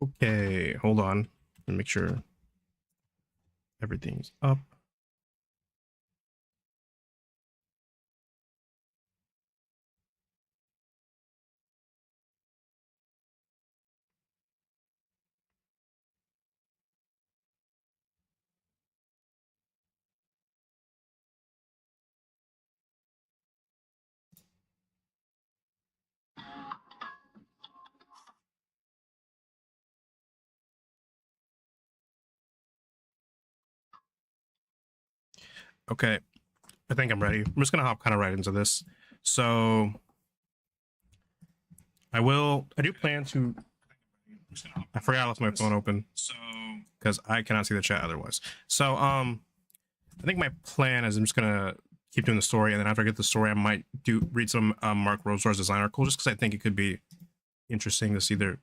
Okay, hold on. Let me make sure everything's up. Okay, I think I'm ready. I'm just gonna hop kind of right into this. So I do plan to. I forgot I left my phone open. So because I cannot see the chat otherwise. So I think my plan is I'm just gonna keep doing the story, and then after I get the story, I might read some Mark Rosewar's design article, just because I think it could be interesting to see their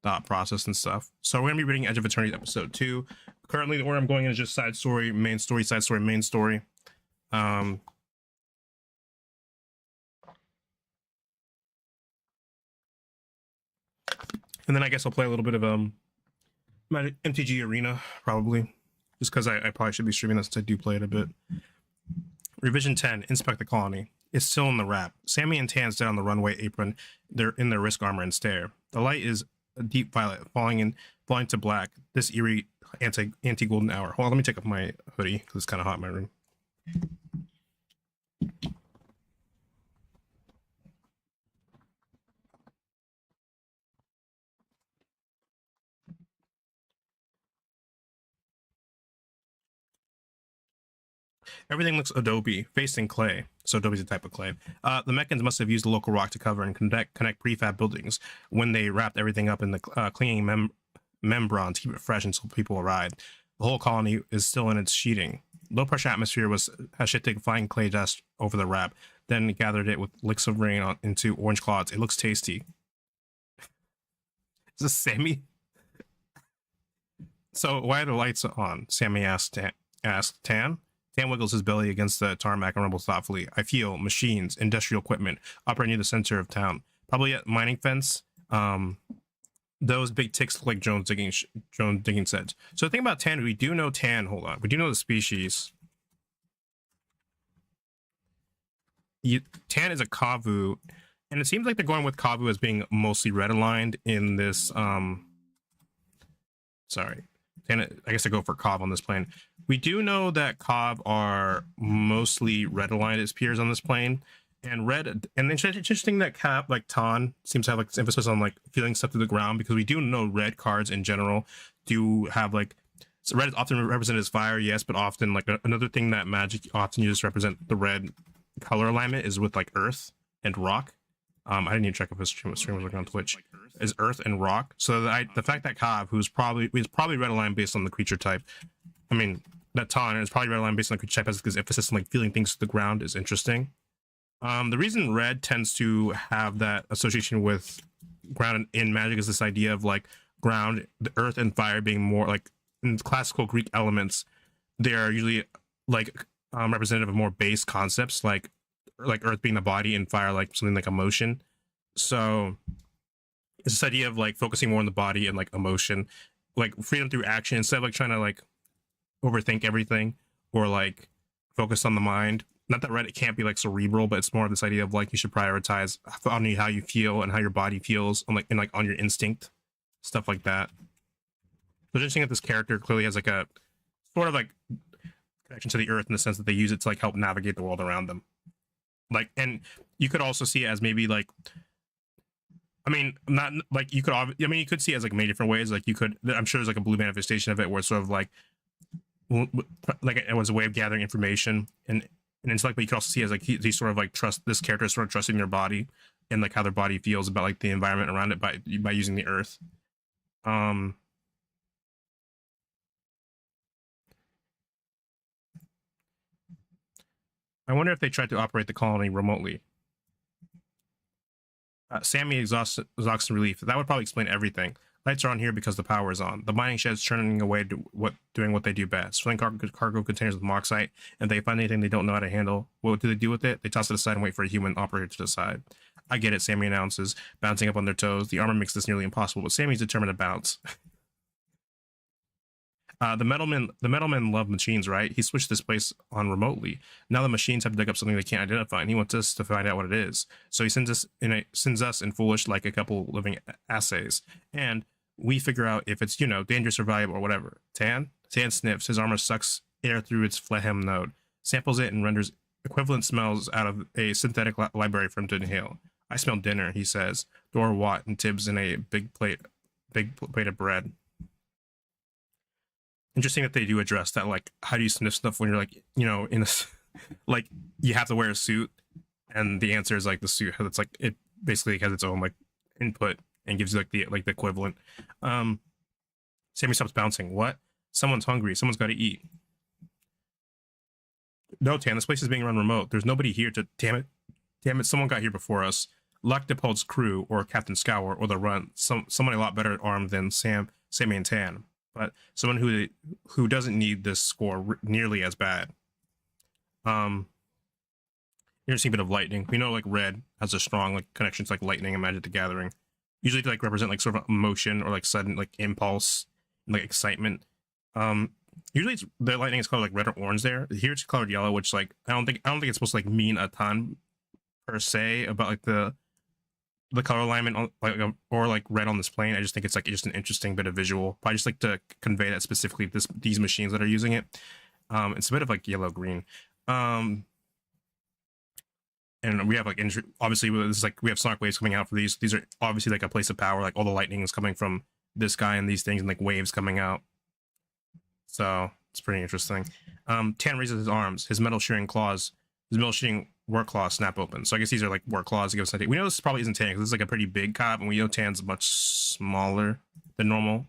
thought process and stuff. So we're gonna be reading Edge of Eternities episode 2. Currently, where I'm going is just side story, main story, side story, main story. And then I guess I'll play a little bit of MTG Arena, probably, just because I probably should be streaming this since I do play it a bit. Revision 10, Inspect the Colony. It's still in the wrap. Sammy and Tan stand on the runway apron. They're in their risk armor and stare. The light is a deep violet, falling to black. This eerie anti-golden hour. Hold on, let me take off my hoodie because it's kind of hot in my room. Everything looks Adobe, facing clay. So Adobe's a type of clay. The Meccans must have used the local rock to cover and connect prefab buildings when they wrapped everything up in the clinging membrane to keep it fresh until people arrived. The whole colony is still in its sheeting. Low pressure atmosphere has shifted fine clay dust over the wrap, then gathered it with licks of rain into orange clouds. It looks tasty. Is this Sammy? So why are the lights on? Sammy asked Tan. Tan wiggles his belly against the tarmac and rumbles thoughtfully. I feel machines, industrial equipment, operating near the center of town. Probably at mining fence. Those big ticks look like Jones digging said. So the thing about Tan, we do know Tan. Hold on, we do know the species. Tan is a Kavu, and it seems like they're going with Kavu as being mostly red aligned in this. Sorry. I guess I go for Cov on this plane. We do know that Cov are mostly red aligned as peers on this plane, and red. And it's interesting that Cap, like Tan, seems to have like emphasis on like feeling stuff to the ground, because we do know red cards in general do have like. So red is often represented as fire, yes, but often like another thing that Magic often uses to represent the red color alignment is with like Earth and Rock. I didn't even check if his stream was looking on Twitch. Is Earth and Rock. So the fact that Kav, who's probably red aligned based on the creature type, I mean that Tan is probably red aligned based on the creature type, because emphasis on like feeling things to the ground is interesting. The reason red tends to have that association with ground in Magic is this idea of like ground, the earth and fire being more like in classical Greek elements. They are usually like representative of more base concepts, like earth being the body and fire like something like emotion. So it's this idea of like focusing more on the body and like emotion, like freedom through action, instead of like trying to like overthink everything or like focus on the mind. Not that Reddit can't be like cerebral, but it's more of this idea of like you should prioritize on how you feel and how your body feels, and like on your instinct, stuff like that. So it's interesting that this character clearly has like a sort of like connection to the earth in the sense that they use it to like help navigate the world around them. Like, and you could also see it as maybe like, I mean, not like you could, you could see it as like many different ways. Like you could, I'm sure there's like a blue manifestation of it where it's sort of like it was a way of gathering information, and it's like, but you could also see it as like he sort of like this character sort of trusting their body and like how their body feels about like the environment around it by using the earth. I wonder if they tried to operate the colony remotely. Sammy exhausts in relief. That would probably explain everything. Lights are on here because the power is on. The mining shed's turning away doing what they do best. Filling cargo containers with moxite, and if they find anything they don't know how to handle, what do they do with it? They toss it aside and wait for a human operator to decide. I get it, Sammy announces, bouncing up on their toes. The armor makes this nearly impossible, but Sammy's determined to bounce. The metalmen love machines, right? He switched this place on remotely. Now the machines have to dig up something they can't identify, and he wants us to find out what it is. So he sends us in foolish, like a couple living assays, and we figure out if it's, dangerous or valuable or whatever. Tan sniffs. His armor sucks air through its phlegm node, samples it, and renders equivalent smells out of a synthetic library for him to inhale. I smell dinner, he says. Dora, Watt, and Tibbs in a big plate of bread. Interesting that they do address that, like, how do you sniff stuff when you're like, in a, like, you have to wear a suit, and the answer is like the suit has, it's like, it basically has its own like input and gives you like the equivalent. Sammy stops bouncing. What? Someone's hungry. Someone's got to eat. No, Tan, this place is being run remote. There's nobody here to. Damn it! Someone got here before us. Luck Dippold's crew, or Captain Scour, or the Runt. Someone a lot better armed than Sammy and Tan, but someone who doesn't need this score nearly as bad. Interesting bit of lightning. We know like Red has a strong like connection to like lightning and Magic the Gathering, usually to like represent like sort of emotion or like sudden like impulse, and, like excitement. Usually the lightning is colored like red or orange there. Here it's colored yellow, which like I don't think it's supposed to like mean a ton per se about like the color alignment on, like or like red on this plane. I just think it's like just an interesting bit of visual. But I just like to convey that specifically these machines that are using it. It's a bit of like yellow green. And we have like obviously this is like we have sonic waves coming out for these. These are obviously like a place of power. Like all the lightning is coming from this guy and these things, and like waves coming out. So it's pretty interesting. Tan raises his arms. His metal shearing work claws snap open. So I guess these are like work claws to give us an idea. We know this probably isn't Tan because this is like a pretty big cop, and we know Tan's much smaller than normal.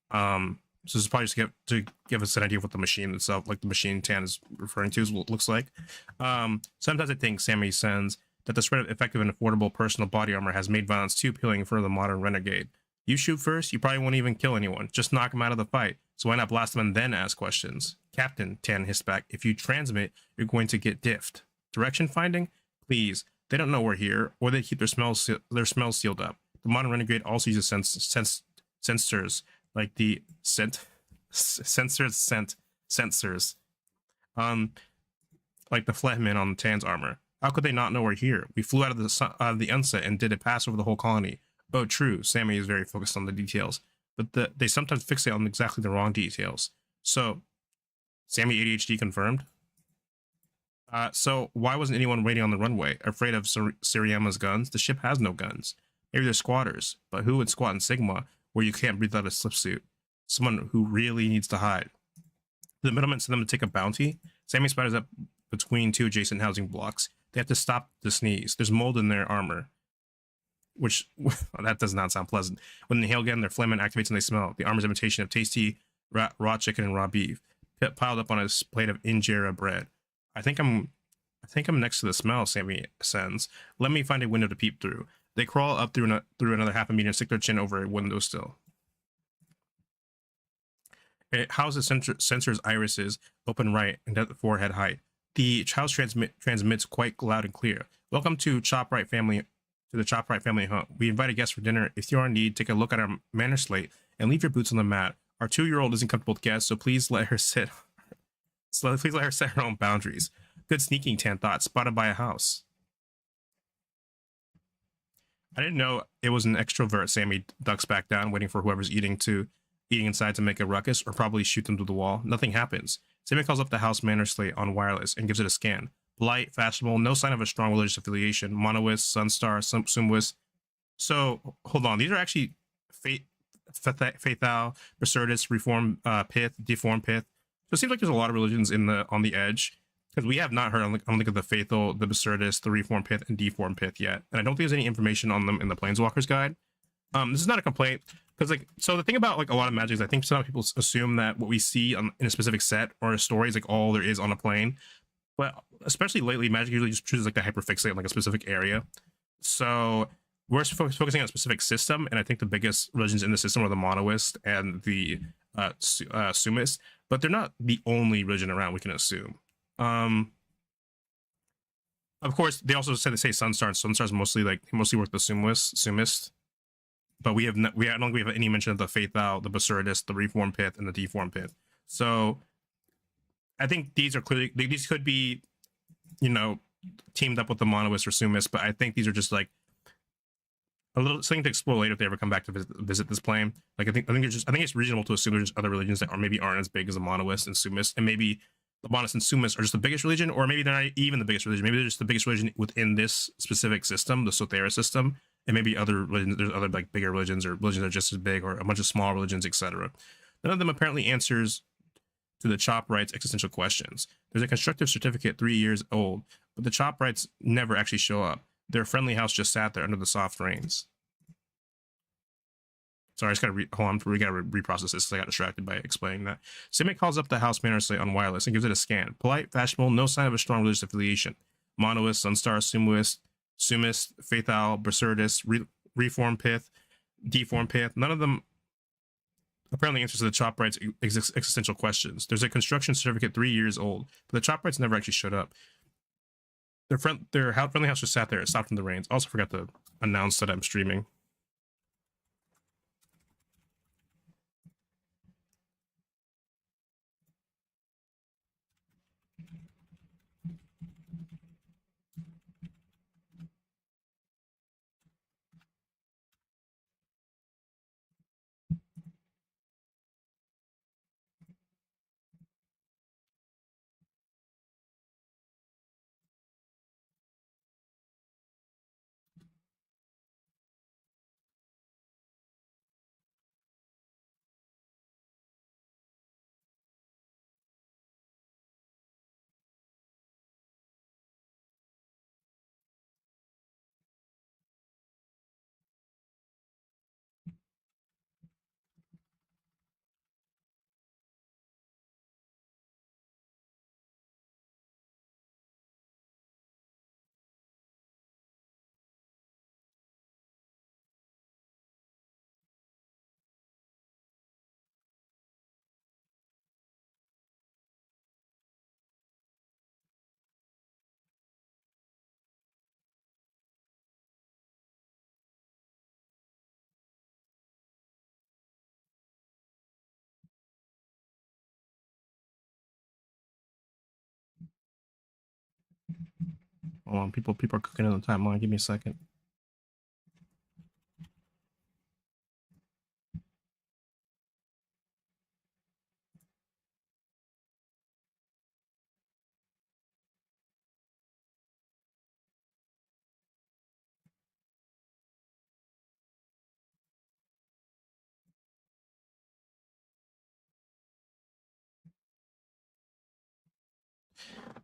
So this is probably just to give us an idea of what the machine itself, like the machine Tan is referring to, is what it looks like. Sometimes I think Sammy sends that the spread of effective and affordable personal body armor has made violence too appealing for the modern renegade. You shoot first, you probably won't even kill anyone. Just knock them out of the fight. So why not blast them and then ask questions? Captain, Tan hissed back, if you transmit, you're going to get diffed. Direction finding? Please. They don't know we're here, or they keep their smells sealed up. The modern renegade also uses sensors, like the sensors. Like the Flehmen on Tan's armor. How could they not know we're here? We flew out of the onset and did a pass over the whole colony. Oh, true. Sammy is very focused on the details, but they sometimes fixate on exactly the wrong details. So, Sammy ADHD confirmed. So why wasn't anyone waiting on the runway, afraid of Siriyama's guns? The ship has no guns. Maybe they're squatters, but who would squat in Sigma, where you can't breathe out a slipsuit? Someone who really needs to hide. The middlemen send them to take a bounty. Sammy spiders up between two adjacent housing blocks. They have to stop the sneeze. There's mold in their armor. Which, that does not sound pleasant. When they inhale again, their phlegm activates and they smell. The armor's imitation of tasty raw chicken and raw beef, piled up on a plate of injera bread. I think I'm next to the smell, Sammy sends. Let me find a window to peep through. They crawl up through another half a meter and stick their chin over a windowsill. It houses sensor's irises, open right and at the forehead height. The house transmits quite loud and clear. Welcome to the Chop Right family home. We invite a guest for dinner. If you're in need, take a look at our manner slate and leave your boots on the mat. Our 2-year-old isn't comfortable with guests, so please let her set her own boundaries. Good sneaking, Tan thought, spotted by a house. I didn't know it was an extrovert. Sammy ducks back down, waiting for whoever's eating inside to make a ruckus or probably shoot them through the wall. Nothing happens. Sammy calls up the house manner slate on wireless and gives it a scan. Polite, fashionable, no sign of a strong religious affiliation. Monoist, Sunstar, Sumwist. So, hold on. These are actually Faithal, Bersertis, Reform Pith, Deform Pith. So it seems like there's a lot of religions on the edge. Because we have not heard on the Faithful, the Bersertis, the Reform Pith, and Deform Pith yet. And I don't think there's any information on them in the Planeswalker's Guide. This is not a complaint. Because so the thing about like a lot of Magic is I think some people assume that what we see in a specific set or a story is like all there is on a plane. But especially lately, Magic usually just chooses like to hyperfixate on like a specific area. So we're focusing on a specific system, and I think the biggest religions in the system are the Monoist and the Sumist, but they're not the only religion around, we can assume. Of course, they also said they say Sunstar. Sunstar's mostly work the Sumist, but we have I don't think we have any mention of the Faithal, the Basurtis, the Reform Pith, and the Deform Pith. So I think these are clearly these could be, you know, teamed up with the Monoliths or Sumist, but I think these are just like a little something to explore later if they ever come back to visit this plane. Like I think it's reasonable to assume there's other religions that maybe aren't as big as the Monoliths and Sumist, and maybe the Monoliths and Sumist are just the biggest religion, or maybe they're not even the biggest religion. Maybe they're just the biggest religion within this specific system, the Sothera system, and maybe other religions. There's other like bigger religions or religions that are just as big, or a bunch of small religions, etc. None of them apparently answers to the Chopwrights' existential questions. There's a constructive certificate 3 years old, but the Chopwrights never actually show up. Their friendly house just sat there under the soft rains. Sorry, I just gotta hold on. We gotta reprocess this because I got distracted by explaining that. Sammy calls up the house manor site on wireless and gives it a scan. Polite, fashionable, no sign of a strong religious affiliation. Monolith, Sunstar, Sumist, Faithal, Bersertus, Reform Pith, Deform Pith. None of them apparently answers to the Chopwrights' existential questions. There's a construction certificate 3 years old, but the Chopwrights never actually showed up. Their friendly house just sat there. It stopped in the rains. Also forgot to announce that I'm streaming. Hold on, people are cooking in the timeline. Give me a second.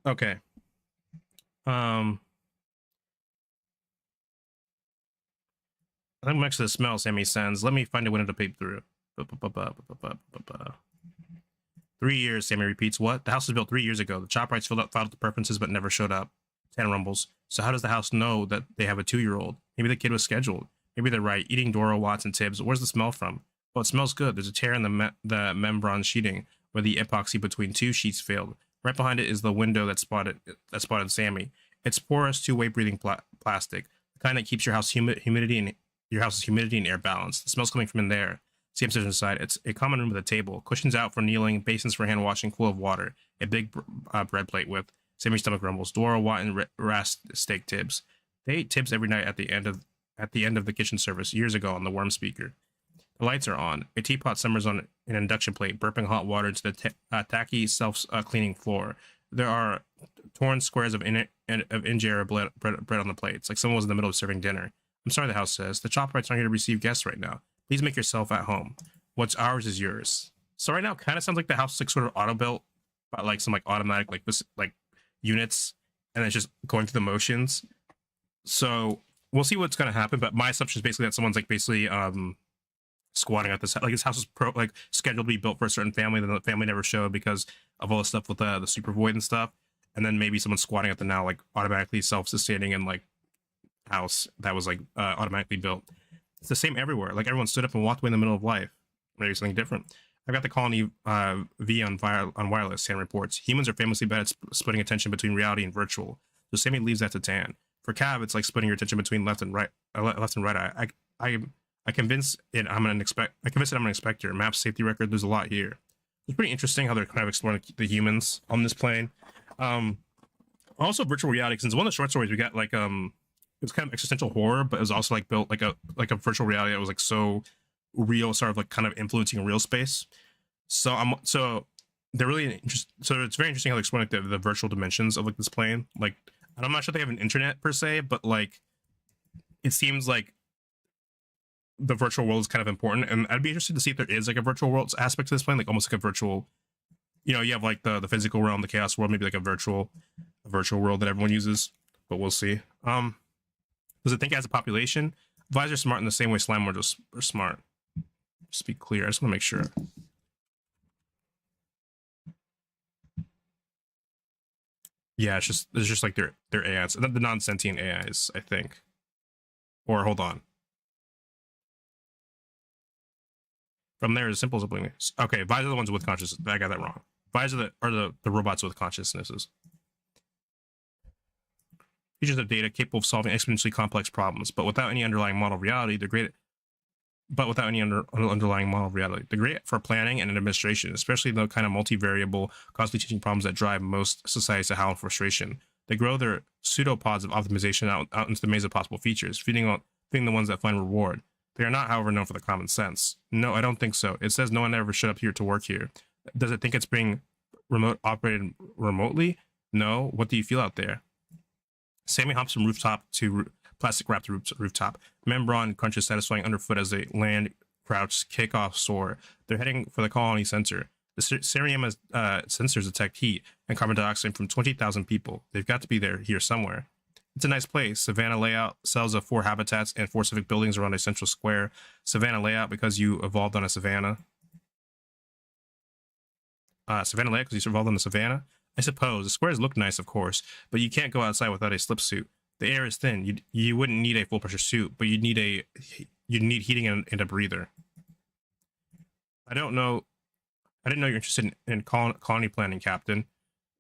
Okay. I think next to the smell Sammy sends. Let me find a window to peep through. 3 years, Sammy repeats. What? The house was built 3 years ago. The Chopwrights filed the preferences but never showed up. 10 rumbles. So how does the house know that they have a 2-year-old? Maybe the kid was scheduled. Maybe they're right. Eating Doro, Watts, and Tibbs. Where's the smell from? Well, it smells good. There's a tear in the membran sheeting where the epoxy between 2 sheets failed. Right behind it is the window that spotted Sammy. It's porous, two-way breathing plastic, the kind that keeps your house humidity and air balanced. The smell's coming from in there. Sam sits inside. It's a common room with a table, cushions out for kneeling, basins for hand washing, full of water, a big bread plate with Sammy's stomach rumbles. Dora, Watt, and Rast steak Tibbs. They ate Tibbs every night at the end of the kitchen service years ago on the worm speaker. The lights are on. A teapot simmers on an induction plate, burping hot water into the tacky, self-cleaning floor. There are torn squares of injera bread on the plates, like someone was in the middle of serving dinner. I'm sorry, the house says. The Chopwrights aren't here to receive guests right now. Please make yourself at home. What's ours is yours. So right now, it kind of sounds like the house is like sort of auto-built, but like some like automatic like units, and it's just going through the motions. So we'll see what's going to happen. But my assumption is basically that someone's like basically squatting at this, like this house was scheduled to be built for a certain family, then the family never showed because of all the stuff with the super void and stuff, and then maybe someone's squatting at the now like automatically self-sustaining and like house that was like automatically built. It's the same everywhere. Like everyone stood up and walked away in the middle of life. Maybe something different. I've got the colony V on wireless. Sam reports. Humans are famously bad at splitting attention between reality and virtual. So Sammy leaves that to Tan. For Cav, it's like splitting your attention between left and right. Left and right. I convince it I'm an inspector. Map safety record. There's a lot here. It's pretty interesting how they're kind of exploring the humans on this plane. Also virtual reality, since one of the short stories we got like it was kind of existential horror, but it was also like built like a virtual reality that was like so real, sort of like kind of influencing real space. So they're really so it's very interesting how they explain like the virtual dimensions of like this plane. Like I'm not sure they have an internet per se, but like it seems like the virtual world is kind of important, and I'd be interested to see if there is like a virtual world aspect to this plane, like almost like a virtual, you have like the physical realm, the chaos world, maybe like a virtual world that everyone uses, but we'll see. Does it think it has a population? Vise are smart in the same way slime lords are smart. Just to be clear, I just want to make sure. Yeah, it's just like their AIs, the non-sentient AIs, I think. Or hold on. From there, as simple as opening. Okay, Vise are the ones with consciousness. I got that wrong. Vise are the robots with consciousnesses. Features of data capable of solving exponentially complex problems, but without any underlying model of reality. They're great. But without any underlying model of reality, they're great for planning and administration, especially the kind of multivariable, constantly changing problems that drive most societies to howl and frustration. They grow their pseudopods of optimization out into the maze of possible features, feeding the ones that find reward. They are not, however, known for their common sense. No, I don't think so. It says no one ever showed up here to work here. Does it think it's being operated remotely? No. What do you feel out there? Sammy hops from rooftop to plastic wrapped rooftop. Membron crunches satisfying underfoot as they land, crouch, kick off, soar. They're heading for the colony center. The Cerium sensors detect heat and carbon dioxide from 20,000 people. They've got to be here somewhere. It's a nice place. Savannah layout, cells of 4 habitats and 4 civic buildings around a central square. Savannah layout because you evolved on a savannah. Savannah layout because you evolved on a savannah. I suppose the squares look nice, of course, but you can't go outside without a slip suit. The air is thin. You wouldn't need a full pressure suit, but you'd need heating and a breather. I didn't know you're interested in colony planning, Captain.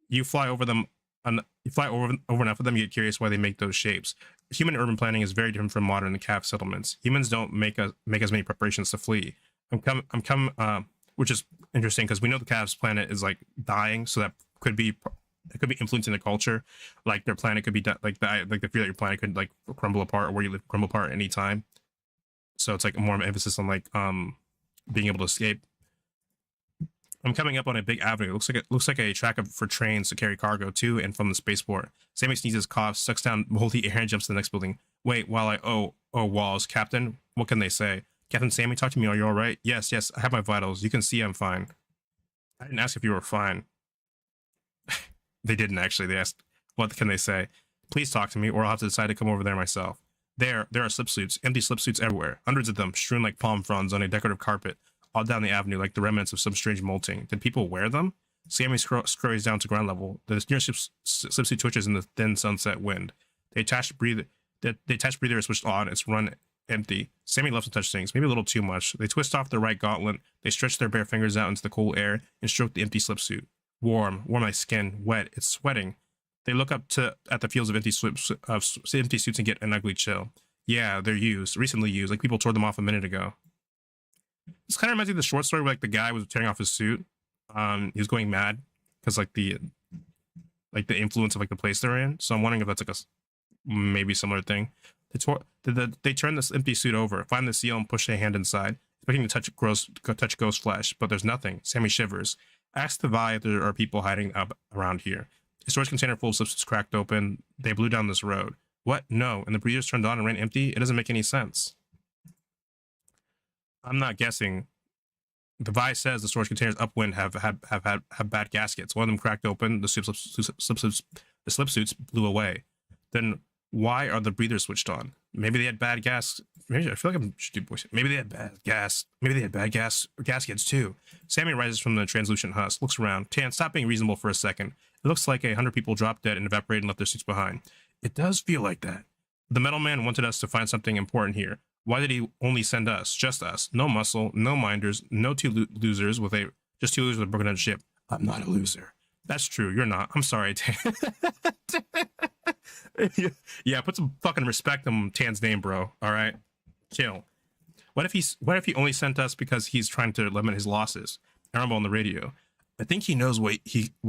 You fly over them. You fly over enough of them, you get curious why they make those shapes. Human urban planning is very different from modern CAF settlements. Humans don't make as many preparations to flee. Which is interesting because we know the CAF's planet is like dying, so that could be influencing the culture. Like their planet could be like the fear that your planet could like crumble apart, or where you live crumble apart at any time. So it's like more of an emphasis on like being able to escape. I'm coming up on a big avenue. It looks like a track for trains to carry cargo to and from the spaceport. Sammy sneezes, coughs, sucks down moldy air, and jumps to the next building. Wait, while walls, Captain. What can they say? Captain Sammy, talk to me. Are you all right? Yes, I have my vitals. You can see I'm fine. I didn't ask if you were fine. They didn't actually. They asked, what can they say? Please talk to me, or I'll have to decide to come over there myself. There are slip suits, empty slip suits everywhere, hundreds of them strewn like palm fronds on a decorative carpet, all down the avenue like the remnants of some strange molting. Did people wear them? Sammy scurries down to ground level. The nearest slip suit twitches in the thin sunset wind. The attached breather is switched on. It's run empty. Sammy loves to touch things, maybe a little too much. They twist off their right gauntlet. They stretch their bare fingers out into the cool air and stroke the empty slip suit. Warm my skin, wet. It's sweating. They look up at the fields of empty suits and get an ugly chill. Yeah, they're recently used, like people tore them off a minute ago. This kind of reminds me of the short story where like the guy was tearing off his suit. He was going mad because like the influence of like the place they're in. So I'm wondering if that's like a maybe similar thing. They turn this empty suit over, find the seal, and push a hand inside, expecting to touch ghost flesh, but there's nothing. Sammy shivers. Ask the Vi if there are people hiding up around here. A storage container full of substance cracked open. They blew down this road. What? No. And the breathers turned on and ran empty? It doesn't make any sense. I'm not guessing. The Vi says the storage containers upwind have bad gaskets. One of them cracked open. The slip suits blew away. Then why are the breathers switched on? Maybe they had bad gas. Maybe I feel like I'm stupid voice. Maybe they had bad gas. Maybe they had bad gaskets too. Sammy rises from the translucent husk, looks around. Tan, stop being reasonable for a second. It looks like 100 people dropped dead and evaporated and left their suits behind. It does feel like that. The metal man wanted us to find something important here. Why did he only send us? Just us. No muscle, no minders, no losers with a broken down ship. I'm not a loser. That's true. You're not. I'm sorry, Tan. Yeah, put some fucking respect on Tan's name, bro. All right, chill. What if he only sent us because he's trying to limit his losses? Arumbo on the radio. I think he knows what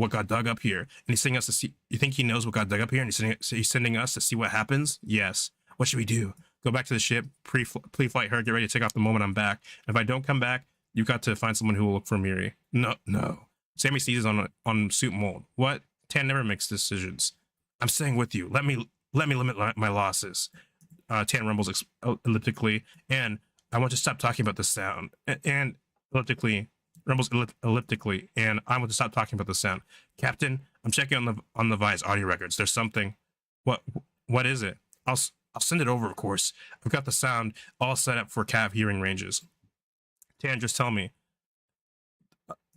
got dug up here, and he's sending us to see. You think he knows what got dug up here, and he's sending us to see what happens? Yes. What should we do? Go back to the ship, pre-flight her, get ready to take off the moment I'm back. And if I don't come back, you've got to find someone who will look for Miri. No. Sammy sneezes on soup mold. What? Tan never makes decisions. I'm staying with you. Let me limit my losses. Tan rumbles elliptically, and I want to stop talking about the sound. And elliptically, rumbles elliptically, and I want to stop talking about the sound. Captain, I'm checking on the Vi's audio records. There's something. What is it? I'll send it over, of course. I've got the sound all set up for Cav hearing ranges. Tan, just tell me.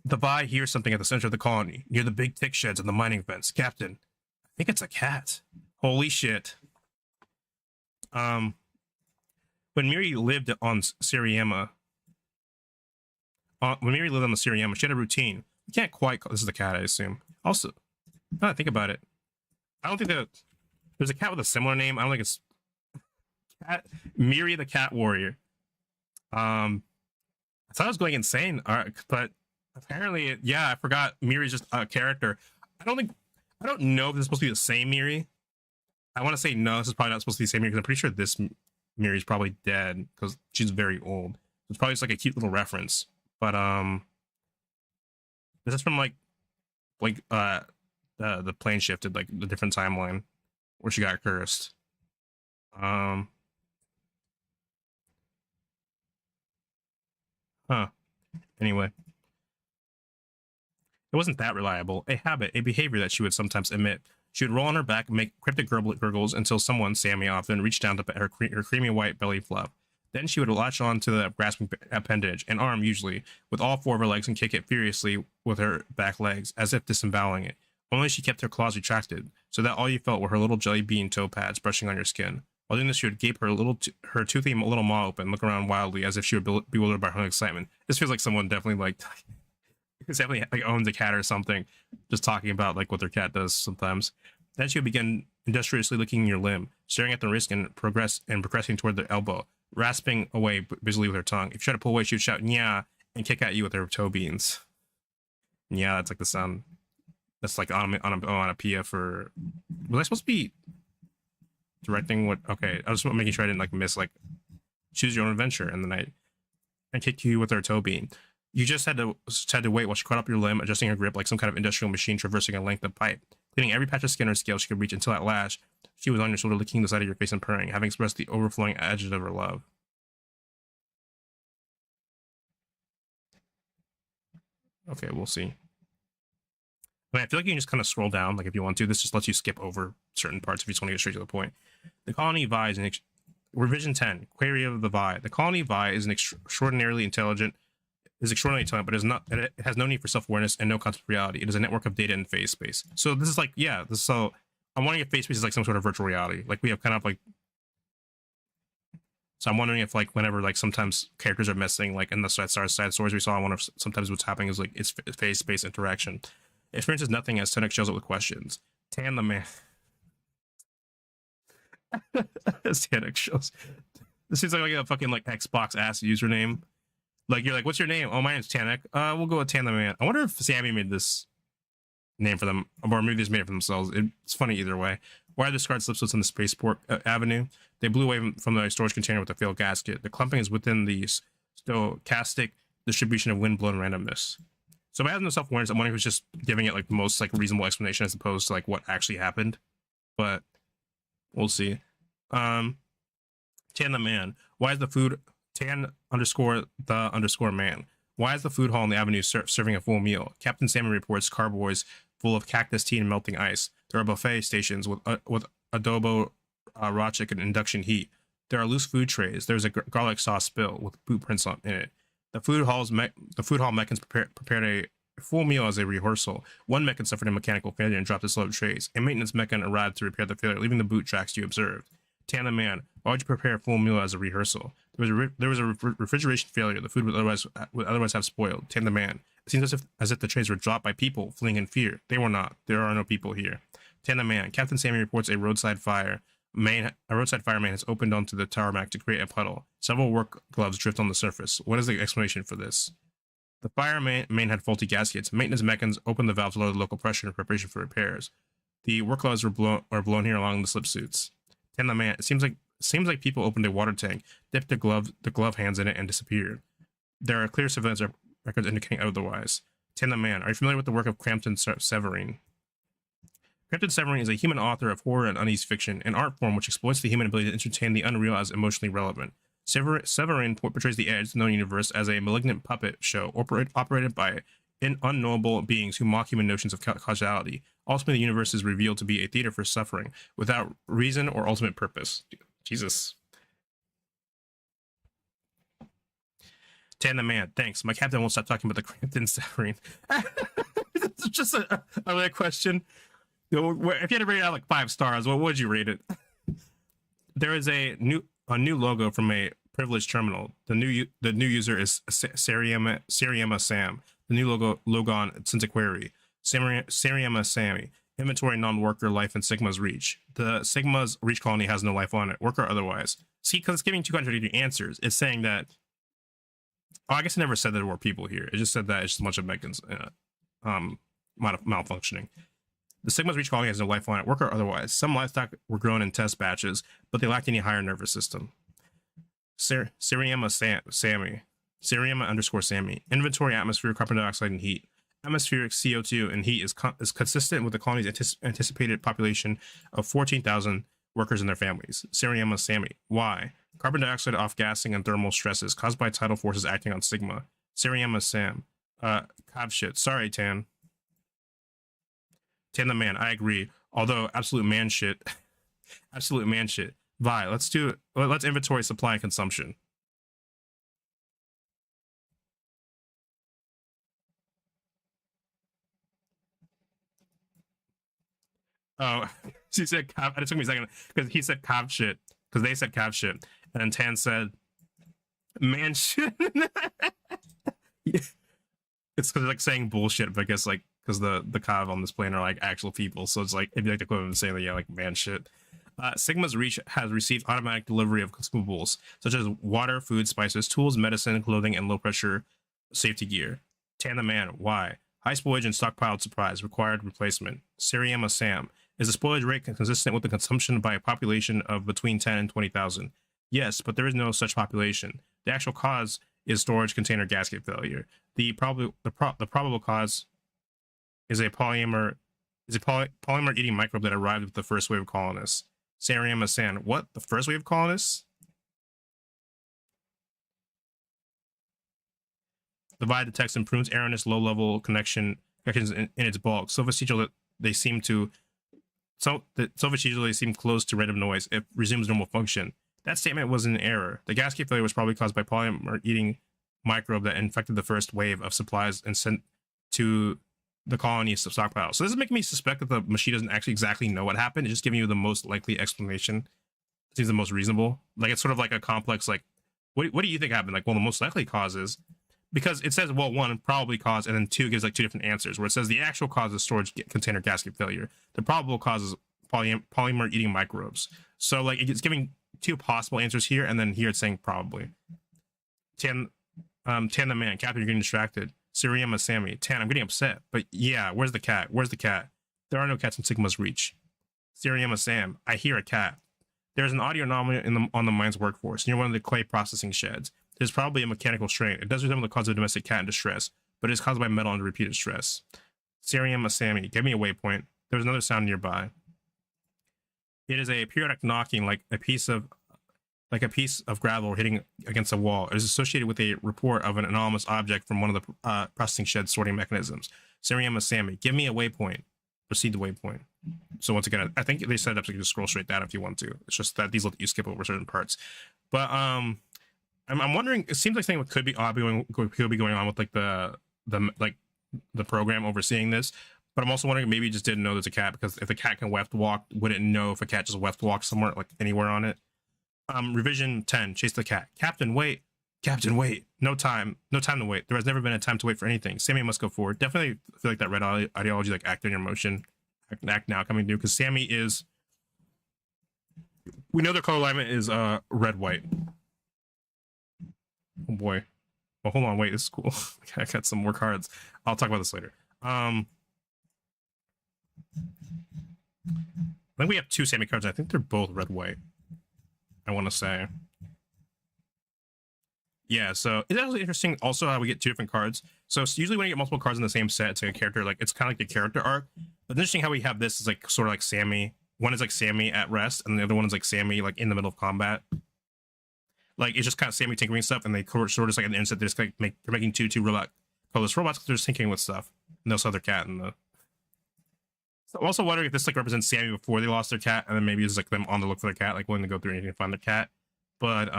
The Vi hears something at the center of the colony, near the big tick sheds and the mining vents. Captain, I think it's a cat. Holy shit. When Miri lived on Siriema, she had a routine. We can't quite call this is the cat, I assume. Also, now that I think about it, I don't think that there's a cat with a similar name. I don't think it's Miri the Cat Warrior. I thought I was going insane, but apparently, yeah, I forgot Miri's just a character. I don't know if this is supposed to be the same Miri. I want to say no, this is probably not supposed to be the same Miri because I'm pretty sure this Miri is probably dead because she's very old. It's probably just like a cute little reference. But this is from like the plane shifted, like the different timeline where she got cursed. Anyway, it wasn't that reliable. A habit, a behavior that she would sometimes emit. She would roll on her back and make cryptic gurgles until someone, Sammy often, reached down to her creamy white belly fluff. Then she would latch on to the grasping appendage, an arm usually, with all four of her legs and kick it furiously with her back legs, as if disemboweling it. Only she kept her claws retracted, so that all you felt were her little jelly bean toe pads brushing on your skin. While doing this, she would gape her toothy little maw open, look around wildly, as if she were bewildered by her own excitement. This feels like someone definitely owns a cat or something, just talking about like what their cat does sometimes. Then she would begin industriously licking your limb, staring at the wrist and progressing toward the elbow, rasping away busily with her tongue. If you try to pull away, she would shout "nya" and kick at you with her toe beans. Yeah, that's like the sound. That's like onomatopoeia for. Was I supposed to be directing what? Okay, I was just making sure I didn't like miss like choose your own adventure in the night and kick you with her toe bean. You just had to wait while she caught up your limb, adjusting her grip like some kind of industrial machine traversing a length of pipe, cleaning every patch of skin or scale she could reach until at last she was on your shoulder, licking the side of your face and purring, having expressed the overflowing adjective of her love. Okay, we'll see. I mean, I feel like you can just kind of scroll down, like if you want to. This just lets you skip over certain parts if you just want to get straight to the point. The colony Vi is revision 10, Query of the Vi. The colony Vi is extraordinarily intelligent, but it has no need for self-awareness and no concept of reality. It is a network of data and phase space. So this is like, yeah, so I'm wondering if phase space is like some sort of virtual reality. Like we have kind of like, so I'm wondering if like whenever like sometimes characters are missing, like in the side stories we saw, I wonder if sometimes what's happening is like it's phase space interaction. It experiences nothing as Tenek shows up with questions. Tan the man. As Tenek shows. This seems like a fucking like Xbox ass username. Like you're like, what's your name? Oh, my name's Tanek. We'll go with Tan the Man. I wonder if Sammy made this name for them, or maybe they just made it for themselves. It's funny either way. Why are the scarred slipslets on the spaceport avenue? They blew away from the storage container with a failed gasket. The clumping is within the stochastic distribution of wind-blown randomness. So by having no self-awareness, I'm wondering if it's just giving it like the most like reasonable explanation as opposed to like what actually happened. But we'll see. Tan the Man. Why is the food Tan_the_man? Why is the food hall in the avenue serving a full meal? Captain Salmon reports carboys full of cactus tea and melting ice. There are buffet stations with adobo, raw chicken, induction heat. There are loose food trays. There's a garlic sauce spill with boot prints in it. The food hall mechans prepared a full meal as a rehearsal. One mecha suffered a mechanical failure and dropped its load of trays. A maintenance mecha arrived to repair the failure, leaving the boot tracks you observed. Tan the Man, why would you prepare a full meal as a rehearsal? There was a refrigeration failure. The food would otherwise have spoiled. Tan the Man, it seems as if the trays were dropped by people fleeing in fear. They were not. There are no people here. 10 the man. Captain Sammy reports a roadside fireman has opened onto the tarmac to create a puddle. Several work gloves drift on the surface. What is the explanation for this? The fireman had faulty gaskets. Maintenance mechans opened the valve to lower the local pressure in preparation for repairs. The work gloves were blown here along the slip suits. 10 the man. It seems like people opened a water tank, dipped the glove hands in it, and disappeared. There are clear surveillance records indicating otherwise. 10 the man. Are you familiar with the work of Crampton Severine? Crampton Severine is a human author of horror and uneasy fiction, an art form which exploits the human ability to entertain the unreal as emotionally relevant. Severine portrays the Edge, the known universe, as a malignant puppet show operated by unknowable beings who mock human notions of causality. Ultimately, the universe is revealed to be a theater for suffering, without reason or ultimate purpose. Jesus. 10 the man. Thanks. My captain won't stop talking about the Crampton Severine. It's just a other question. If you had to rate it out like 5 stars, what would you rate it? There is a new logo from a privileged terminal. The new user is Seriema Sam. The new logo on Query. Seriema Sammy. Inventory non-worker life in Sigma's reach. The Sigma's reach colony has no life on it, worker or otherwise. See, because it's giving 2 contradictory answers. It's saying that. Oh, I guess it never said that there were people here. It just said that it's just a bunch of mechans malfunctioning. The Sigma's reach colony has no life on it, worker or otherwise. Some livestock were grown in test batches, but they lacked any higher nervous system. Seriema Sammy. Seriema _ Sammy. Inventory atmosphere, carbon dioxide, and heat. Atmospheric CO2 and heat is consistent with the colony's anticipated population of 14,000 workers and their families. Seriema Sammy. Why? Carbon dioxide off-gassing and thermal stresses caused by tidal forces acting on Sigma. Seriema Sam. Cobb shit. Sorry, Tan. Tan the man. I agree. Although absolute man shit. Absolute man shit. Vi, let's inventory supply and consumption. Oh, she said Cav. It took me a second because he said Cav shit. Because they said Cav shit. And then Tan said man shit. Yeah. It's because like saying bullshit, but I guess like because the Cav on this plane are like actual people. So it's like, it'd be like the equivalent of saying that, yeah, like man shit. Sigma's Reach has received automatic delivery of consumables, such as water, food, spices, tools, medicine, clothing, and low-pressure safety gear. Tan the man. Why? High spoilage and stockpiled supplies. Required replacement. Seriema Sam. Is the spoilage rate consistent with the consumption by a population of between 10 and 20,000? Yes, but there is no such population. The actual cause is storage container gasket failure. The probable cause is a polymer eating microbe that arrived with the first wave of colonists. Seriema Sam. What? The first wave of colonists? The VI detects and prunes erroneous low-level connections in its bulk. They seem close to random noise. It resumes normal function. That statement was an error. The gasket failure was probably caused by polymer-eating microbe that infected the first wave of supplies and sent to the colony's stockpile. So this is making me suspect that the machine doesn't actually exactly know what happened. It's just giving you the most likely explanation. It seems the most reasonable. Like, it's sort of like a complex, like, what do you think happened? Like, well, the most likely causes, because it says, well, 1 probably cause, and then 2 gives like 2 different answers, where it says the actual cause is storage container gasket failure. The probable cause is polymer eating microbes. So like it's giving 2 possible answers here, and then here it's saying probably. Tan the man. Captain, you're getting distracted. Seriema Sammy. Tan, I'm getting upset. But yeah, where's the cat? Where's the cat? There are no cats in Sigma's Reach. Seriema Sam. I hear a cat. There's an audio anomaly on the mine's workforce near one of the clay processing sheds. It is probably a mechanical strain. It does resemble the cause of a domestic cat in distress, but it is caused by metal under repeated stress. Seriema Sammy. Give me a waypoint. There's another sound nearby. It is a periodic knocking, like a piece of gravel hitting against a wall. It is associated with a report of an anomalous object from one of the processing shed sorting mechanisms. Seriema Sammy. Give me a waypoint. Proceed to waypoint. So once again, I think they set it up so you can just scroll straight down if you want to. It's just that these let you skip over certain parts. But I'm wondering. It seems like something could be going on with like the program overseeing this. But I'm also wondering, maybe it just didn't know there's a cat, because if the cat can weft walk, would it know if a cat just weft walks somewhere, like anywhere on it? Revision 10. Chase the cat. Captain, wait. Captain, wait. No time to wait. There has never been a time to wait for anything. Sammy must go forward. Definitely feel like that red ideology, like act on your motion, act now coming new because Sammy is. We know their color alignment is red white. Oh boy. Well, hold on, wait, this is cool. I got some more cards. I'll talk about this later. I think we have 2 Sammy cards. I think they're both red white. I want to say. Yeah, so it's actually interesting also how we get 2 different cards. So usually when you get multiple cards in the same set, it's like a character, like it's kind of like the character arc. But it's interesting how we have this is like sort of like Sammy. One is like Sammy at rest, and the other one is like Sammy like in the middle of combat. Like it's just kind of Sammy tinkering stuff, and they sort of just like at the instant they're just like they're making two colorless robots because they're just tinkering with stuff. And they also have their cat in the. So I'm also wondering if this like represents Sammy before they lost their cat, and then maybe it's like them on the look for their cat, like willing to go through anything to find their cat. But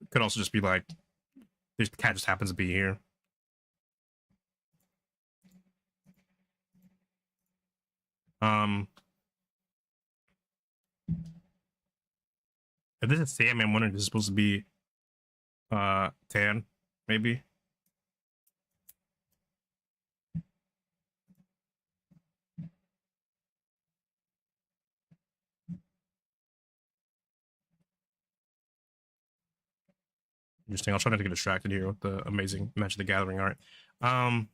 could also just be like this cat just happens to be here. If this is Sammy, I'm wondering if this is supposed to be Tan, maybe. Interesting. I'll try not to get distracted here with the amazing Magic the Gathering art. No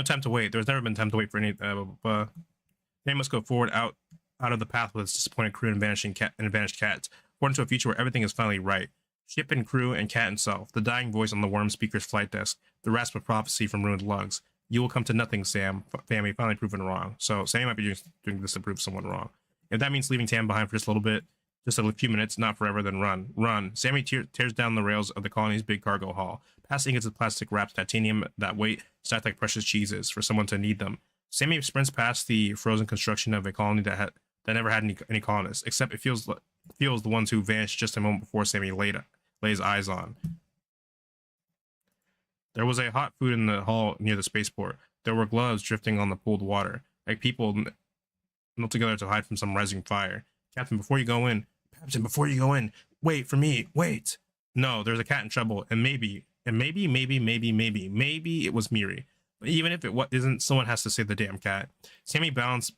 time to wait. There's never been time to wait for any. They must go forward out of the path with its disappointed crew and vanished cats, forward into a future where everything is finally right. Ship and crew and cat and self. The dying voice on the worm speaker's flight desk. The rasp of prophecy from ruined lugs. You will come to nothing, Sam. Family finally proven wrong. So Sam might be doing this to prove someone wrong. If that means leaving Tam behind for just a little bit, just a few minutes, not forever, then run. Run. Sammy tears down the rails of the colony's big cargo hall. Past ingots of plastic wraps titanium that weight stacked like precious cheeses for someone to need them. Sammy sprints past the frozen construction of a colony that never had any colonists, except it feels the ones who vanished just a moment before Sammy lays eyes on. There was a hot food in the hall near the spaceport. There were gloves drifting on the pooled water, like people knelt together to hide from some rising fire. Captain, before you go in, wait for me, wait. No, there's a cat in trouble, and maybe it was Miri. But even if it isn't, someone has to save the damn cat. Sammy balance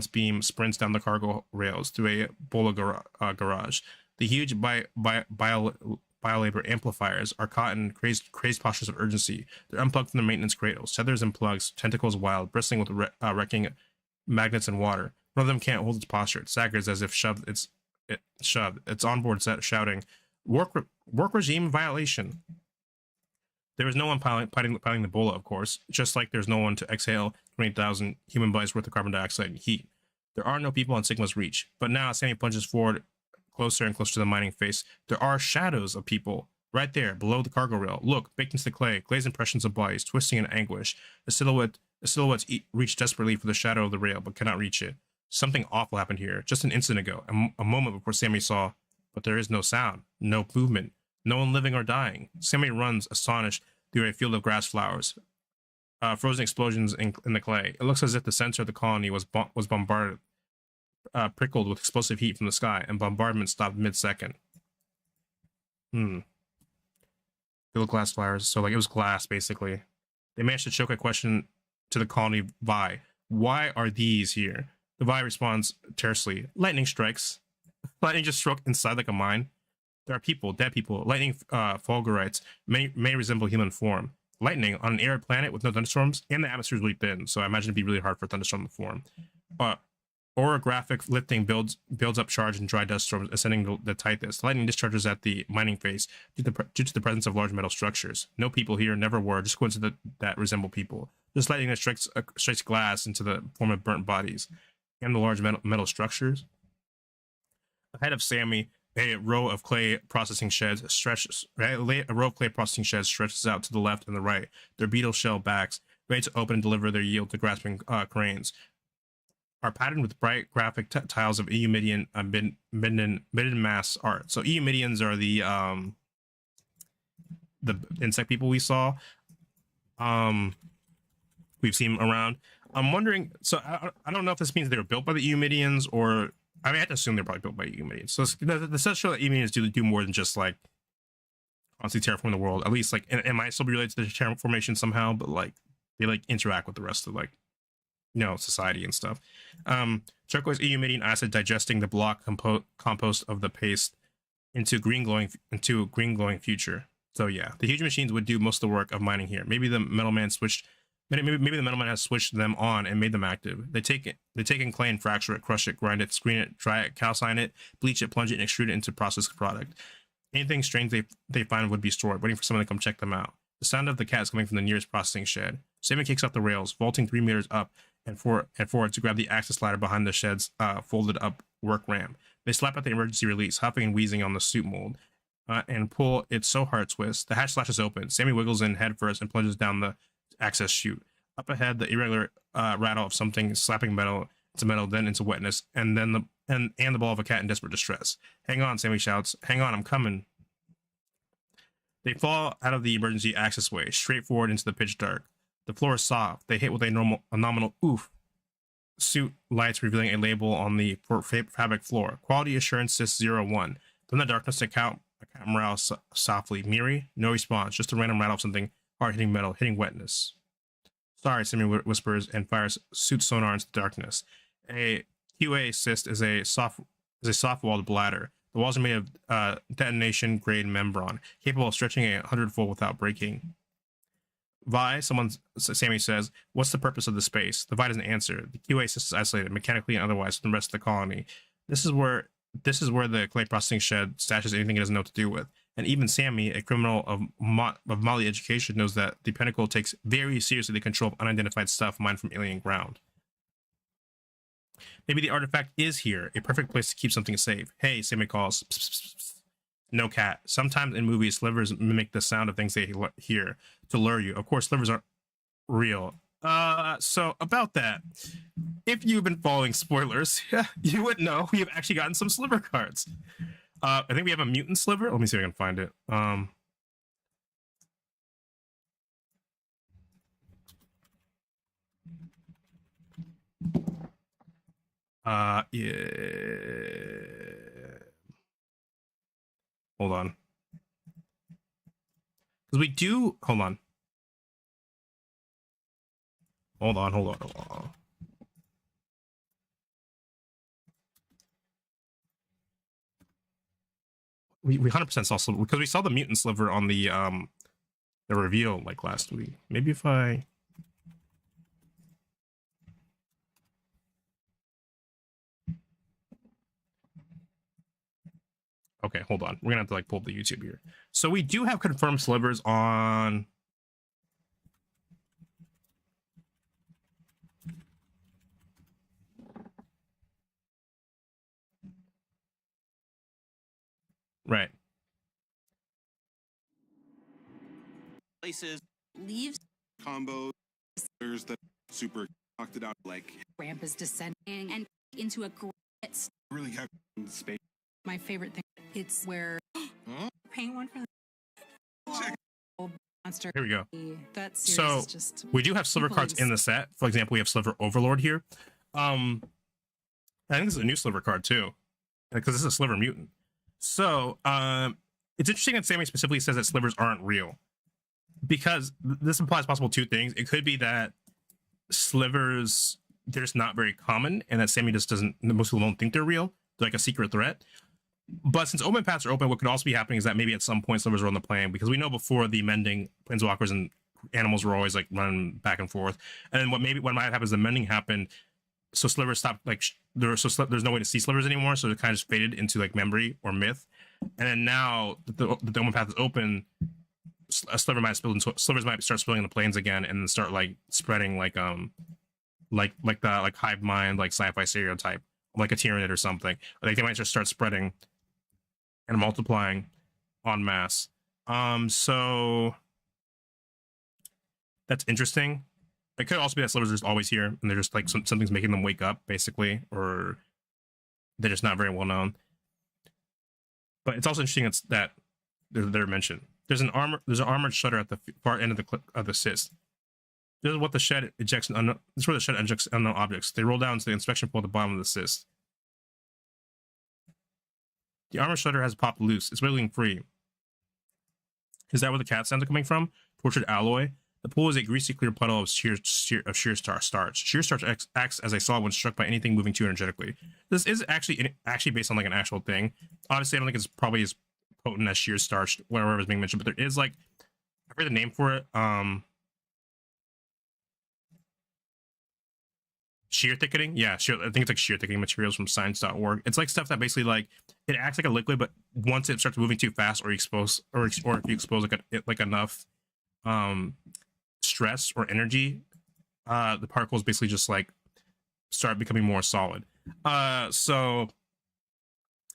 beam sprints down the cargo rails through a bola garage. The huge biolabor amplifiers are caught in crazed postures of urgency. They're unplugged from their maintenance cradles, tethers and plugs, tentacles wild, bristling with wrecking magnets and water. One of them can't hold its posture. It staggers as if shoved. It's onboard set shouting, "Work regime violation." There is no one piloting the bola, of course, just like there's no one to exhale 20,000 human bodies worth of carbon dioxide and heat. There are no people on Sigma's reach, but now Sammy plunges forward closer and closer to the mining face. There are shadows of people right there below the cargo rail. Look, baked into the clay, glazed impressions of bodies twisting in anguish. The silhouettes reach desperately for the shadow of the rail, but cannot reach it. Something awful happened here, just an instant ago, a moment before Sammy saw, but there is no sound, no movement, no one living or dying. Sammy runs, astonished, through a field of grass flowers. Frozen explosions in the clay. It looks as if the center of the colony was bombarded, prickled with explosive heat from the sky, and bombardment stopped mid-second. Field of glass flowers. So, like, it was glass, basically. They managed to choke a question to the colony Vi. Why are these here? The Vi responds tersely. Lightning strikes. Lightning just struck inside like a mine. There are people, dead people. Lightning fulgurites may resemble human form. Lightning on an arid planet with no thunderstorms, and the atmosphere is really thin, so I imagine it'd be really hard for a thunderstorm to form. Orographic lifting builds up charge and dry dust storms ascending the tightest. Lightning discharges at the mining face due to the presence of large metal structures. No people here, never were, just coincidence that resemble people. Just lightning that strikes glass into the form of burnt bodies. And the large metal structures. Ahead of Sammy, a row of clay processing sheds stretches out to the left and the right, their beetle shell backs, ready to open and deliver their yield to grasping cranes, are patterned with bright graphic tiles of Eumidian midden mass art. So Eumidians are the insect people we saw. We've seen around. I'm wondering, so I don't know if this means they were built by the Eumidians or, I mean, I have to assume they're probably built by Eumidians. So the set show that Eumidians do more than just like constantly terraform the world. At least like, it might still be related to the terraformation somehow, but like they like interact with the rest of like society and stuff. Turquoise emitting acid digesting the block compost of the paste into green glowing future. So yeah, the huge machines would do most of the work of mining here. Maybe the metalman switched. Maybe the metalman has switched them on and made them active. They take in clay and fracture it, crush it, grind it, screen it, dry it, calcine it, bleach it, plunge it, and extrude it into processed product. Anything strange they find would be stored, waiting for someone to come check them out. The sound of the cat is coming from the nearest processing shed. Sammy kicks off the rails, vaulting 3 meters up and forward to grab the access ladder behind the shed's folded up work ramp. They slap at the emergency release, huffing and wheezing on the suit mold, and pull it so hard it twists. The hatch slashes open. Sammy wiggles in head first and plunges down the access chute. Up ahead, the irregular rattle of something slapping metal into metal, then into wetness, and then the ball of a cat in desperate distress. Hang on, Sammy shouts. Hang on, I'm coming. They fall out of the emergency access way, straight forward into the pitch dark. The floor is soft. They hit with a nominal oof. Suit lights revealing a label on the fabric floor. Quality assurance sys 01. Then the darkness, a cat meows softly. Miri, no response. Just a random rattle of something hard hitting metal, hitting wetness. Sorry, Sammy whispers and fires suit sonar into the darkness. A QA assist is a soft-walled bladder. The walls are made of detonation-grade membran, capable of stretching 100-fold without breaking. Sammy says, what's the purpose of the space? The Vi doesn't answer. The QA assist is isolated, mechanically and otherwise, from the rest of the colony. This is where the clay processing shed stashes anything it doesn't know what to do with. And even Sammy, a criminal of Mali education, knows that the Pinnacle takes very seriously the control of unidentified stuff mined from alien ground. Maybe the artifact is here, a perfect place to keep something safe. Hey, Sammy calls. Psst, psst, psst. No cat. Sometimes in movies, slivers mimic the sound of things they hear to lure you. Of course, slivers aren't real. So about that, if you've been following spoilers, you would know we have actually gotten some sliver cards. I think we have a mutant sliver. Let me see if I can find it. Yeah. Hold on. Because we do. Hold on. Hold on. We 100% saw sliver because we saw the mutant sliver on the reveal like last week. Maybe if I. Okay, hold on. We're gonna have to like pull up the YouTube here. So we do have confirmed slivers on. Right. Places leaves combo. There's the super knocked it out like ramp is descending and into a great really have space. My favorite thing. It's where paying one for the old monster. Here we go. That so just we do have sliver cards in the set. For example, we have Sliver Overlord here. I think this is a new sliver card too, because this is a sliver mutant. So it's interesting that Sammy specifically says that slivers aren't real, because this implies possible two things. It could be that slivers they're just not very common, and that Sammy just doesn't. Most people don't think they're real. They're like a secret threat. But since open paths are open, what could also be happening is that maybe at some point slivers are on the plane, because we know before the mending, planeswalkers and animals were always like running back and forth. And then what might happen is the mending happened, so slivers stopped like there's no way to see slivers anymore, so it kind of just faded into like memory or myth. And then now the open path is open, a sliver might spill into slivers might start spilling in the planes again and start like spreading like the hive mind like sci-fi stereotype, like a Tyranid or something. Like they might just start spreading and multiplying en masse. So that's interesting. It could also be that slivers are just always here and they're just like something's making them wake up, basically, or they're just not very well known. But it's also interesting that they're mentioned. There's an armored shutter at the far end of the cyst. This is what the shed ejects. This is where the shed ejects unknown objects. They roll down to the inspection pole at the bottom of the cyst. The armor shutter has popped loose. It's wiggling free. Is that where the cat sounds are coming from? Tortured alloy. The pool is a greasy clear puddle of sheer starch. Sheer starch acts as a solid when struck by anything moving too energetically. This is actually based on like an actual thing. Obviously, I don't think it's probably as potent as sheer starch, whatever is being mentioned, but there is like, I forget the name for it. Shear thickening, yeah, I think it's like shear thickening materials from science.org. It's like stuff that basically like it acts like a liquid, but once it starts moving too fast, or you expose or if you expose like enough stress or energy, the particles basically just like start becoming more solid. So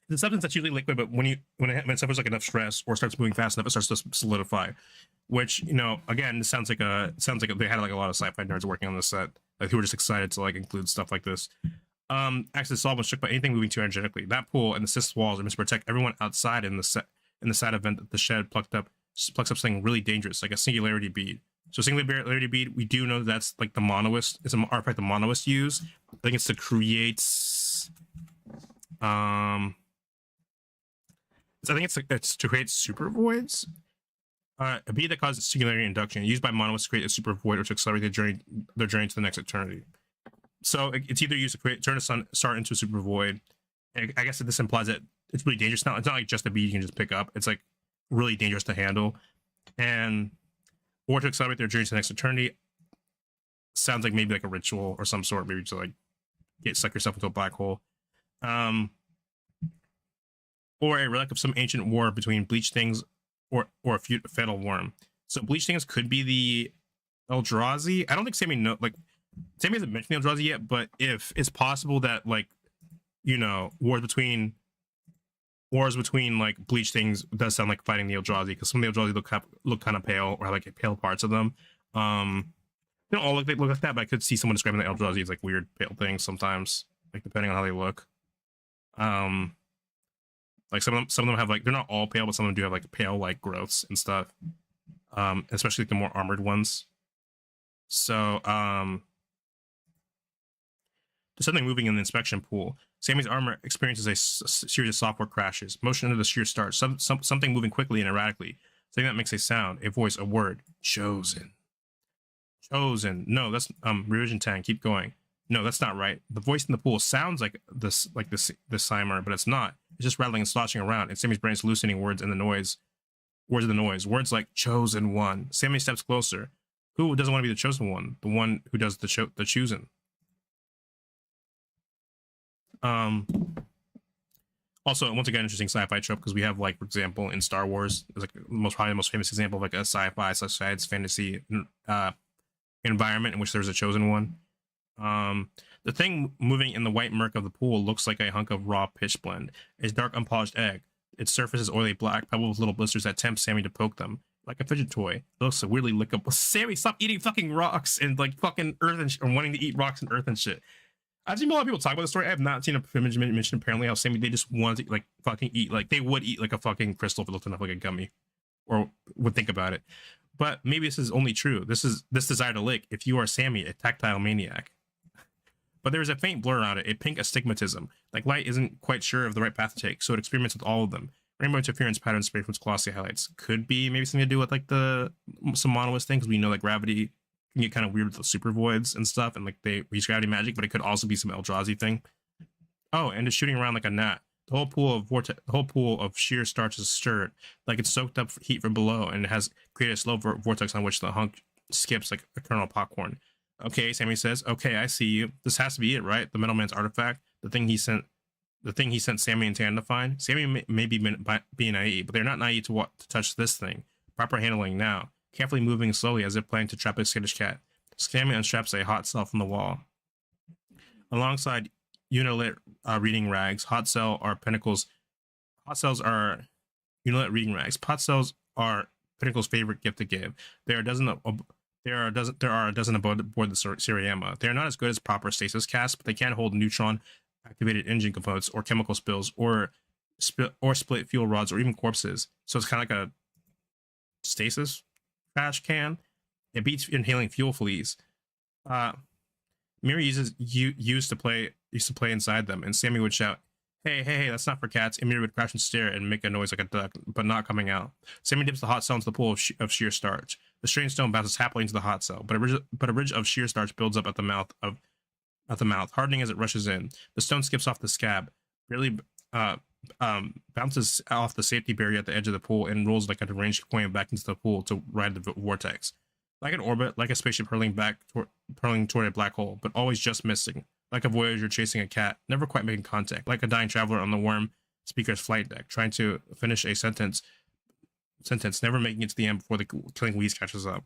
the substance that's usually liquid, but when it suffers like enough stress or starts moving fast enough, it starts to solidify. Which, you know, again, it sounds like they had like a lot of sci-fi nerds working on this set, like who were just excited to like include stuff like this. Actually, solid when struck by anything moving too energetically. That pool and the cyst walls are meant to protect everyone outside in the sad event that the shed plucks up something really dangerous, like a singularity bead. So singularity bead, we do know that's like the monoist. It's an artifact the monoists use. I think it's to create. It's to create super voids. A bead that causes singularity induction, used by monoists to create a super void or to accelerate their journey to the next eternity. So it's either used to turn a star into a super void. And I guess that this implies that it's really dangerous. It's not like just a bead you can just pick up. It's like really dangerous to handle, or to accelerate their journey to the next eternity. Sounds like maybe like a ritual or some sort, maybe to like suck yourself into a black hole. Or a relic of some ancient war between bleach things or a fatal worm. So bleach things could be the Eldrazi. I don't think Sammy Sammy hasn't mentioned the Eldrazi yet, but if it's possible that like, you know, wars between like bleach things does sound like fighting the Eldrazi, because some of the Eldrazi look kind of pale or have like pale parts of them. They don't all look like that, but I could see someone describing the Eldrazi as like weird pale things sometimes, like depending on how they look. Like some of them have like, they're not all pale, but some of them do have like pale like growths and stuff. Especially like the more armored ones. So there's something moving in the inspection pool. Sammy's armor experiences a series of software crashes. Motion into the sheer start. Something moving quickly and erratically. Something that makes a sound, a voice, a word. Chosen. No, that's revision 10. Keep going. No, that's not right. The voice in the pool sounds like this Cymer, but it's not. It's just rattling and sloshing around, and Sammy's brain is hallucinating words in the noise. Words like chosen one. Sammy steps closer. Who doesn't want to be the chosen one? The one who does the choosing. Also, once again, interesting sci-fi trope, because we have, like, for example, in Star Wars, it's like probably the most famous example of like a sci-fi / science fantasy environment in which there's a chosen one. The thing moving in the white murk of the pool looks like a hunk of raw pitch blend, a dark unpolished egg. Its surface is oily black, pebbled with little blisters that tempt Sammy to poke them, like a fidget toy. It looks so weirdly lickable. Sammy, stop eating fucking rocks and like fucking earth and or wanting to eat rocks and earth and shit. I've seen a lot of people talk about the story. I have not seen a image mention apparently how Sammy, they just wanted to like fucking eat, like they would eat like a fucking crystal if it looked enough like a gummy, or would think about it. But maybe this is only true. This desire to lick if you are Sammy, a tactile maniac. But there is a faint blur on it, a pink astigmatism. Like light isn't quite sure of the right path to take, so it experiments with all of them. Rainbow interference patterns sprayed from its glossy highlights. Could be maybe something to do with like some monoist thing, because we know that gravity can get kind of weird with the super voids and stuff, and like they use gravity magic, but it could also be some Eldrazi thing. Oh, and it's shooting around like a gnat. The whole pool of sheer starch is stirred, like it's soaked up heat from below, and it has created a slow vortex on which the hunk skips like a kernel of popcorn. Okay, Sammy says. Okay, I see you. This has to be it, right? The middleman's artifact, the thing he sent Sammy and Tan to find. Sammy may be being naive, but they're not naive to touch this thing. Proper handling now. Carefully moving slowly as if planning to trap a skittish cat. Sammy unstraps a hot cell from the wall. Alongside unilit reading rags, hot cells are unilit reading rags. Hot cells are Pinnacle's favorite gift to give. There are a dozen aboard the Siriama. They are not as good as proper stasis casts, but they can hold neutron activated engine components or chemical spills or split fuel rods or even corpses. So it's kind of like a stasis trash can. It beats inhaling fuel fleas. Miri used to play inside them, and Sammy would shout, Hey, that's not for cats. And Miri would crash and stare and make a noise like a duck, but not coming out. Sammy dips the hot cell into the pool of sheer starch. The strange stone bounces happily into the hot cell, but a ridge of sheer starch builds up at the mouth, hardening as it rushes in. The stone skips off the scab, barely bounces off the safety barrier at the edge of the pool, and rolls like a deranged coin back into the pool to ride the vortex. Like an orbit, like a spaceship hurling toward a black hole, but always just missing. Like a Voyager chasing a cat, never quite making contact. Like a dying traveler on the worm speaker's flight deck, trying to finish a sentence, never making it to the end before the killing wheeze catches up.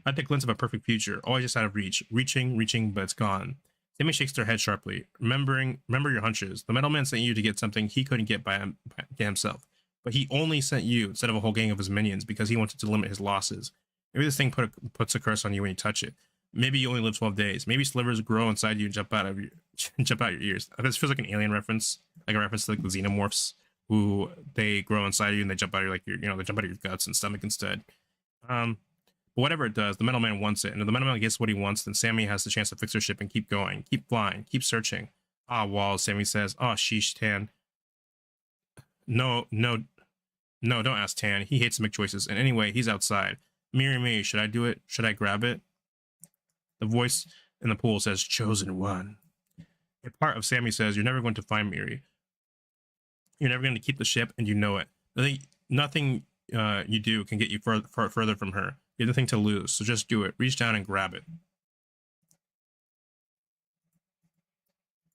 At the glimpse of a perfect future, always just out of reach, reaching, but it's gone. Sammy shakes their head sharply. Remember your hunches. The metal man sent you to get something he couldn't get by himself. But he only sent you instead of a whole gang of his minions because he wanted to limit his losses. Maybe this thing puts a curse on you when you touch it. Maybe you only live 12 days. Maybe slivers grow inside you and jump out your ears. This feels like an alien reference, like a reference to like the xenomorphs, who they grow inside you and they jump out of they jump out of your guts and stomach instead. But whatever it does, the metal man wants it, and if the metal man gets what he wants, then Sammy has the chance to fix her ship and keep going, keep flying, keep searching. Ah, walls, Sammy says. Ah, sheesh, Tan. No, don't ask Tan. He hates to make choices. And anyway, he's outside. Me, should I do it? Should I grab it? The voice in the pool says, chosen one. A part of Sammy says, you're never going to find Miri. You're never going to keep the ship, and you know it. Nothing you do can get you further from her. You have nothing to lose, so just do it. Reach down and grab it.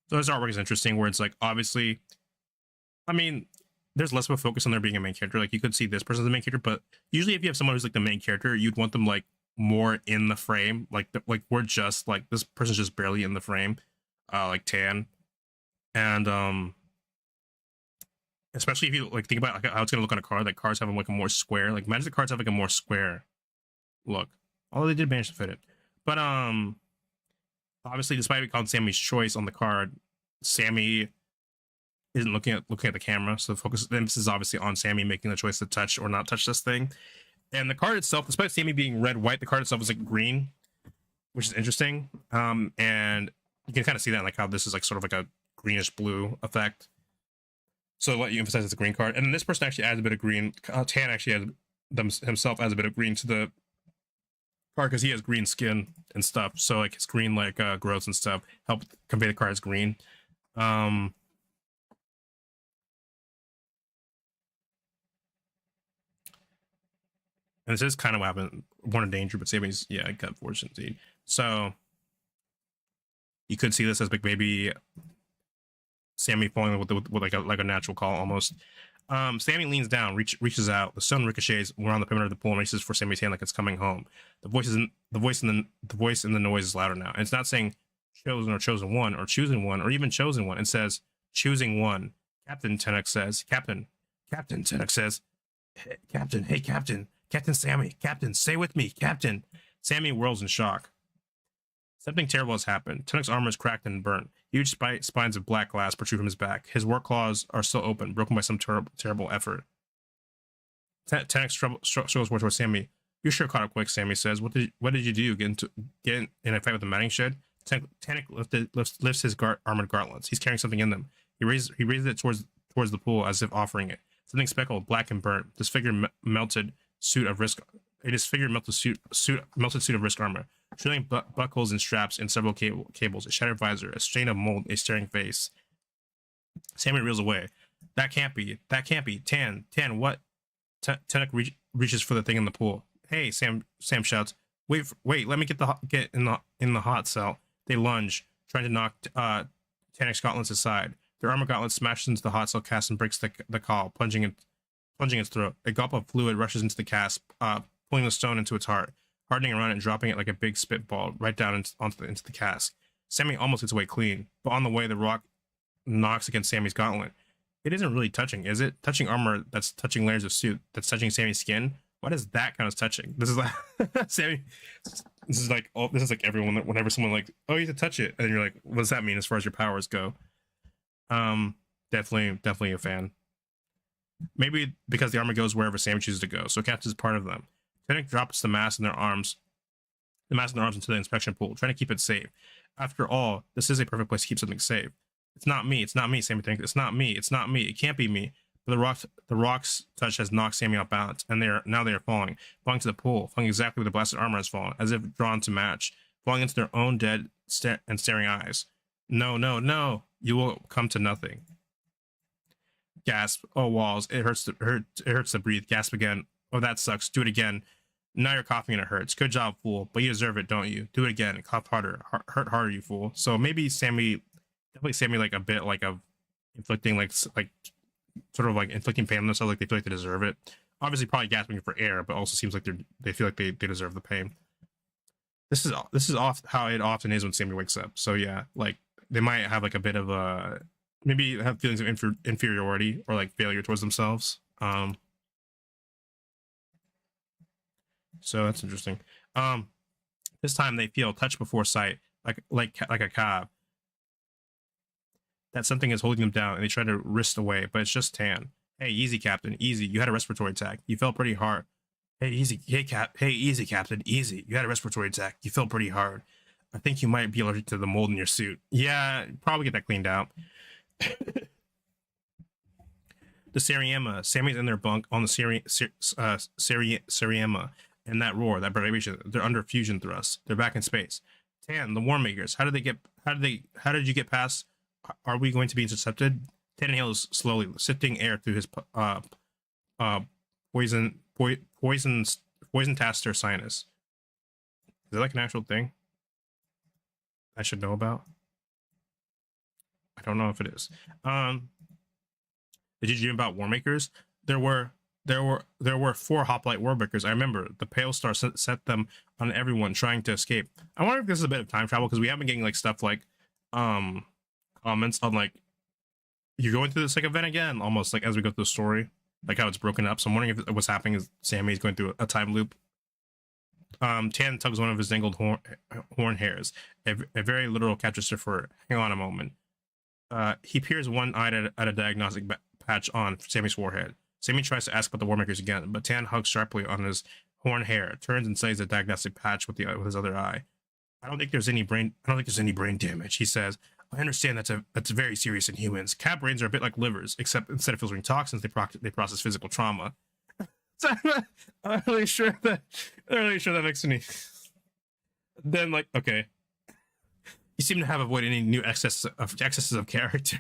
So this artwork is interesting, where it's like, obviously, I mean, there's less of a focus on there being a main character. Like, you could see this person's the main character, but usually if you have someone who's like the main character, you'd want them like more in the frame. Like we're just like, this person's just barely in the frame, like Tan. And especially if you like think about like how it's gonna look on a card, like cards have like a more square, like imagine the cards have like a more square look. Although they did manage to fit it. But obviously, despite it called Sammy's choice on the card, Sammy isn't looking at the camera, so the emphasis is obviously on Sammy making the choice to touch or not touch this thing. And the card itself, despite Sammy being red-white, the card itself is like green, which is interesting. And you can kind of see that in like how this is like sort of like a greenish blue effect. So let you emphasize it's a green card. And then this person actually adds a bit of green. Tan actually himself adds a bit of green to the card because he has green skin and stuff. So like his green like growths and stuff help convey the card as green. And this is kind of what happened. Born in danger, but Sammy's got fortune indeed. So you could see this as like maybe Sammy falling with like a natural call almost. Sammy leans down, reaches out. The stone ricochets around the perimeter of the pool and reaches for Sammy's hand like it's coming home. The voice in the noise is louder now, and it's not saying chosen or chosen one or choosing one or even chosen one. It says choosing one. Captain Tenek says. Captain Tenek says. Hey, Captain Sammy. Captain, stay with me. Captain. Sammy whirls in shock. Something terrible has happened. Tenek's armor is cracked and burnt. Huge spines of black glass protrude from his back. His war claws are still open, broken by some terrible effort. Tenek struggles towards Sammy. You sure caught up quick, Sammy says. What did you do? Get in a fight with the mining shed? Tenek lifts his armored gauntlets. He's carrying something in them. He raises it towards the pool as if offering it. Something speckled, black and burnt. Disfigured melted suit of risk. A disfigured melted suit of risk armor. Trailing buckles and straps and several cables. A shattered visor. A stain of mold. A staring face. Sammy reels away. That can't be. Tan, what? Tenek reaches for the thing in the pool. Hey, Sam shouts. Wait, let me get in the hot cell. They lunge, trying to knock Tenek's gauntlets aside. Their armor gauntlet smashes into the hot cell cast and breaks the call, plunging its throat. A gulp of fluid rushes into the cast, pulling the stone into its heart, hardening around it and dropping it like a big spitball right down into the cask. Sammy almost gets away clean, but on the way, the rock knocks against Sammy's gauntlet. It isn't really touching, is it? Touching armor that's touching layers of suit that's touching Sammy's skin? What is that kind of touching? This is like Sammy. This is like everyone. Whenever someone like, oh, you have to touch it, and then you're like, what does that mean as far as your powers go? Definitely a fan. Maybe because the armor goes wherever Sammy chooses to go, so it counts as part of them. Tenek drops the mass in their arms into the inspection pool, trying to keep it safe. After all, this is a perfect place to keep something safe. It's not me, Sammy thinks. It's not me, it can't be me. But the rock's touch has knocked Sammy off balance, and they are falling to the pool, falling exactly where the blasted armor has fallen, as if drawn to match, falling into their own dead and staring eyes. No, no, no! You will come to nothing. Gasp! Oh, walls! It hurts to breathe. Gasp again. Oh, that sucks. Do it again. Now you're coughing and it hurts. Good job, fool. But you deserve it, don't you? Do it again. Cough harder. Hurt harder, you fool. So maybe definitely Sammy, like a bit like of inflicting like sort of like inflicting pain on themselves, like they feel like they deserve it. Obviously, probably gasping for air, but also seems like they feel like they deserve the pain. This is off how it often is when Sammy wakes up. So yeah, like they might have like a bit of a maybe have feelings of inferiority or like failure towards themselves. So that's interesting. This time they feel touch before sight, like a cob. That something is holding them down, and they try to wrist away, but it's just Tan. Hey, easy, Captain, easy. You had a respiratory attack. You fell pretty hard. Hey, easy. Hey, easy, Captain, easy. You had a respiratory attack. You fell pretty hard. I think you might be allergic to the mold in your suit. Yeah, probably get that cleaned out. The Seriema. Sammy's in their bunk on the Seriema. And that roar, that vibration, they're under fusion thrust. They're back in space. Tan, the War Makers. How did you get past? Are we going to be intercepted? Tan inhales slowly, sifting air through his poison taster sinus. Is that like an actual thing I should know about? I don't know if it is. Did you dream about War Makers? There were 4 hoplite War Makers. I remember the Pale Star set them on everyone trying to escape. I wonder if this is a bit of time travel, because we have been getting like stuff like comments on like you're going through this like event again, almost like as we go through the story, like how it's broken up. So I'm wondering if what's happening is Sammy's going through a time loop. Tan tugs one of his dangled horn hairs, a very literal capture for hang on a moment. He peers one-eyed at a diagnostic patch on Sammy's forehead. Sammy tries to ask about the War Makers again, but Tan hugs sharply on his horn hair, turns and studies the diagnostic patch with his other eye. I don't think there's any brain damage, he says. I understand that's very serious in humans. Cat brains are a bit like livers, except instead of filtering toxins, they process physical trauma. So I'm not really sure that makes any. Then like, okay, you seem to have avoided any new excesses of character.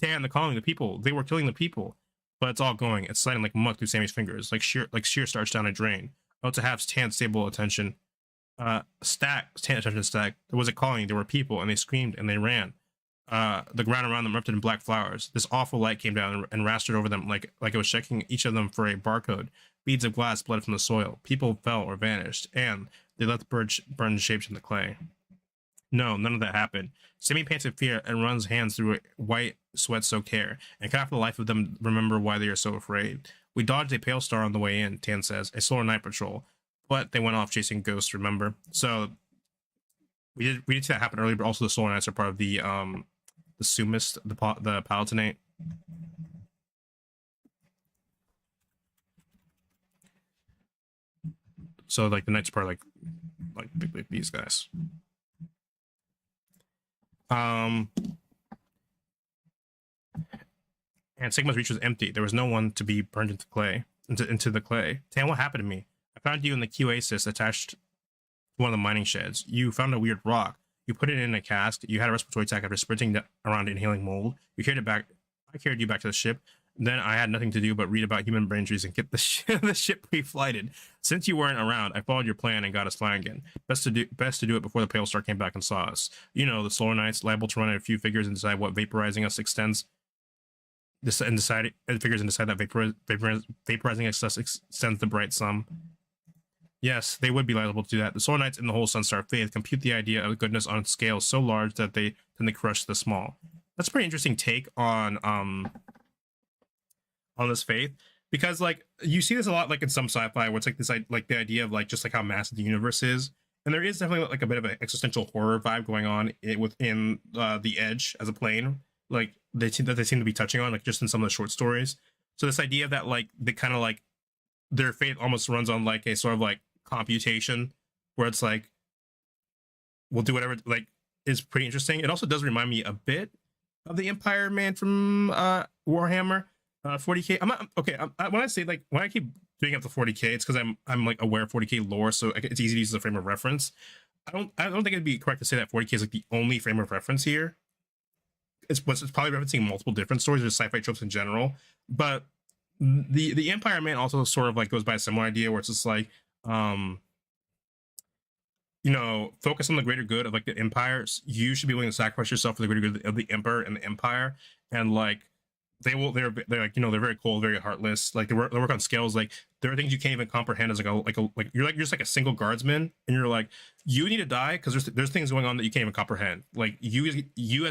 Tan, the calling the people, they were killing the people, but it's all going. It's sliding like muck through Sammy's fingers, like sheer starch down a drain. Oh, to have Tan's stable attention. Tan attention stack. There was a calling. There were people, and they screamed and they ran. The ground around them erupted in black flowers. This awful light came down and rastered over them like it was checking each of them for a barcode. Beads of glass bled from the soil. People fell or vanished, and they left burn shapes in the clay. No, none of that happened. Sammy pants in fear and runs hands through white, sweat-soaked hair, and cannot for the life of them remember why they are so afraid. We dodged a pale star on the way in, Tan says, a solar night patrol, but they went off chasing ghosts, remember? So we did see that happen earlier, but also the solar nights are part of the Sumist, the Palatinate. So like the knights are part of like these guys. And Sigma's reach was empty. There was no one to be burned into the clay. Tan, what happened to me? I found you in the QASIS attached to one of the mining sheds. You found a weird rock. You put it in a cask. You had a respiratory attack after sprinting around inhaling mold. You carried it back. I carried you back to the ship. Then I had nothing to do but read about human brain trees and get the ship pre-flighted. Since you weren't around, I followed your plan and got us flying again. Best to do it before the Pale Star came back and saw us. You know, the Solar Knights, liable to run at a few figures and decide what vaporizing us extends. Decide that vaporizing us extends the bright sum. Yes, they would be liable to do that. The Solar Knights in the whole Sunstar faith compute the idea of goodness on scales so large that they tend to crush the small. That's a pretty interesting take on this faith, because like you see this a lot like in some sci-fi where it's like this like the idea of like just like how massive the universe is, and there is definitely like a bit of an existential horror vibe going on within the Edge as a plane, like they seem to be touching on like just in some of the short stories. So this idea that like they kind of like their faith almost runs on like a sort of like computation where it's like we'll do whatever, like is pretty interesting. It also does remind me a bit of the Empire Man from Warhammer, 40k. I'm not okay. When I say like when I keep doing up to 40k, it's because I'm like aware of 40k lore, so it's easy to use as a frame of reference. I don't think it'd be correct to say that 40k is like the only frame of reference here. It's probably referencing multiple different stories or sci-fi tropes in general, but the Empire Man also sort of like goes by a similar idea where it's just like focus on the greater good of like the empires. You should be willing to sacrifice yourself for the greater good of the emperor and the empire, and like they're like they're very cold, very heartless. Like they work on scales. Like there are things you can't even comprehend as like you're just like a single guardsman, and you're like you need to die because there's things going on that you can't even comprehend. Like you as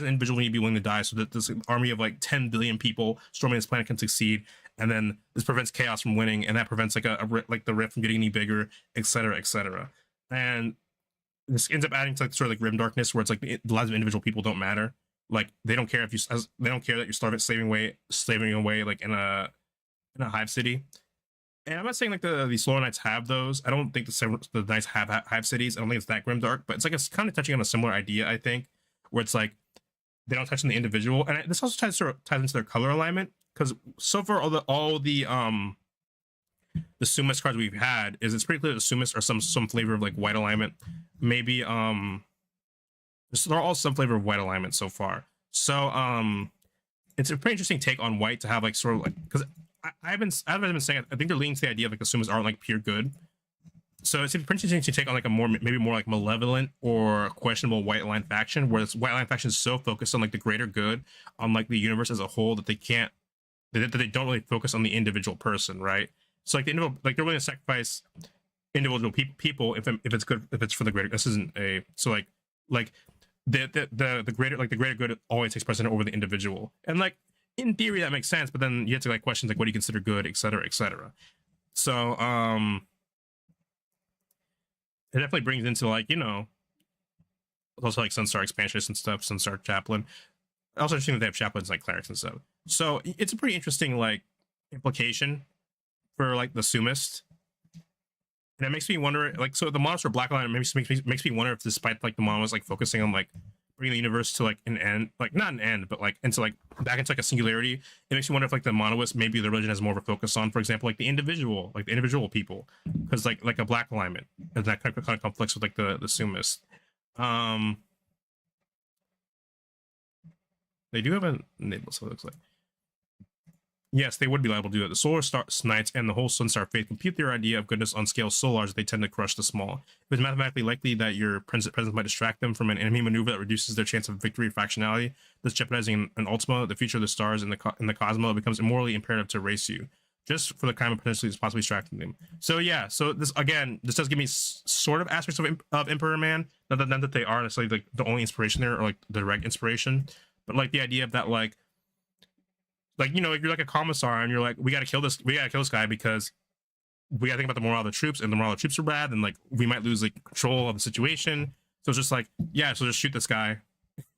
an individual need to be willing to die so that this army of like 10 billion people storming this planet can succeed, and then this prevents chaos from winning, and that prevents like like the rift from getting any bigger, etc., etc. And this ends up adding to like sort of like grim darkness where it's like the lives of individual people don't matter. Like they don't care if they don't care that you're slaving away like in a hive city. And I'm not saying like the Slow Knights have those. I don't think the Knights have hive cities. I don't think it's that grim dark, but it's like it's kind of touching on a similar idea. I think where it's like they don't touch on the individual, and this also ties into their color alignment because so far all the Sumas cards we've had is it's pretty clear the Sumas are some flavor of like white alignment. Maybe they're all some flavor of white alignment so far. So it's a pretty interesting take on white to have like sort of like because I've been saying I think they're leaning to the idea of like the Sumas aren't like pure good. So it's pretty interesting to take on like a maybe more like malevolent or questionable white line faction, where this white line faction is so focused on like the greater good, on like the universe as a whole that they don't really focus on the individual person, right? So like they're willing to sacrifice individual people if it's good, if it's for the greater. This isn't a so like the greater good always takes precedent over the individual, and like in theory that makes sense, but then you have to like questions like what do you consider good, etc., etc. So it definitely brings into like also like Sunstar expansionists and stuff, Sunstar chaplain. Also interesting that they have chaplains like clerics and stuff. So it's a pretty interesting like implication for like the Sumist. And it makes me wonder, like, so the monster Black Line makes me wonder if, despite like the mono was like focusing on like bringing the universe to like an end, like not an end, but like into like back into like a singularity. It makes me wonder if like the monoist, maybe the religion has more of a focus on, for example, like the individual people, because like a Black alignment, and that kind of conflicts with like the Sumist. They do have a enable, so it looks like. Yes, they would be liable to do it. The Solar Star Knights and the whole Sunstar faith compute their idea of goodness on scales so large that they tend to crush the small. If it's mathematically likely that your presence might distract them from an enemy maneuver that reduces their chance of victory or factionality, thus jeopardizing an Ultima, the future of the stars, and the Cosmo, it becomes immorally imperative to erase you, just for the kind of potentially is possibly distracting them. So yeah, so this does give me sort of aspects of Emperor Man. Not that they are necessarily like the only inspiration there or like the direct inspiration, but like the idea of that like if you're like a commissar and you're like, we gotta kill this guy because we gotta think about the morale of the troops, and the morale of the troops are bad, and like we might lose like control of the situation. So it's just like, yeah, so just shoot this guy,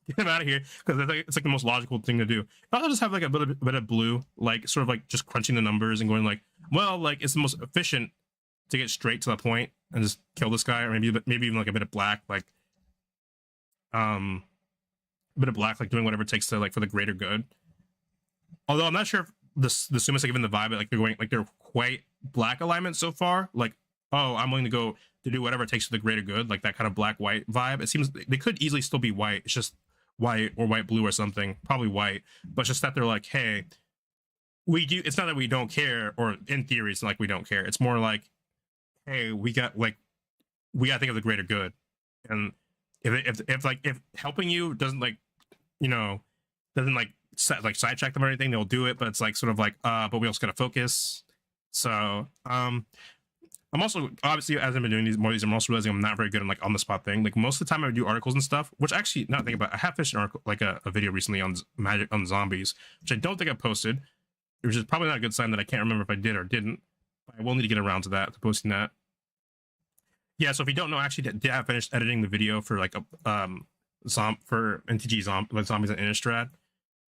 get him out of here, because it's like the most logical thing to do. I'll just have like a bit of blue, like sort of like just crunching the numbers and going like, well, like it's the most efficient to get straight to the point and just kill this guy, or maybe even like a bit of black, like doing whatever it takes to like for the greater good. Although I'm not sure if the Sumas are given the vibe that like they're going like they're quite Black alignment so far. Like, oh, I'm willing to go to do whatever it takes for the greater good, like that kind of black-white vibe. It seems they could easily still be white. It's just white or white-blue or something. Probably white, but it's just that they're like, hey, we do. It's not that we don't care, or in theory, it's not like we don't care. It's more like, hey, we got to think of the greater good, and if helping you doesn't sidetrack them or anything, they'll do it, but it's like sort of like but we also gotta focus. So I'm also obviously, as I've been doing more of these, I'm also realizing I'm not very good on like on the spot thing. Like most of the time I would do articles and stuff, which actually, not thinking about it, I have finished an article, like a video recently on magic on zombies, which I don't think I posted, which is probably not a good sign that I can't remember if I did or didn't. But I will need to get around to posting that. Yeah, so if you don't know, I actually did have finished editing the video for like a for NTG zombies and Innistrad.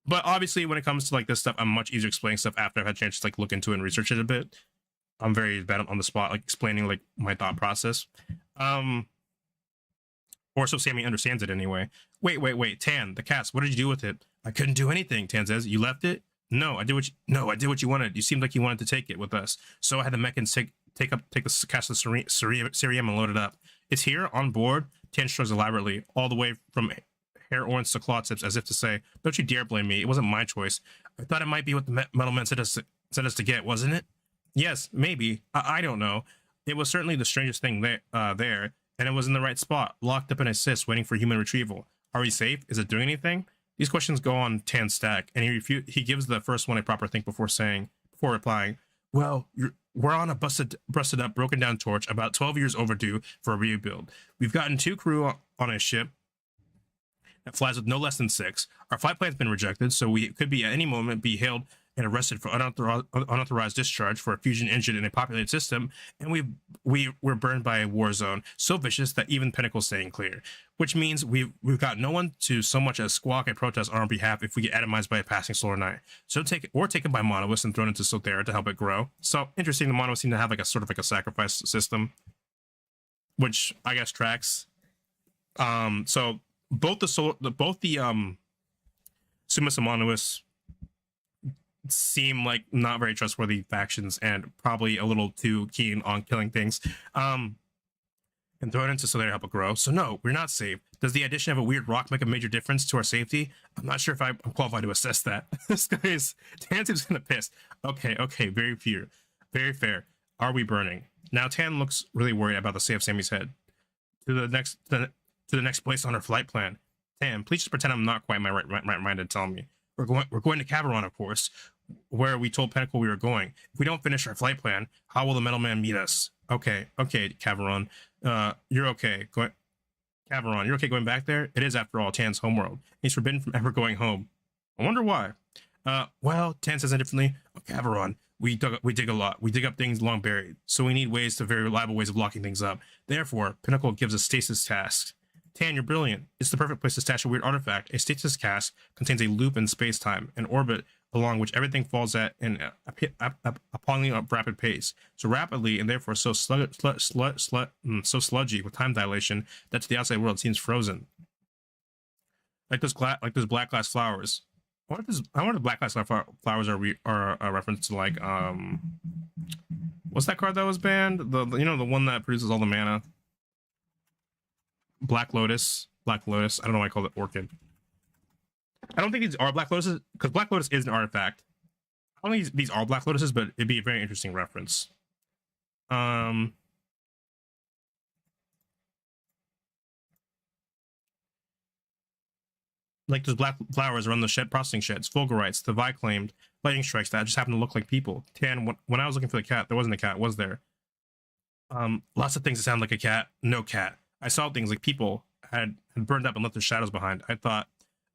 But obviously, when it comes to like this stuff, I'm much easier explaining stuff after I've had a chance to like look into it and research it a bit. I'm very bad on the spot, like explaining like my thought process. Or so Sammy understands it anyway. Wait, Tan, the cast, what did you do with it? I couldn't do anything, Tan says. You left it? No, I did what you wanted. You seemed like you wanted to take it with us. So I had the mechans take the cast of Cerium and load it up. It's here on board. Tan shrugs elaborately, all the way from hair orange to claw tips, as if to say, "Don't you dare blame me. It wasn't my choice. I thought it might be what the metal man sent us to get, wasn't it?" Yes, maybe. I don't know. It was certainly the strangest thing there, and it was in the right spot, locked up in a cyst, waiting for human retrieval. Are we safe? Is it doing anything? These questions go on Tan's stack, and he gives the first one a proper think before replying, "Well, we're on a busted up, broken down torch, about 12 years overdue for a rebuild. We've gotten 2 crew on a ship that flies with no less than 6. Our flight plan's been rejected, so we could be at any moment be hailed and arrested for unauthorized discharge for a fusion engine in a populated system, and we're burned by a war zone so vicious that even Pinnacle's staying clear, which means we've got no one to so much as squawk and protest on our behalf if we get atomized by a passing solar night. So taken by Monoliths and thrown into Sothera to help it grow. So interesting, the Monoliths seem to have like a sort of like a sacrifice system, which I guess tracks. So both the Sumas and Monoliths seem like not very trustworthy factions and probably a little too keen on killing things, and throw it into so they help it grow. So no, we're not safe. Does the addition of a weird rock make a major difference to our safety? I'm not sure if I'm qualified to assess that. This guy is Tan seems kind of pissed. Okay, very fair. Are we burning? Now Tan looks really worried about the state of Sammy's head. To the next place on our flight plan. Tan, please just pretend I'm not quite my right mind and tell me. We're going to Caveron, of course, where we told Pinnacle we were going. If we don't finish our flight plan, how will the Metal Man meet us? Okay, Caveron. You're okay. Caveron, you're okay going back there? It is, after all, Tan's homeworld. He's forbidden from ever going home. I wonder why. Well, Tan says indifferently, Caveron, we dig a lot. We dig up things long buried. So we need very reliable ways of locking things up. Therefore, Pinnacle gives us stasis tasks. Tan, you're brilliant. It's the perfect place to stash a weird artifact. A stasis cask contains a loop in space-time, an orbit along which everything falls at an appallingly rapid pace. So rapidly, and therefore so sludgy with time dilation that to the outside world seems frozen. Like those black glass flowers. I wonder if black glass flowers are a reference to like what's that card that was banned? The one that produces all the mana. Black Lotus. I don't know why I called it Orchid. I don't think these are Black Lotuses, because Black Lotus is an artifact. I don't think these are Black Lotuses, but it'd be a very interesting reference. Like those black flowers around the processing sheds, Fulgurites, the Vi-claimed lightning strikes that just happen to look like people. Tan, when I was looking for the cat, there wasn't a cat, was there? Lots of things that sound like a cat, no cat. I saw things like people had burned up and left their shadows behind. I thought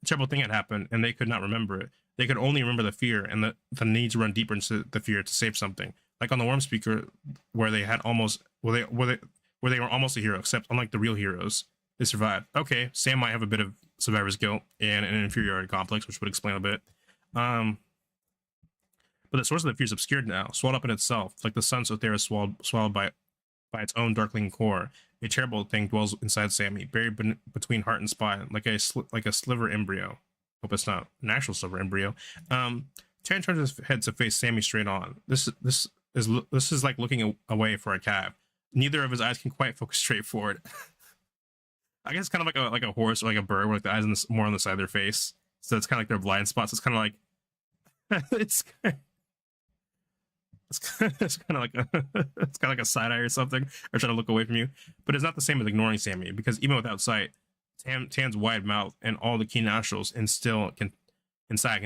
a terrible thing had happened, and they could not remember it. They could only remember the fear and the need to run deeper into the fear to save something. Like on the Worm Speaker, where they were almost a hero, except unlike the real heroes, they survived. Okay, Sam might have a bit of survivor's guilt and an inferiority complex, which would explain a bit. But the source of the fear is obscured now, swallowed up in itself, like the sun Sothera swallowed by its own darkling core. A terrible thing dwells inside Sammy, buried between heart and spine, like a sliver embryo. Hope it's not an actual sliver embryo. Tan turns his head to face Sammy straight on. This is like looking away for a cat. Neither of his eyes can quite focus straight forward. I guess it's kind of like a horse or like a bird, where like the eyes more on the side of their face. So it's kind of like their blind spots. It's kind of like it's kind of like a side eye or something, or trying to look away from you. But it's not the same as ignoring Sammy, because even without sight, Tan's wide mouth and all the keen nostrils inside can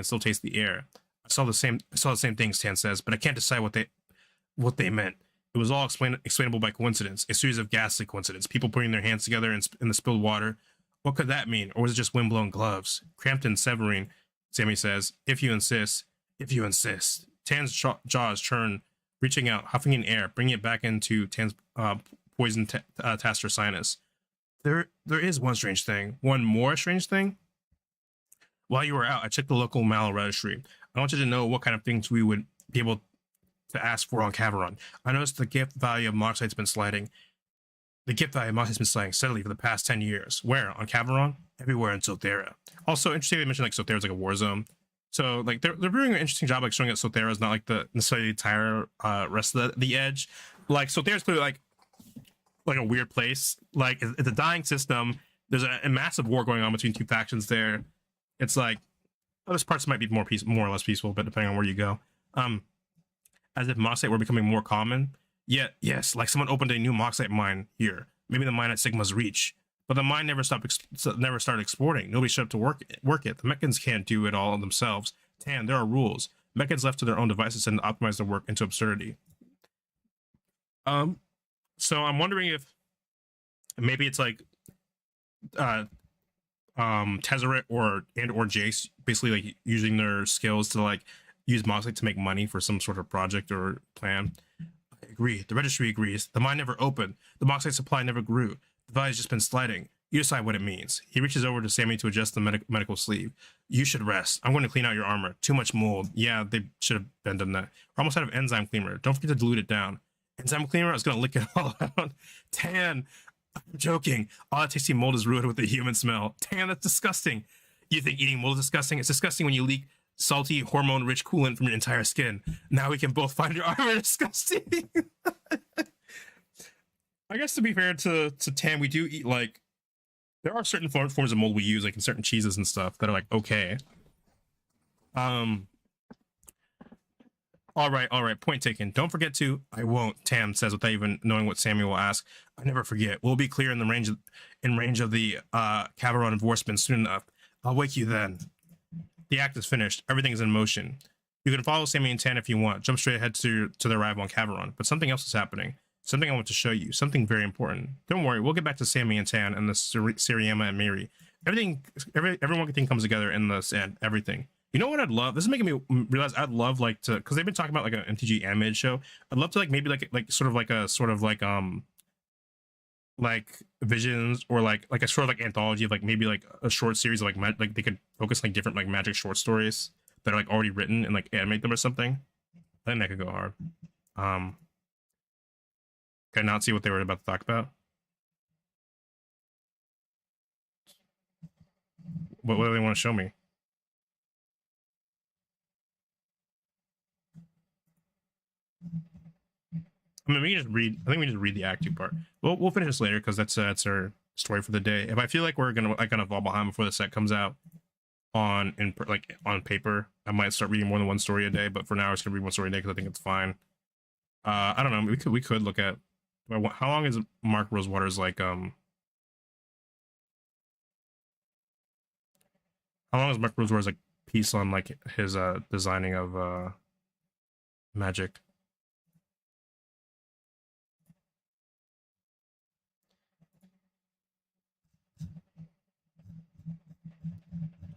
still taste the air. I saw the same things, Tan says, but I can't decide what they meant. It was all explainable by coincidence, a series of ghastly coincidences. People putting their hands together in the spilled water. What could that mean? Or was it just windblown gloves? Cramped and severing, Sammy says. If you insist. Tan's jaws churn, reaching out, huffing in air, bringing it back into Tan's poison taster sinus. There is one more strange thing. While you were out, I checked the local mallow registry. I wanted to know what kind of things we would be able to ask for on Caveron. I noticed the gift value of Moxite's been sliding. The gift value of Moxite's been sliding steadily for the past 10 years. Where? On Caveron? Everywhere in Sothera. Also, interesting they mentioned like Sothera's like a war zone. So like they're doing an interesting job like showing that Sothera is not like the necessarily entire rest of the edge. Like Sothera's clearly like a weird place. Like it's a dying system. There's a massive war going on between two factions there. It's like other parts might be more or less peaceful, but depending on where you go. As if Moxite were becoming more common. Yet, yes, like someone opened a new Moxite mine here. Maybe the mine at Sigma's Reach. But the mine never started exporting. Nobody showed up to work it. The Mechans can't do it all themselves. Tan, there are rules. Mechans left to their own devices and optimize their work into absurdity. So I'm wondering if maybe it's like Tezzeret or Jace basically like using their skills to like use Moxley to make money for some sort of project or plan. I agree. The registry agrees. The mine never opened. The Moxley supply never grew. The value's just been sliding. You decide what it means. He reaches over to Sammy to adjust the medical sleeve. You should rest. I'm going to clean out your armor. Too much mold. Yeah, they should have been done that. We're almost out of enzyme cleaner. Don't forget to dilute it down. Enzyme cleaner? I was going to lick it all out. Tan, I'm joking. All that tasty mold is ruined with the human smell. Tan, that's disgusting. You think eating mold is disgusting? It's disgusting when you leak salty, hormone-rich coolant from your entire skin. Now we can both find your armor disgusting. I guess to be fair to Tan, we do eat like there are certain forms of mold we use, like in certain cheeses and stuff, that are like okay. All right. Point taken. Don't forget to. I won't. Tam says without even knowing what Sammy will ask. I never forget. We'll be clear in the range of the Cavalron of Warsmen soon enough. I'll wake you then. The act is finished. Everything is in motion. You can follow Sammy and Tan if you want. Jump straight ahead to their arrival on Cavalron. But something else is happening. Something I want to show you. Something very important. Don't worry. We'll get back to Sammy and Tan and the Siriema and Miri. Everything comes together in this and everything. You know what I'd love? This is making me realize I'd love like to, because they've been talking about like an MTG animated show. I'd love to like maybe like Visions or like a sort of like anthology of like maybe like a short series of like they could focus like different like Magic short stories that are like already written and like animate them or something. I think that could go hard. Can I not see what they were about to talk about? What do they want to show me? I mean, we can just read. I think we just read the Act 2 part. We'll finish this later because that's our story for the day. If I feel like we're gonna fall behind before the set comes out on paper, I might start reading more than one story a day. But for now, I'm just gonna read one story a day because I think it's fine. I don't know. We could look at how long is Mark Rosewater's like how long is Mark Rosewater's like piece on like his designing of Magic?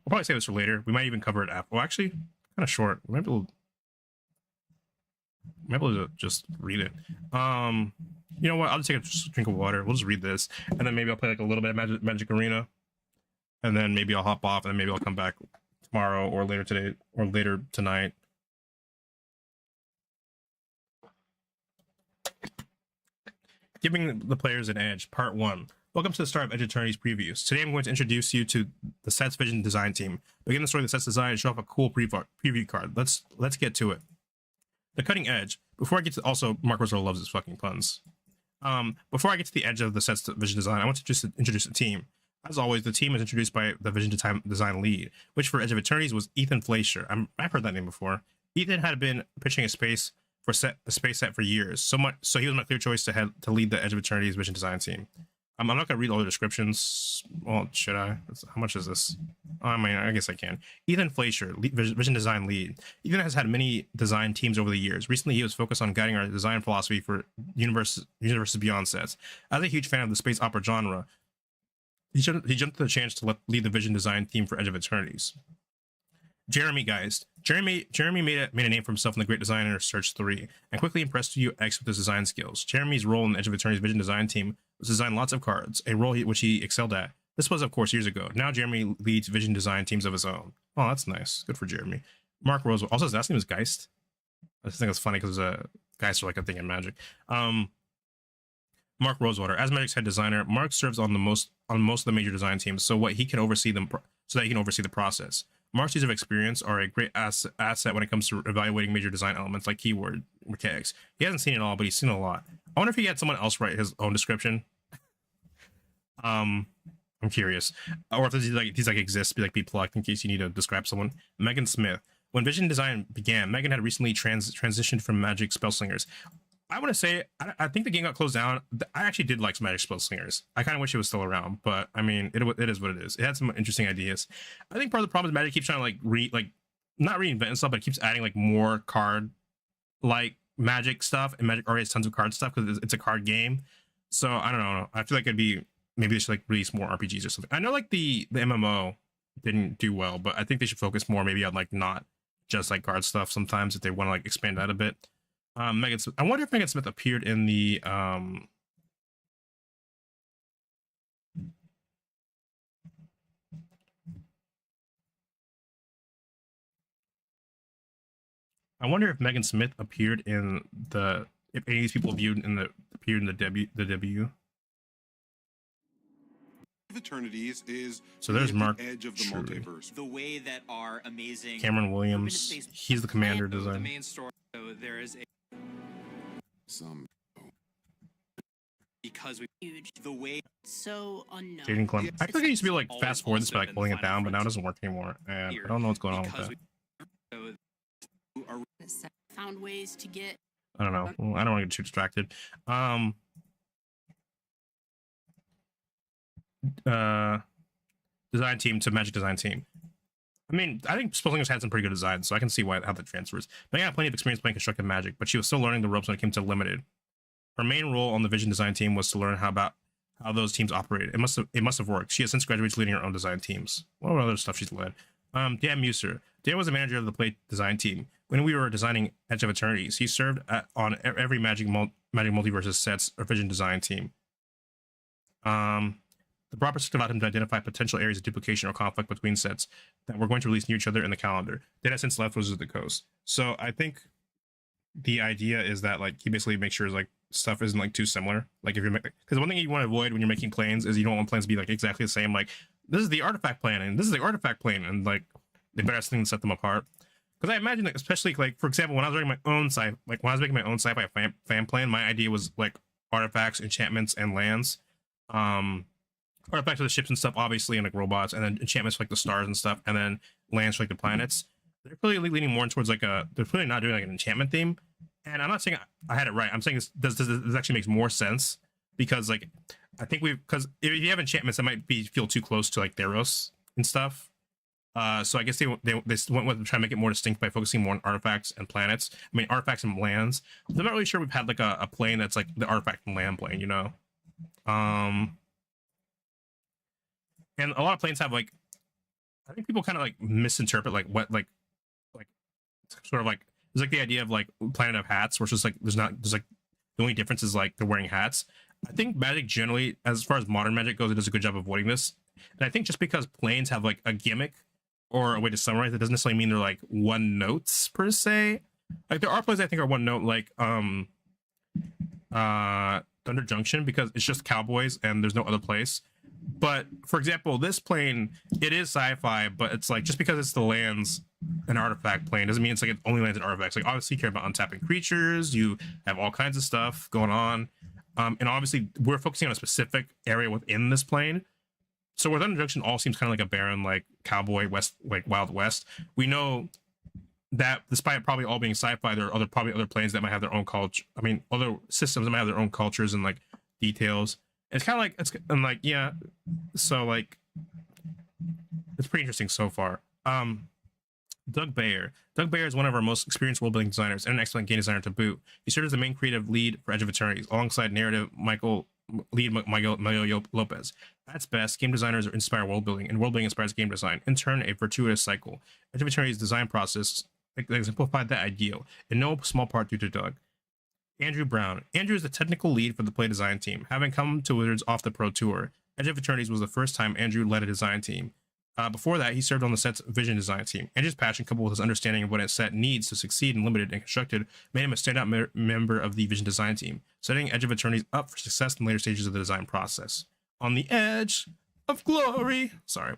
We'll probably save this for later. We might even cover it after. Well, actually, kind of short. We might be able to just read it. You know what? I'll just take a drink of water. We'll just read this, and then maybe I'll play like a little bit of Magic Arena, and then maybe I'll hop off, and then maybe I'll come back tomorrow or later today or later tonight. Giving the players an edge, Part 1. Welcome to the start of Eternities previews. Today I'm going to introduce you to the set's vision design team. Begin the story of the set's design and show off a cool preview card. Let's get to it. The cutting edge. Before I get to also Mark Rosero loves his fucking puns. Before I get to the edge of the set's vision design, I want to just introduce the team. As always, the team is introduced by the vision design lead, which for Edge of Eternities was Ethan Fleischer. I've heard that name before. Ethan had been pitching a space set for years, so he was my clear choice to lead the Edge of Eternities vision design team. I'm not going to read all the descriptions. Well, should I? How much is this? I mean, I guess I can. Ethan Fleischer, vision design lead. Ethan has had many design teams over the years. Recently, he was focused on guiding our design philosophy for Universes Beyond sets. As a huge fan of the space opera genre, he jumped at the chance to lead the vision design team for Edge of Eternities. Jeremy Geist. Jeremy made a name for himself in the Great Designer Search 3 and quickly impressed UX with his design skills. Jeremy's role in the Edge of Eternities vision design team was to design lots of cards, a role which he excelled at. This was, of course, years ago. Now Jeremy leads vision design teams of his own. Oh, that's nice. Good for Jeremy. Mark Rose. Also, his last name is Geist. I just think it's funny because Geist are like a thing in Magic. Mark Rosewater. As Magic's head designer, Mark serves on most of the major design teams, so that he can oversee the process. Marcy's of experience are a great asset when it comes to evaluating major design elements like keyword mechanics. He hasn't seen it all, but he's seen a lot. I wonder if he had someone else write his own description. I'm curious, or if these exist, be plugged in case you need to describe someone. Megan Smith. When Vision Design began, Megan had recently transitioned from Magic Spellslingers. I want to say, I think the game got closed down. I actually did like some Magic Spellslingers. I kind of wish it was still around, but I mean, it is what it is. It had some interesting ideas. I think part of the problem is Magic keeps trying to not reinvent itself, but it keeps adding like more card like Magic stuff, and Magic already has tons of card stuff because it's a card game. So I don't know. I feel like it'd be maybe they should like release more RPGs or something. I know like the MMO didn't do well, but I think they should focus more maybe on like not just like card stuff sometimes if they want to like expand that a bit. Megan Smith. I wonder if Megan Smith appeared in the I wonder if Megan Smith appeared in the if any of these people appeared in the debut. Eternities is So there's Mark the edge of the Shrew. multiverse. The way that our amazing Cameron Williams. He's the commander the design. main story. So there is a Some because we Huge. the way So unknown. Jaden Clem. I feel like I used to be like Always fast forward this by also like pulling been it down, but now it Final doesn't work anymore, and here I don't know what's going on with because that. we so are Found ways to get I don't know. Well, I don't want to get too distracted. Design team to Magic design team. I mean, I think Spellslingers had some pretty good designs, so I can see how that transfers. Megan had plenty of experience playing constructed Magic, but she was still learning the ropes when it came to limited. Her main role on the Vision design team was to learn how those teams operate. It must have worked. She has since graduated leading her own design teams. What other stuff she's led? Dan Muser. Dan was the manager of the play design team. When we were designing Edge of Eternities, he served on every Magic Multiverses sets or Vision design team. The broad perspective allowed him to identify potential areas of duplication or conflict between sets that were going to release near each other in the calendar. Dan has since left Wizards of the Coast. So I think the idea is that like he basically makes sure like stuff isn't like too similar. Like if you're because one thing you want to avoid when you're making planes is you don't want planes to be like exactly the same. Like this is the artifact plane and this is the artifact plane, and like the best thing to set them apart. Because I imagine that especially like for example when I was writing my own when I was making my own sci-fi fan plan, my idea was like artifacts, enchantments, and lands. Artifacts for the ships and stuff, obviously, and like robots, and then enchantments for like the stars and stuff, and then lands for like the planets. They're clearly leaning more towards like they're clearly not doing like an enchantment theme. And I'm not saying I had it right. I'm saying this actually makes more sense because like I think because if you have enchantments that might feel too close to like Theros and stuff. So I guess they went with trying to make it more distinct by focusing more on artifacts and planets. I mean artifacts and lands. I'm not really sure we've had like a plane that's like the artifact and land plane, you know. And a lot of planes have like, I think people kind of like misinterpret like what like sort of like there's like the idea of like Planet of Hats, where it's just like there's like the only difference is like they're wearing hats. I think Magic generally, as far as modern Magic goes, it does a good job of avoiding this. And I think just because planes have like a gimmick or a way to summarize, it doesn't necessarily mean they're like one notes per se. Like there are planes I think are one note, like Thunder Junction, because it's just cowboys and there's no other place. But for example, this plane, it is sci-fi, but it's like just because it's the lands an artifact plane doesn't mean it's like it only lands in artifacts. Like obviously you care about untapping creatures, you have all kinds of stuff going on. And obviously we're focusing on a specific area within this plane. So where Thunder Junction all seems kind of like a barren, like cowboy west, like Wild West. We know that despite probably all being sci-fi, there are probably other planes that might have their own culture. I mean, other systems that might have their own cultures and like details. It's kind of like yeah. So like, it's pretty interesting so far. Doug Bayer. Doug Bayer is one of our most experienced world-building designers and an excellent game designer to boot. He served as the main creative lead for Edge of Eternities, alongside narrative Michael Lopez. At its best, game designers inspire world-building, and world-building inspires game design. In turn, a virtuous cycle. Edge of Eternities' design process exemplified that ideal, in no small part due to Doug. Andrew Brown. Andrew is the technical lead for the play design team, having come to Wizards off the Pro Tour. Edge of Eternities was the first time Andrew led a design team. Before that, he served on the set's vision design team. Andrew's passion, coupled with his understanding of what a set needs to succeed in limited and constructed, made him a standout member of the vision design team, setting Edge of Eternities up for success in later stages of the design process. On the edge of glory. Sorry.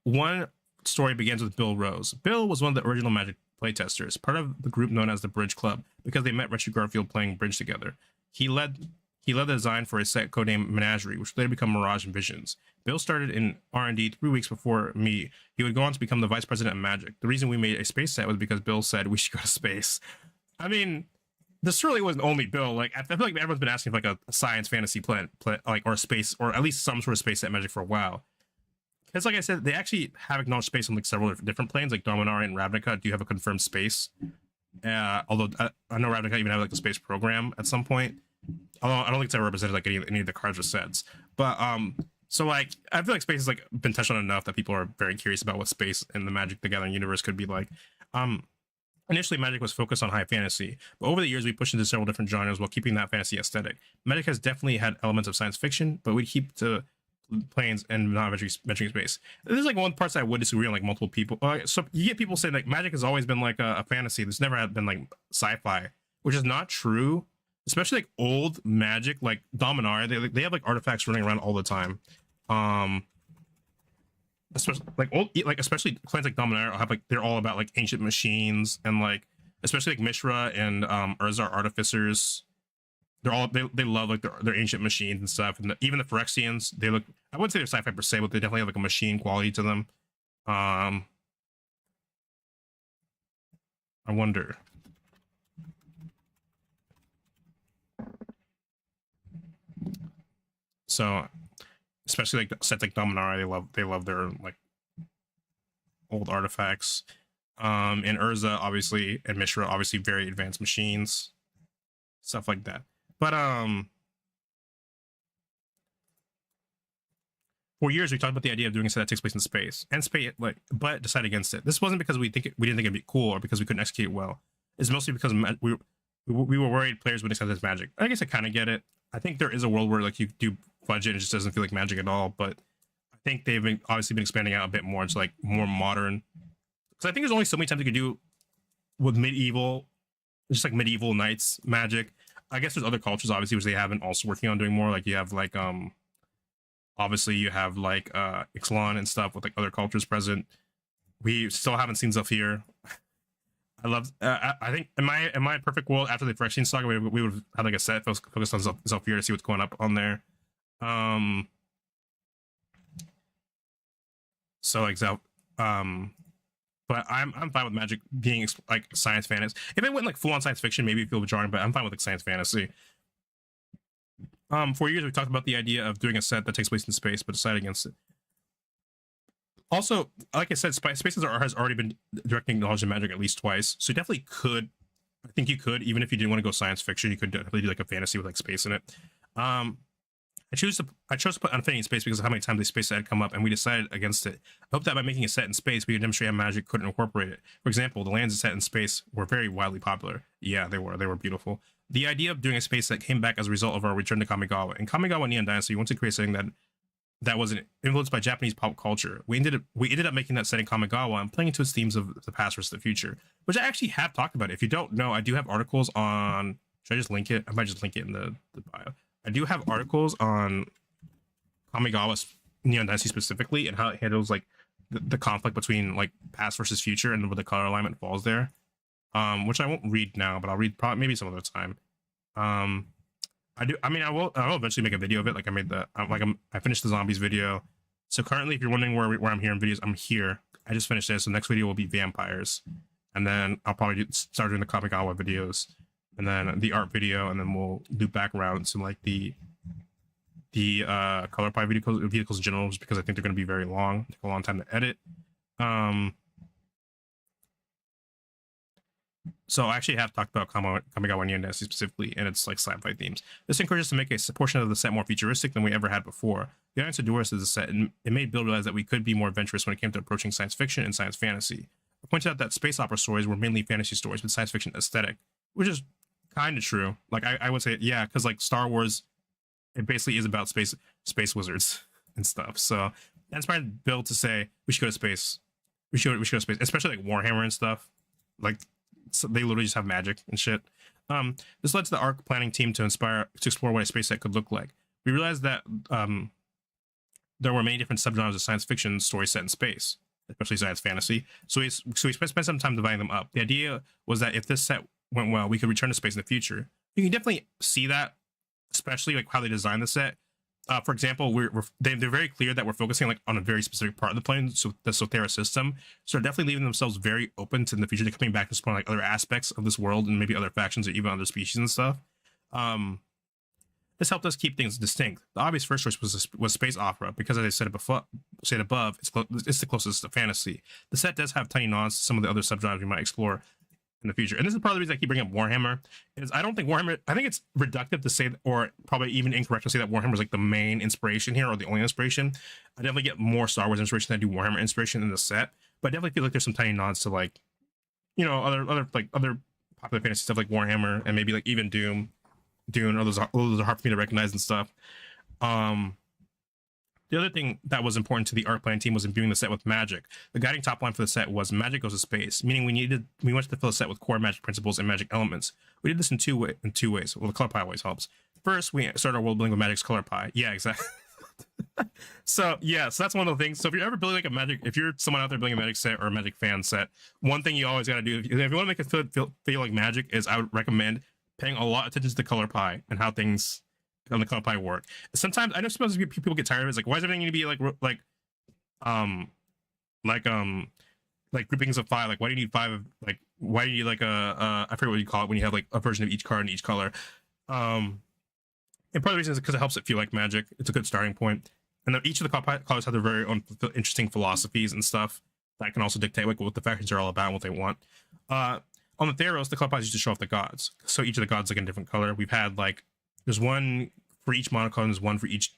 One story begins with Bill Rose. Bill was one of the original Magic playtesters, part of the group known as the Bridge Club, because they met Richard Garfield playing Bridge together. He led the design for a set codenamed Menagerie, which would later become Mirage and Visions. Bill started in R&D 3 weeks before me. He would go on to become the vice president of Magic. The reason we made a space set was because Bill said we should go to space. I mean, this certainly wasn't only Bill. Like, I feel like everyone's been asking for like a science fantasy plan, like, or space, or at least some sort of space set Magic for a while. Because, like I said, they actually have acknowledged space on like several different planes. Like Dominaria and Ravnica do have a confirmed space. Although I know Ravnica even have like a space program at some point. Although I don't think it's ever represented like any of the cards or sets. But so like I feel like space has like been touched on enough that people are very curious about what space in the Magic the Gathering universe could be like. Initially, Magic was focused on high fantasy, but over the years we pushed into several different genres while keeping that fantasy aesthetic. Magic has definitely had elements of science fiction, but we keep to planes and not venturing space. There's like one part that I would disagree on, like multiple people. So you get people saying like Magic has always been like a fantasy. There's never been like sci-fi, which is not true. Especially like old Magic, like Dominaria, they have like artifacts running around all the time. Especially like especially clans like Dominaria have like they're all about like ancient machines, and like especially like Mishra and Urza Artificers. They love like their ancient machines and stuff, and even the Phyrexians, they look, I wouldn't say they're sci-fi per se, but they definitely have like a machine quality to them. I wonder. So especially like sets like Dominaria, they love their like old artifacts. And Urza obviously, and Mishra obviously very advanced machines, stuff like that. But for years we talked about the idea of doing a set that takes place in space, but decided against it. This wasn't because we didn't think it'd be cool or because we couldn't execute it well. It's mostly because we were worried players would accept this Magic. I guess I kind of get it. I think there is a world where like you do fudge it and it just doesn't feel like Magic at all. But I think they've obviously been expanding out a bit more into like more modern. Because I think there's only so many times you could do with medieval, just like medieval knights Magic. I guess there's other cultures obviously which they haven't also working on doing more. Like you have like obviously you have like Ixalan and stuff with like other cultures present. We still haven't seen Zafir. I love. I think in my perfect world after the Phyrexian saga, we would have had like a set focused on Zafir to see what's going up on there. So like but I'm fine with Magic being like science fantasy. If it went like full on science fiction, maybe it feel jarring, but I'm fine with like science fantasy. For years we talked about the idea of doing a set that takes place in space, but decided against it. Also, like I said, Space has already been directly acknowledged in Magic at least twice, so you definitely could. I think you could, even if you didn't want to go science fiction, you could definitely do like a fantasy with like space in it. I chose to put Unfading Space because of how many times the space set had come up, and we decided against it. I hope that by making a set in space, we could demonstrate how Magic couldn't incorporate it. For example, the lands set in space were very widely popular. Yeah, they were beautiful. The idea of doing a space set came back as a result of our return to Kamigawa. In Kamigawa Neon Dynasty, we wanted to create something that was influenced by Japanese pop culture. We ended up making that set in Kamigawa and playing into its themes of the past versus the future, which I actually have talked about. If you don't know, I do have articles on. Should I just link it? I might just link it in the bio. I do have articles on Kamigawa's Neon Dynasty specifically and how it handles like the conflict between like past versus future and where the color alignment falls there. Which I won't read now, but I'll read probably maybe some other time. I will eventually make a video of it. Like I finished the zombies video. So currently, if you're wondering where I'm here in videos, I'm here. I just finished this. So the next video will be vampires, and then I'll probably start doing the Kamigawa videos, and then the art video, and then we'll loop back around to like the color pie vehicles in general, just because I think they're going to be very long, take a long time to edit. So I actually have talked about Kamigawa Neon Dynasty specifically, and it's like sci-fi themes. This encourages us to make a portion of the set more futuristic than we ever had before. The audience adored us as a set, and it made Bill realize that we could be more adventurous when it came to approaching science fiction and science fantasy. I pointed out that space opera stories were mainly fantasy stories with science fiction aesthetic, which is kind of true. Like I would say, yeah, because like Star Wars, it basically is about space wizards and stuff. So that inspired Bill to say we should go to space. We should go to space, especially like Warhammer and stuff. Like. So they literally just have magic and shit. This led to the ARC planning team to explore what a space set could look like. We realized that there were many different subgenres of science fiction stories set in space. especially science fantasy. So we spent some time dividing them up. The idea was that if this set went well, we could return to space in the future. You can definitely see that, especially like how they designed the set. For example, they're very clear that we're focusing like on a very specific part of the plane, so the Sothera system. So they're definitely leaving themselves very open to in the future to coming back to explore like other aspects of this world and maybe other factions or even other species and stuff. This helped us keep things distinct. The obvious first choice was space opera because, as I said above, it's the closest to fantasy. The set does have tiny nods to some of the other subgenres we might explore in the future. And this is part of the reason I keep bringing up Warhammer. Is I don't think Warhammer. I think it's reductive to say, or probably even incorrect to say that Warhammer is like the main inspiration here or the only inspiration. I definitely get more Star Wars inspiration than I do Warhammer inspiration in the set, but I definitely feel like there's some tiny nods to like, other popular fantasy stuff like Warhammer and maybe like even Doom. Dune, or those are hard for me to recognize and stuff. The other thing that was important to the art plan team was imbuing the set with magic. The guiding top line for the set was magic goes to space, meaning we wanted to fill the set with core magic principles and magic elements. We did this in two ways. Well, the color pie always helps. First, we started our world building with magic's color pie. Yeah, exactly. So that's one of the things. So if you're ever building like if you're someone out there building a magic set or a magic fan set, one thing you always got to do if you want to make it feel like magic is I would recommend paying a lot of attention to the color pie and how things on the color pie work. Sometimes I know sometimes people get tired of it. It's like, why does everything need to be like groupings of 5? Like, why do you need 5 of like? Why do you need like I forget what you call it when you have like a version of each card in each color. And part of the reason is because it helps it feel like magic. It's a good starting point. And then each of the colors have their very own interesting philosophies and stuff that can also dictate like what the factions are all about and what they want. On the Theros, the color pies used to show off the gods. So each of the gods like in a different color. We've had like there's one for each monochrome, there's one for each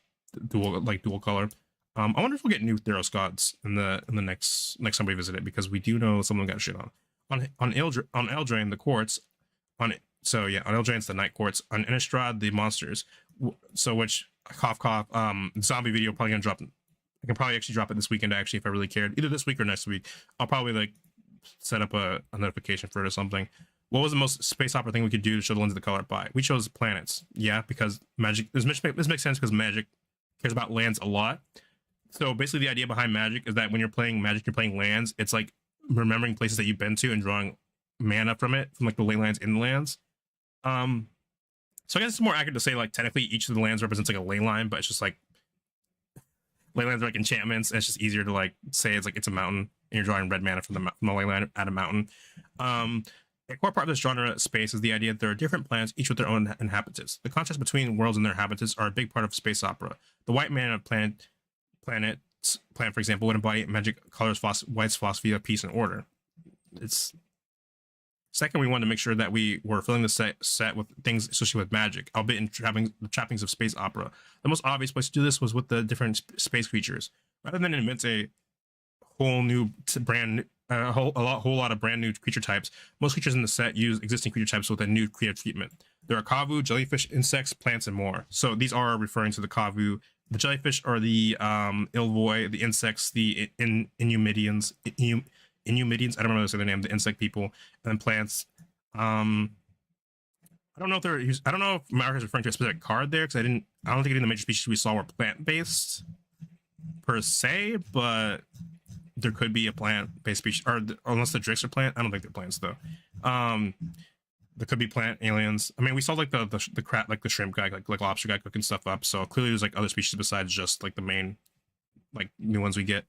dual color. I wonder if we'll get new Theros gods in the next time we visit it, because we do know some of them got shit on Eldraine the quartz on Eldraine it's the night quartz, on Innistrad the monsters. So which cough zombie video probably gonna drop. I can probably actually drop it this weekend actually if I really cared, either this week or next week. I'll probably like set up a notification for it or something. What was the most space opera thing we could do to show the lens of the color pie? We chose planets. Yeah, because magic. This makes sense because magic cares about lands a lot. So basically, the idea behind magic is that when you're playing magic, you're playing lands. It's like remembering places that you've been to and drawing mana from like the ley lines in the lands. So I guess it's more accurate to say like technically each of the lands represents like a ley line, but it's just like ley lines are like enchantments, and it's just easier to like say it's a mountain and you're drawing red mana from the ley line at a mountain. A core part of this genre space is the idea that there are different planets, each with their own inhabitants. The contrast between worlds and their inhabitants are a big part of space opera. The white mana planet, for example, would embody magic colors, white's philosophy of peace and order. Second, we wanted to make sure that we were filling the set with things associated with magic, albeit in the trappings of space opera. The most obvious place to do this was with the different space creatures. Rather than invent a whole lot of brand new creature types, most creatures in the set use existing creature types with a new creative treatment. There are kavu, jellyfish, insects, plants, and more. So these are referring to the kavu. The jellyfish are the Ilvoi, the insects, the Inumidians. I don't remember how to say their name. The insect people, and then plants. I don't know if Mark is referring to a specific card there, because I don't think any of the major species we saw were plant based per se, but there could be a plant-based species, or unless the Drakes are plant. I don't think they're plants though. There could be plant aliens. I mean, we saw like the crab, like the shrimp guy, like lobster guy cooking stuff up. So clearly, there's like other species besides just like the main, like new ones we get.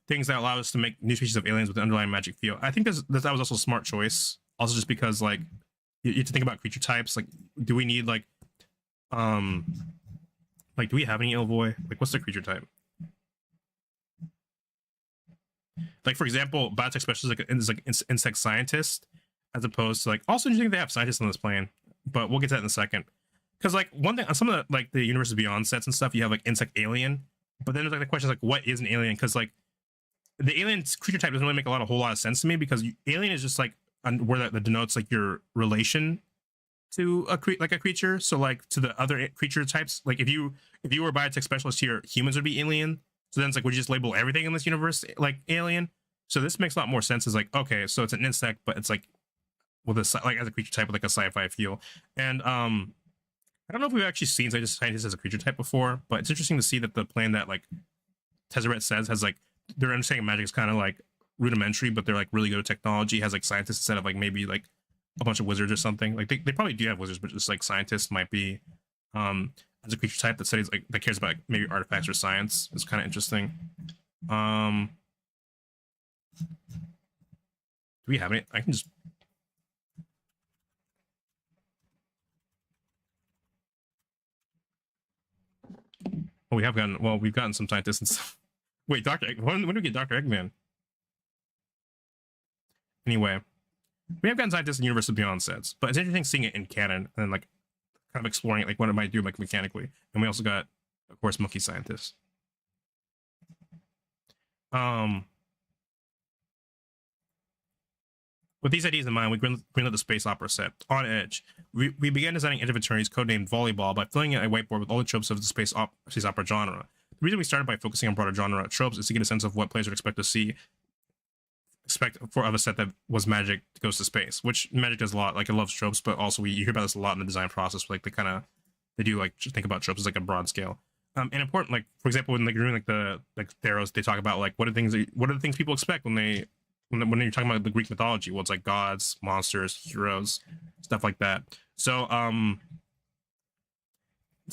Things that allow us to make new species of aliens with an underlying magic feel. I think that was also a smart choice. Also, just because like you have to think about creature types. Like, do we need like do we have any Ilvoi? Like, what's the creature type? Like, for example, biotech specialist is like insect scientist, as opposed to like, also do you think they have scientists on this plane? But we'll get to that in a second. Because like one thing on some of the like the Universe Beyond sets and stuff, you have like insect alien, but then there's like the question is like, what is an alien? Because like the alien creature type doesn't really make a whole lot of sense to me, because alien is just like where that denotes like your relation to a creature. So like to the other creature types, like if you were a biotech specialist here, humans would be alien. So then it's like, would you just label everything in this universe like alien? So this makes a lot more sense. Is like, okay, so it's an insect, but it's like with a like as a creature type with like a sci-fi feel. And I don't know if we've actually seen scientist as a creature type before, but it's interesting to see that the plane that like Tezzeret says has like their understanding of magic is kind of like rudimentary, but they're like really good at technology. Has like scientists instead of like maybe like a bunch of wizards or something. Like they probably do have wizards, but just like scientists might be as a creature type that studies like that cares about like, maybe artifacts or science. It's kind of interesting. Do we have any? I can just. Oh, we have gotten. Well, we've gotten some scientists and stuff. Wait, Doctor. When do we get Doctor Eggman? Anyway, we have gotten scientists in Universe of Beyond sets, but it's interesting seeing it in canon and then like kind of exploring it, like what it might do like mechanically. And we also got, of course, monkey scientists. With these ideas in mind, we greenlit the space opera set. On Edge, we began designing Eternities, codenamed Volleyball, by filling in a whiteboard with all the tropes of the space opera genre. The reason we started by focusing on broader genre tropes is to get a sense of what players would expect of a set that was Magic goes to space, which Magic does a lot. Like it loves tropes, but also you hear about this a lot in the design process. Like they do like think about tropes as like a broad scale. And important, like for example, when like you're doing like the Theros, they talk about like what are the things people expect when you're talking about the Greek mythology. Well, it's like gods, monsters, heroes, stuff like that. So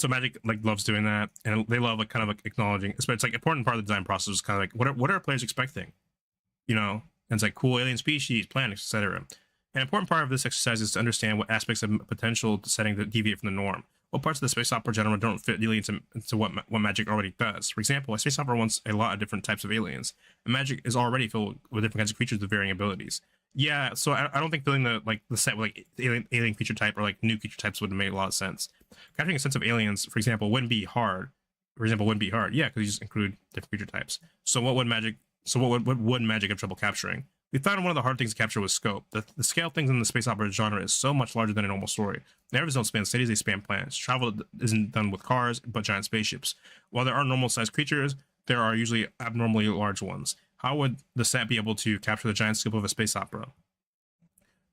Magic like loves doing that, and they love like kind of like acknowledging. It's like important part of the design process is kind of like what are players expecting, you know? And it's like cool alien species, planets, etc. An important part of this exercise is to understand what aspects of potential setting that deviate from the norm. What parts of the space opera genre don't fit really into what Magic already does. For example, a space opera wants a lot of different types of aliens, and Magic is already filled with different kinds of creatures with varying abilities. Yeah, so I don't think filling the set with like alien creature type or like new creature types would make a lot of sense. Capturing a sense of aliens, for example, wouldn't be hard. Yeah, because you just include different creature types. So what would Magic have trouble capturing? We found one of the hard things to capture was scope. The scale of things in the space opera genre is so much larger than a normal story. Narratives don't span cities, they span planets. Travel isn't done with cars, but giant spaceships. While there are normal-sized creatures, there are usually abnormally large ones. How would the set be able to capture the giant scope of a space opera?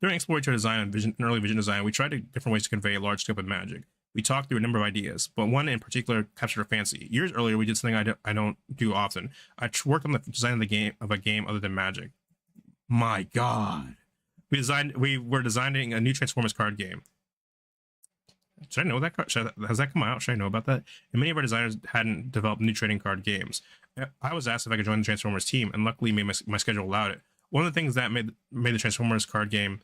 During exploratory design and early vision design, we tried different ways to convey a large scope of Magic. We talked through a number of ideas, but one in particular captured our fancy. Years earlier, we did something I don't do often. I worked on the design of a game other than Magic. My God, we were designing a new Transformers card game. Should I know that? Has that come out? Should I know about that? And many of our designers hadn't developed new trading card games. I was asked if I could join the Transformers team, and luckily my schedule allowed it. One of the things that made the Transformers card game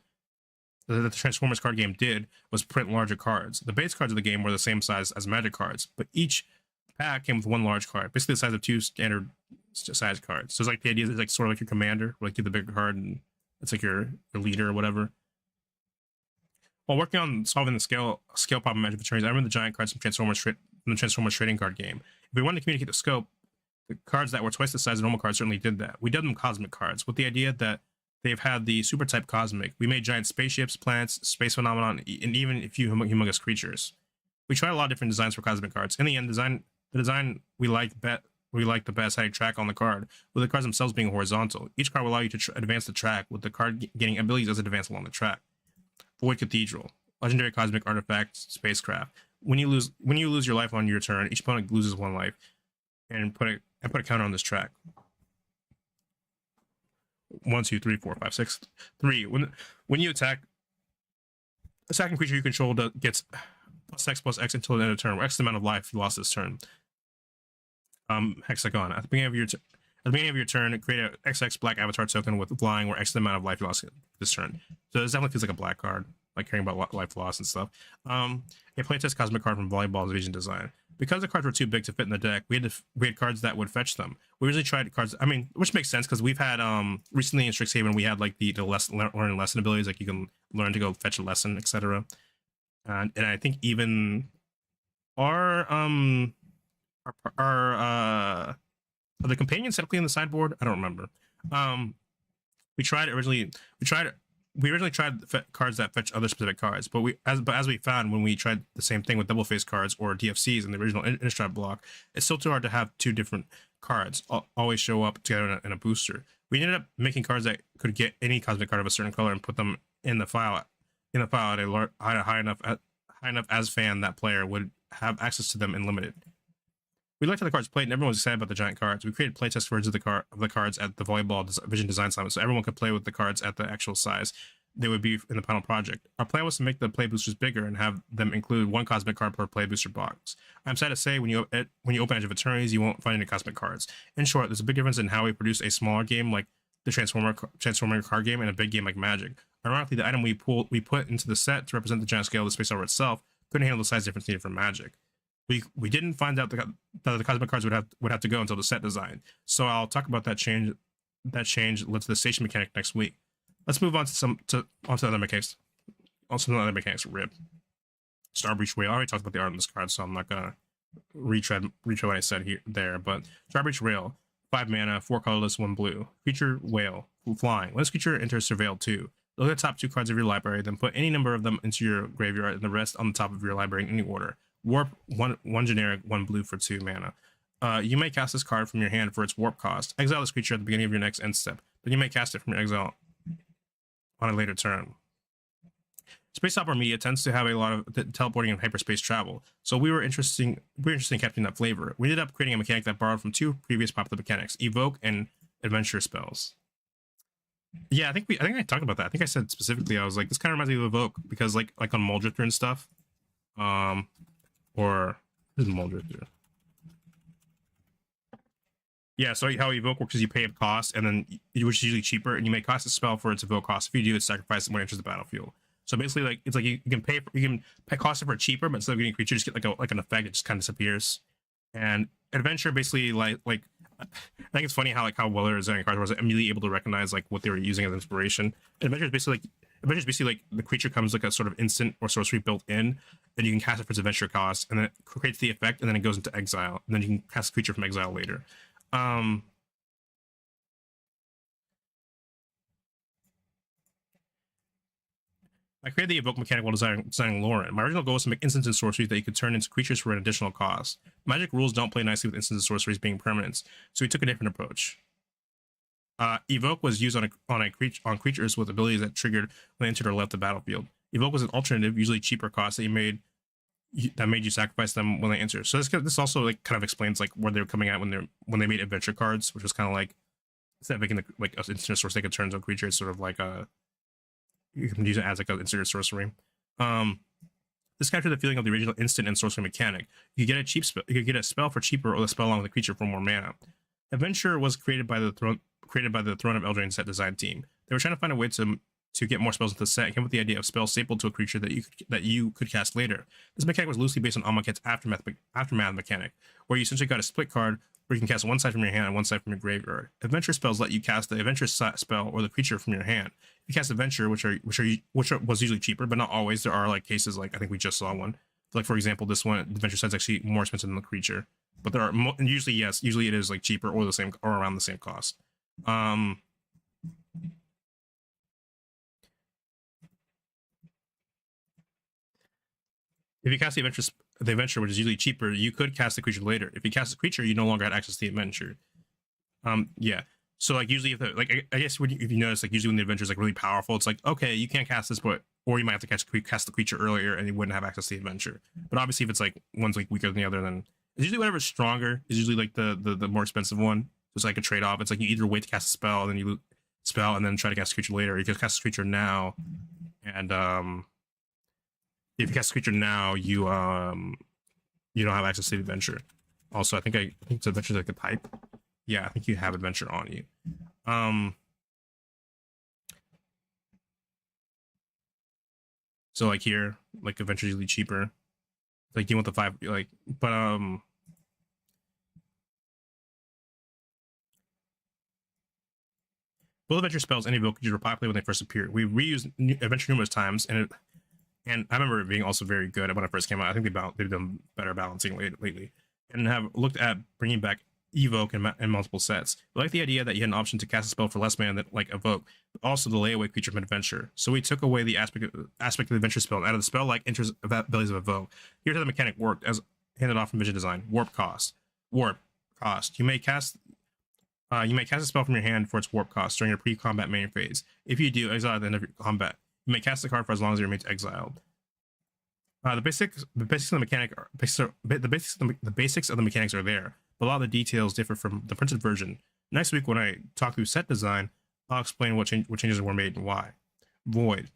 did was print larger cards. The base cards of the game were the same size as Magic cards, but each pack came with one large card, basically the size of two standard size cards. So it's like the idea is like sort of like your commander, like you the bigger card, and it's like your leader or whatever. While working on solving the scale problem Magic Eternities, I remember the giant cards from the Transformers trading card game. If we wanted to communicate the scope, the cards that were twice the size of normal cards certainly did that. We dubbed them cosmic cards, with the idea that they've had the super type cosmic. We made giant spaceships, planets, space phenomenon, and even a few humongous creatures. We tried a lot of different designs for cosmic cards. In the end, the design we liked the best had a track on the card, with the cards themselves being horizontal. Each card will allow you to advance the track, with the card gaining abilities as it advances along the track. Void Cathedral, legendary cosmic artifact, spacecraft. When you lose your life on your turn, each opponent loses one life, and put a counter on this track. 1, 2, 3, 4, 5, 6, 3. When you attack, a second creature you control gets +X until the end of the turn, where X the amount of life you lost this turn. Hexagon. At the beginning of your turn, create a XX black avatar token with flying, where X the amount of life you lost this turn. So this definitely feels like a black card, like caring about life loss and stuff. A playtest cosmic card from Volleyball's Vision design. Because the cards were too big to fit in the deck, we had cards that would fetch them. We usually tried cards, which makes sense because we've had recently in Strixhaven we had like the learn lesson abilities, like you can learn to go fetch a lesson, etc. And I think even our the companions technically in the sideboard, I don't remember. We originally tried cards that fetch other specific cards, but as we found when we tried the same thing with double face cards or DFCs in the original Innistrad block, it's still too hard to have two different cards always show up together in a booster. We ended up making cards that could get any cosmic card of a certain color and put them in the file at a high enough as fan that player would have access to them in limited. We looked at the cards played, and everyone was excited about the giant cards. We created playtest versions of the cards at the volleyball vision design summit, so everyone could play with the cards at the actual size they would be in the final project. Our plan was to make the play boosters bigger and have them include one cosmic card per play booster box. I'm sad to say, when you open Edge of Eternities, you won't find any cosmic cards. In short, there's a big difference in how we produce a smaller game like the Transformer card game and a big game like Magic. Ironically, the item we put into the set to represent the giant scale of the space opera itself couldn't handle the size difference needed for Magic. We didn't find out that the cosmic cards would have to go until the set design. So I'll talk about that change led to the station mechanic next week. Let's move on to other mechanics. Also, other mechanics. Rip. Starbreach Whale. I already talked about the art on this card, so I'm not gonna retread what I said there. But Starbreach Whale, 5 mana, 4 colorless, 1 blue. Creature Whale, flying. When this creature enters Surveil 2, look at the top 2 cards of your library, then put any number of them into your graveyard and the rest on the top of your library in any order. Warp, 1 generic, 1 blue for 2 mana. You may cast this card from your hand for its warp cost. Exile this creature at the beginning of your next end step. Then you may cast it from your exile on a later turn. Space opera media tends to have a lot of teleporting and hyperspace travel, so we were interested in capturing that flavor. We ended up creating a mechanic that borrowed from 2 previous popular mechanics, Evoke and Adventure spells. Yeah, I think I talked about that. I think I said specifically, I was like, this kind of reminds me of Evoke, because like on Muldrifter and stuff, or this is Muldrifter. Yeah, so how Evoke works is you pay a cost, and then which is usually cheaper, and you may cost a spell for its Evoke cost. If you do, it's sacrifice when it enters the battlefield. So basically, like it's like you can pay cost it for cheaper, but instead of getting a creature, just get like an effect. It just kind of disappears. And Adventure basically like I think it's funny how Weller is cards was immediately able to recognize like what they were using as inspiration. And Adventure is basically like the creature comes like a sort of instant or sorcery built in, and you can cast it for its Adventure cost, and then it creates the effect, and then it goes into exile, and then you can cast a creature from exile later. I created the evoke mechanic while designing Lauren. My original goal was to make instants and sorceries that you could turn into creatures for an additional cost. Magic rules don't play nicely with instants and sorceries being permanents, so we took a different approach. Evoke was used on creatures with abilities that triggered when they entered or left the battlefield. Evoke was an alternative, usually cheaper cost that made you sacrifice them when they enter. So this also like kind of explains like where they were coming at when they made adventure cards, which was kind of like instead of making the like an instant source they could turn into a creature, it's sort of like you can use it as like an instant sorcery. This captured the feeling of the original instant and sorcery mechanic. You could get a spell for cheaper, or the spell along with the creature for more mana. Adventure was created by the Throne of Eldraine set design team. They were trying to find a way to get more spells into the set and came up with the idea of spells stapled to a creature that you could cast later. This mechanic was loosely based on Amonkhet's aftermath mechanic, where you essentially got a split card where you can cast one side from your hand and one side from your graveyard. Adventure spells let you cast the adventure spell or the creature from your hand. If you cast adventure, which was usually cheaper, but not always. There are like cases like I think we just saw one. Like for example, this one, the adventure side's actually more expensive than the creature, but there are usually it is like cheaper or the same or around the same cost. If you cast the adventure, which is usually cheaper, you could cast the creature later. If you cast the creature, you no longer had access to the adventure. Yeah. So like usually, if I guess if you notice, like usually when the adventure is like really powerful, it's like okay, you can't cast this, or you might have to cast the creature earlier, and you wouldn't have access to the adventure. But obviously, if it's like one's like weaker than the other, then it's usually whatever's stronger is usually like the more expensive one. So it's like a trade off. It's like you either wait to cast a spell, and then you spell, and then try to cast a creature later. Or you just cast a creature now, and if you cast a creature now, you don't have access to the adventure. Also, I think it's adventure like a type. Yeah, I think you have adventure on you. So like here, like adventure is usually cheaper. Like you want the 5, like, but both adventure spells and evoke were popular when they first appeared. We reused adventure numerous times, and I remember it being also very good when it first came out. I think they've done better balancing lately, and have looked at bringing back evoke in multiple sets. We like the idea that you had an option to cast a spell for less mana than like evoke, but also the layaway creature from adventure. So we took away the aspect of the adventure spell and added the spell like enters abilities of evoke. Here's how the mechanic worked as handed off from Vision Design. Warp cost. You may cast a spell from your hand for its warp cost during your pre-combat main phase. If you do, exile at the end of your combat. You may cast the card for as long as it remains exiled. The basics of the mechanic, the basics of the mechanics are there, but a lot of the details differ from the printed version. Next week, when I talk through set design, I'll explain what changes were made and why. Void.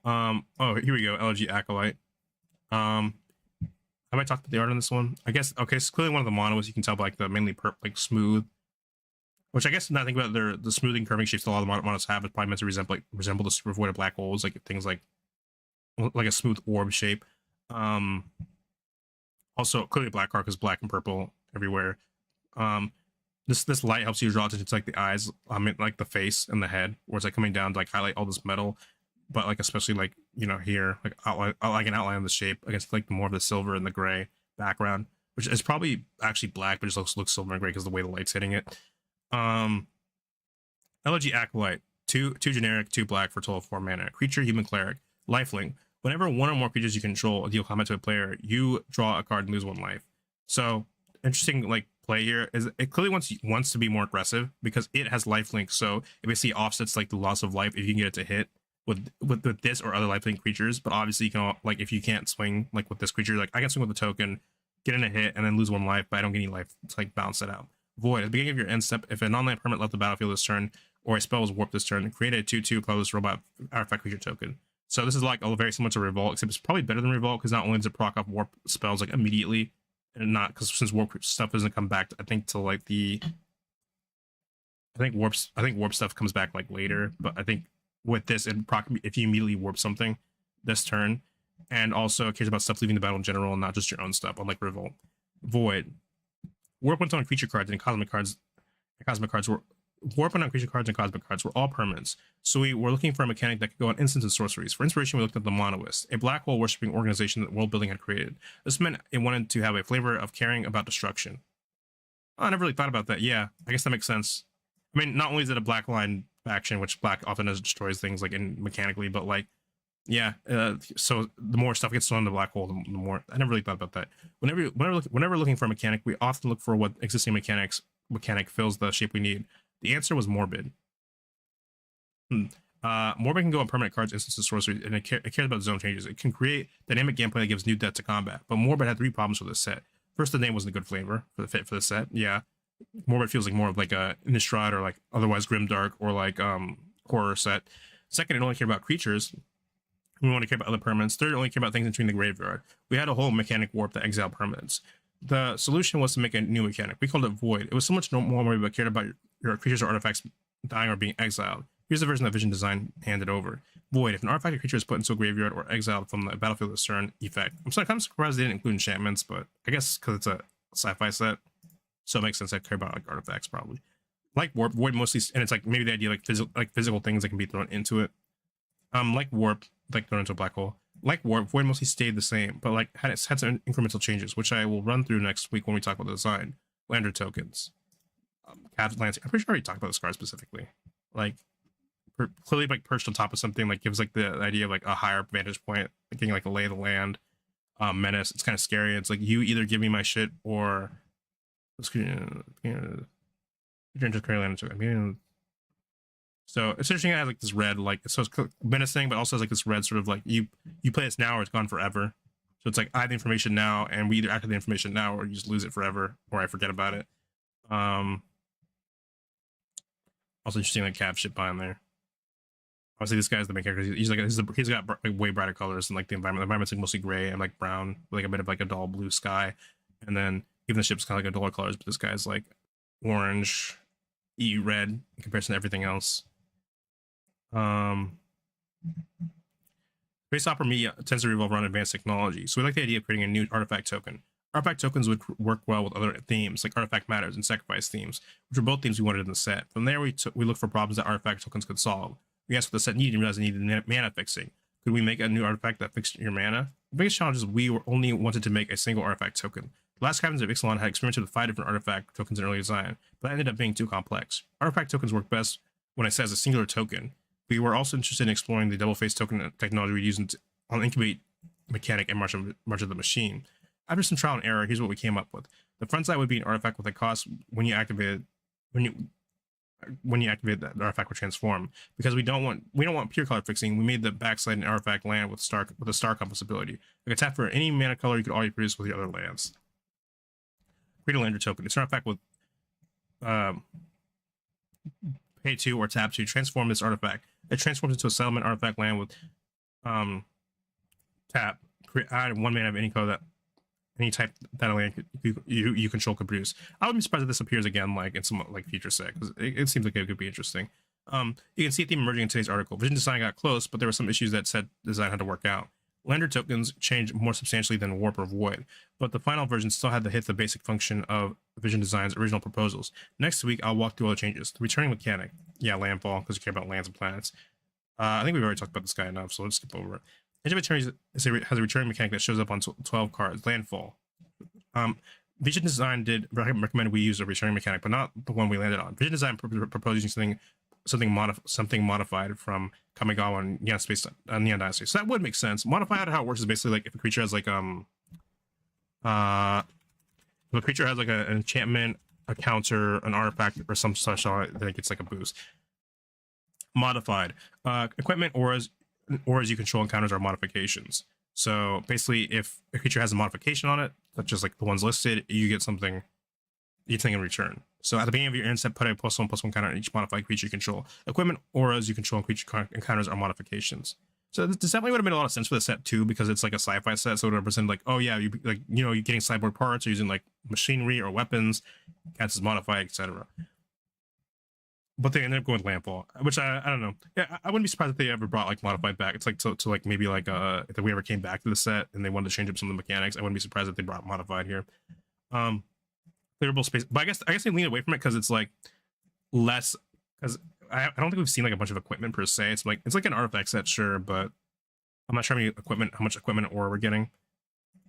Oh, here we go. LG Acolyte. Have I talked about the art on this one? I guess okay. It's clearly one of the monos. You can tell by like the mainly like smooth, which I guess not think about the smoothing curving shapes that a lot of the monos have. It's probably meant to resemble the super void of black holes, like things like a smooth orb shape. Also clearly black arc is black and purple everywhere. This light helps you draw attention to like the eyes, like the face and the head, where it's like coming down to like highlight all this metal, but like especially like here, like outline, like an outline of the shape against like more of the silver and the gray background, which is probably actually black, but just looks silver and gray because the way the light's hitting it. Elegy Acolyte, two generic, 2 black for total of 4 mana. Creature, human cleric, lifelink. Whenever one or more creatures you control deal combat to a player, you draw a card and lose 1 life. So interesting like play here is it clearly wants to be more aggressive because it has lifelink. So it basically offsets like the loss of life if you can get it to hit with this or other lifelink creatures. But obviously you can like if you can't swing like with this creature, like I can swing with a token, get in a hit, and then lose 1 life, but I don't get any life to like balance it out. Void. At the beginning of your end step, if a non-land permanent left the battlefield this turn or a spell was warped this turn, create a 2/2 colorless robot artifact creature token. So this is like very similar to Revolt, except it's probably better than Revolt because not only does it proc off warp spells like immediately, and not because since warp stuff doesn't come back, I think till like I think warp stuff comes back like later, but I think with this it proc if you immediately warp something this turn, and also cares about stuff leaving the battle in general and not just your own stuff, unlike Revolt. Void. Warp went on creature cards and cosmic cards. Cosmic cards were warp on creature cards and cosmic cards were all permanents. So we were looking for a mechanic that could go on instants and sorceries. For inspiration, we looked at the Monoist, a black hole worshipping organization that world building had created. This meant it wanted to have a flavor of caring about destruction. Oh, I never really thought about that. Yeah, I guess that makes sense. I mean, not only is it a black line faction, which black often destroys things like in mechanically, but like yeah, so the more stuff gets thrown in the black hole, the more. I never really thought about that. Whenever looking for a mechanic, we often look for what existing mechanic fills the shape we need. The answer was Morbid. Morbid can go on permanent cards, instances, sorceries, and it cares about zone changes. It can create dynamic gameplay that gives new depth to combat. But Morbid had 3 problems with this set. First, the name wasn't a good flavor for the fit for the set. Yeah, Morbid feels like more of like a Innistrad or like otherwise Grimdark or like horror set. Second, it only cared about creatures. We want to care about other permanents. Third, only care about things entering the graveyard. We had a whole mechanic warp that exiled permanents. The solution was to make a new mechanic. We called it Void. It was so much more but cared about your creatures or artifacts dying or being exiled. Here's the version that Vision Design handed over. Void. If an artifact or creature is put into a graveyard or exiled from the battlefield this turn, effect. I'm kind of surprised they didn't include enchantments, but I guess because it's a sci-fi set, so it makes sense I care about like artifacts probably. Like Warp, Void mostly, and it's like maybe the idea like physical things that can be thrown into it. Like Warp, like thrown into a black hole. Like Warp, Void mostly stayed the same, but like had some incremental changes, which I will run through next week when we talk about the design. Lander tokens. Cavs Lancing. I'm pretty sure I already talked about this card specifically. Like, clearly like perched on top of something, like gives like the idea of like a higher vantage point, like getting like a lay of the land. Menace. It's kind of scary. It's like you either give me my shit or just so it's interesting. It has like this red, like so it's menacing, but also has like this red sort of like you play this now or it's gone forever. So it's like I have the information now, and we either activate the information now or you just lose it forever, or I forget about it. Also interesting like Cav shit behind there. Obviously, this guy's the main character. He's got like way brighter colors than like the environment. The environment's like mostly gray and like brown, with, like a bit of like a dull blue sky, and then even the ship's kind of like a duller colors. But this guy's like orange, red in comparison to everything else. Space opera media tends to revolve around advanced technology, so we like the idea of creating a new artifact token. Artifact tokens would work well with other themes like artifact matters and sacrifice themes, which were both themes we wanted in the set. From there, we looked for problems that artifact tokens could solve. We asked what the set needed and realized it needed mana fixing. Could we make a new artifact that fixed your mana? The biggest challenge is we only wanted to make a single artifact token. The last captains of Ixalan had experimented with 5 different artifact tokens in early design, but that ended up being too complex. Artifact tokens work best when I say as a singular token. We were also interested in exploring the double-face token technology we use on Incubate mechanic and March of the Machine. After some trial and error, here's what we came up with. The front side would be an artifact with a cost when you activate it. when you activate that, the artifact will transform. Because we don't want pure color fixing. We made the backslide and artifact land with a star compass ability. You can tap for any mana color you could already produce with your other lands. Create a lander token. It's an artifact with pay 2 or tap to transform this artifact. It transforms into a settlement artifact land with tap. Add 1 mana of any color that any type that a land you control could produce. I would be surprised if this appears again, like in some like future set, because it seems like it could be interesting. You can see a theme emerging in today's article. Vision design got close, but there were some issues that set design had to work out. Lander tokens changed more substantially than Warp or Void, but the final version still had to hit the basic function of Vision Design's original proposals. Next week, I'll walk through all the changes. The returning mechanic, yeah, landfall, because you care about lands and planets. I think we've already talked about this guy enough, so let's skip over it. Edge of Eternities has a returning mechanic that shows up on 12 cards, landfall. Vision Design did recommend we use a returning mechanic, but not the one we landed on. Vision Design proposed using something modified from Kamigawa and Neon Dynasty. So that would make sense. Modified, how it works is basically like if a creature has like if a creature has like an enchantment, a counter, an artifact, or some such, then it gets like a boost. Modified equipment, auras you control encounters are modifications. So basically, if a creature has a modification on it, such as like the ones listed, you get something in return. So at the beginning of your end step, put a +1/+1 counter on each modified creature you control. Equipment, auras you control, and creature encounters are modifications. So this definitely would have made a lot of sense for the set too, because it's like a sci-fi set. So it would represent like, oh yeah, you're getting cyborg parts or using like machinery or weapons, counts as modified, etc. But they ended up going with landfall, which I don't know. Yeah, I wouldn't be surprised if they ever brought like modified back. It's like to like maybe like if we ever came back to the set and they wanted to change up some of the mechanics, I wouldn't be surprised if they brought modified here. Clearable space, but I guess they lean away from it because it's like less, because I don't think we've seen like a bunch of equipment per se. It's like an artifact set, sure, but I'm not sure how much equipment or we're getting.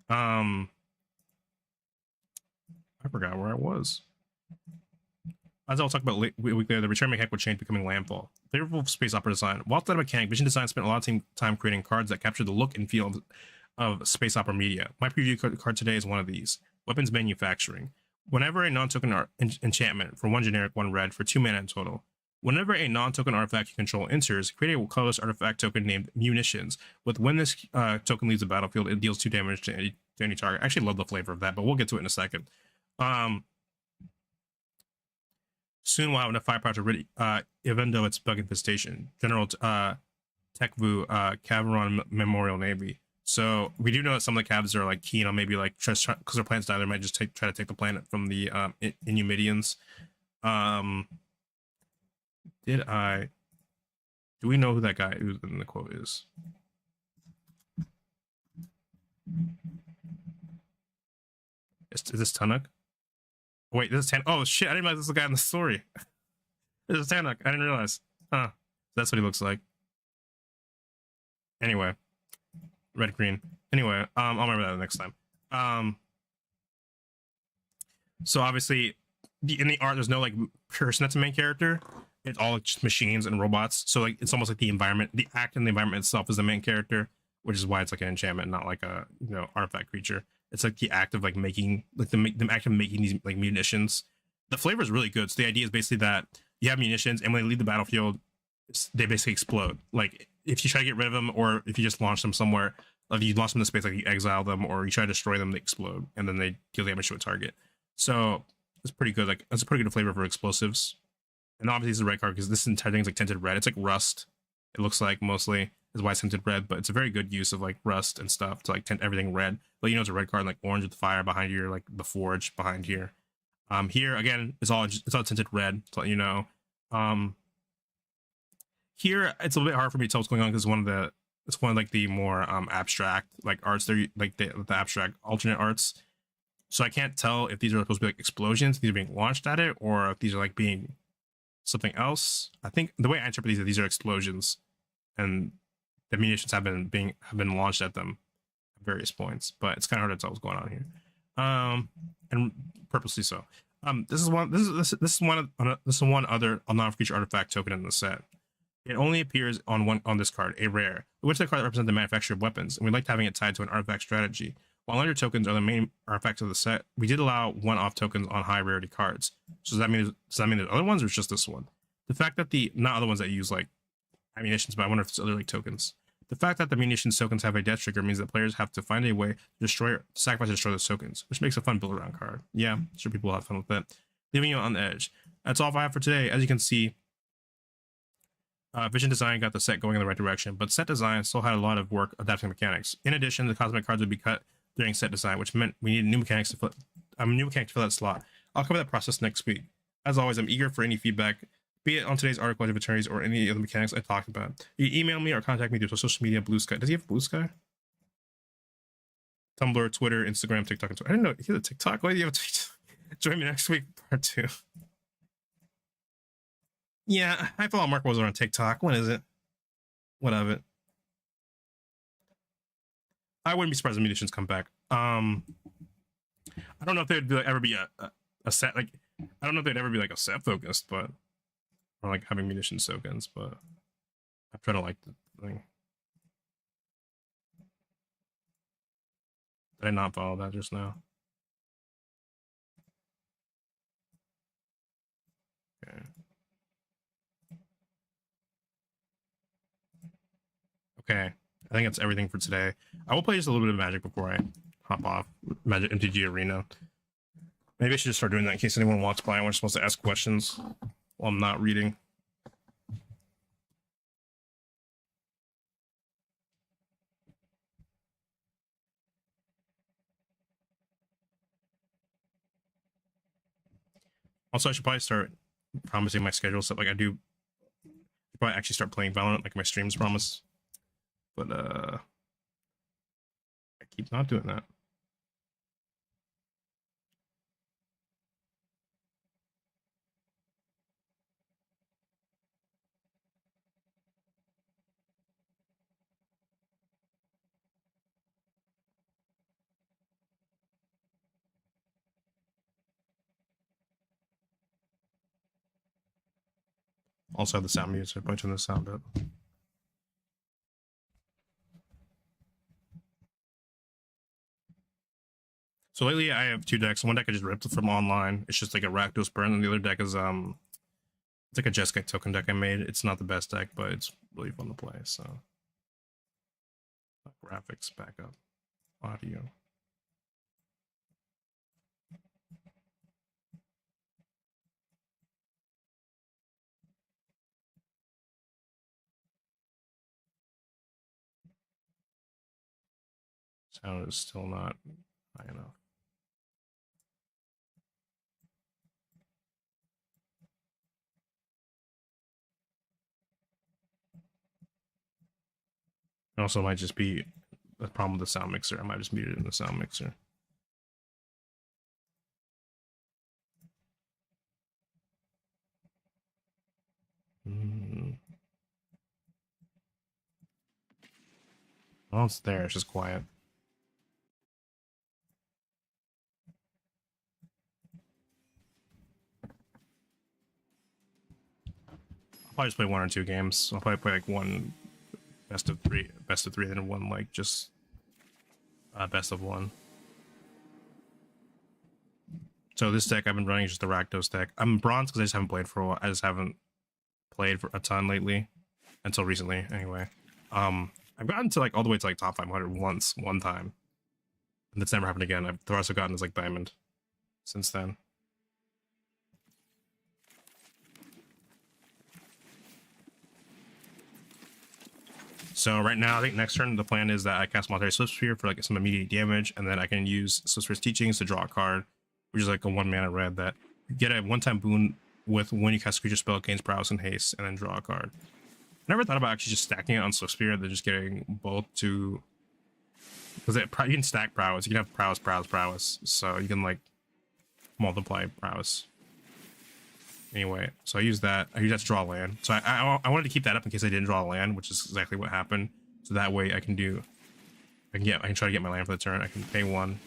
I forgot where I was. As I'll talk about weekly, the return mechanic would change, becoming landfall. Favorable space opera design. While that mechanic, Vision Design spent a lot of time creating cards that capture the look and feel of space opera media. My preview card today is one of these. Weapons manufacturing. Whenever a non-token enchantment for 1 generic, 1 red for 2 mana in total. Whenever a non-token artifact you control enters, create a colorless artifact token named Munitions. When this token leaves the battlefield, it deals 2 damage to any target. I actually love the flavor of that, but we'll get to it in a second. Soon we'll have enough firepower to rid Evendo its bug infestation. General Tekvu Cavaron Memorial Navy. So we do know that some of the Cavs are like keen on maybe like because their planets die, they might just try to take the planet from the Inumidians. Do we know who that guy who's in the quote is? Is this Tunuk? Wait, this is Tan. Oh shit! I didn't realize this was the guy in the story. This is Tanuk. I didn't realize. Huh? That's what he looks like. Anyway, red green. Anyway, I'll remember that next time. So obviously, in the art, there's no like person that's a main character. It's all just machines and robots. So like, it's almost like the environment, the act in the environment itself is the main character, which is why it's like an enchantment, not like a artifact creature. It's like the act of like making like the act of making these like munitions. The flavor is really good. So the idea is basically that you have munitions, and when they leave the battlefield, they basically explode. Like if you try to get rid of them, or if you just launch them somewhere, like you launch them in space, like you exile them, or you try to destroy them, they explode, and then they deal damage to a target. So it's pretty good. Like it's a pretty good flavor for explosives. And obviously it's a red card because this entire thing's like tinted red. It's like rust. It looks like mostly is why it's tinted red, but it's a very good use of like rust and stuff to like tint everything red. But it's a red card, like orange with fire behind here, like the forge behind here. Here again, it's all tinted red. To let you know. Here it's a little bit hard for me to tell what's going on because it's one of like the more abstract like arts. They're like the abstract alternate arts. So I can't tell if these are supposed to be like explosions, these are being launched at it, or if these are like being something else. I think the way I interpret these is these are explosions, and the munitions have been launched at them at various points. But it's kind of hard to tell what's going on here, and purposely so. This is one other non-creature artifact token in the set. It only appears on this card, a rare, which the card represents the manufacture of weapons, and we liked having it tied to an artifact strategy. While under tokens are the main artifacts of the set, we did allow one-off tokens on high rarity cards. So does that mean there's other ones, or it's just this one? The fact that the not other ones that use like ammunitions, but I wonder if it's other like tokens. The fact that the munitions tokens have a death trigger means that players have to find a way to destroy or sacrifice or destroy those tokens, which makes a fun build around card. Yeah, sure, people will have fun with that. Leaving you on the edge. That's all I have for today. As you can see, Vision Design got the set going in the right direction, but set design still had a lot of work adapting mechanics. In addition, the cosmetic cards would be cut during set design, which meant we needed new mechanics to fill that slot. I'll cover that process next week. As always, I'm eager for any feedback, be it on today's article of Eternities or any other mechanics I talked about. You can email me or contact me through social media, Blue Sky. Does he have Blue Sky? Tumblr, Twitter, Instagram, TikTok, and Twitter. I didn't know he had a TikTok. Why do you have a TikTok? Join me next week, part 2. Yeah, I thought Mark was on TikTok. When is it? What of it? I wouldn't be surprised if munitions come back. I don't know if there'd ever be a set like. I don't know if they'd ever be like a set focused, but or like having munitions tokens. But I'm trying to like the thing. Did I not follow that just now? Okay. Okay. I think that's everything for today. I will play just a little bit of Magic before I hop off Magic MTG Arena. Maybe I should just start doing that in case anyone walks by and we're supposed to ask questions while I'm not reading. Also, I should probably start promising my schedule so like I do probably actually start playing Valorant like my streams promise. But I keep not doing that. Also have the sound mute, so I punch in the sound up. So lately I have 2 decks. One deck I just ripped from online. It's just like a Rakdos Burn, and the other deck is it's like a Jeskai token deck I made. It's not the best deck, but it's really fun to play. So graphics back up, audio. Sound is still not high enough. It also might just be a problem with the sound mixer. I might just mute it in the sound mixer. Well, it's there. It's just quiet. I'll probably just play 1 or 2 games. I'll probably play like one best of 3, then one like just best of 1. So this deck I've been running is just the Rakdos deck. I'm bronze because I just haven't played for a while. I just haven't played for a ton lately, until recently. Anyway, I've gotten to like all the way to like top 500 one time, and that's never happened again. I've also gotten as like diamond since then. So right now, I think next turn the plan is that I cast Monetary Slipsphere for like some immediate damage, and then I can use Slipsphere's Teachings to draw a card, which is like a 1 mana red that you get a 1-time boon with when you cast a creature spell, gains prowess and haste, and then draw a card. I never thought about actually just stacking it on Slipsphere, than just getting both to, because you can stack prowess. You can have prowess, so you can like multiply prowess. Anyway, so I use that. I use that to draw a land. So I wanted to keep that up in case I didn't draw a land, which is exactly what happened. So that way I can try to get my land for the turn. I can pay 1.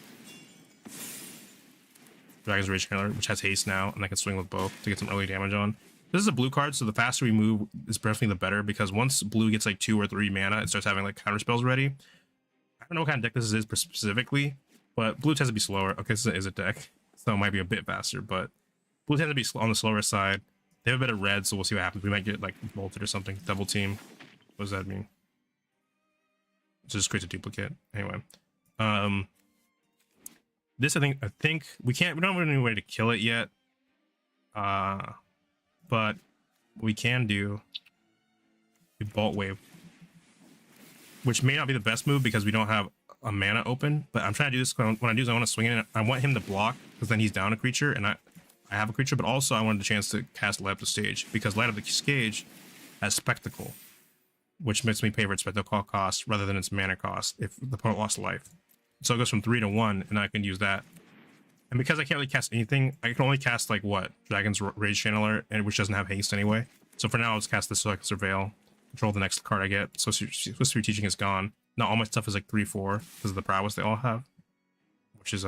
Dragon's Rage Killer, which has haste now, and I can swing with both to get some early damage on. This is a blue card, so the faster we move is definitely the better, because once blue gets like 2 or 3 mana, it starts having like counter spells ready. I don't know what kind of deck this is specifically, but blue tends to be slower. Okay, this is a deck, so it might be a bit faster, but blue tends to be on the slower side. They have a bit of red, so we'll see what happens. We might get like bolted or something. Double team. What does that mean? It just creates a duplicate. Anyway. This I think we don't have any way to kill it yet. But we can do a bolt wave, which may not be the best move because we don't have a mana open, but I'm trying to do this when I do this, I want to swing it. I want him to block because then he's down a creature and I have a creature, but also I wanted the chance to cast Light Up the Stage because Light Up the Stage has Spectacle, which makes me pay for its Spectacle cost rather than its mana cost if the opponent lost life. So it goes from 3 to 1 and I can use that. And because I can't really cast anything, I can only cast like what? Dragon's Rage Channeler, and which doesn't have haste anyway. So for now, I'll just cast this so I can surveil, control the next card I get. So Swiss Teaching is gone. Now all my stuff is like 3/4 because of the prowess they all have, which is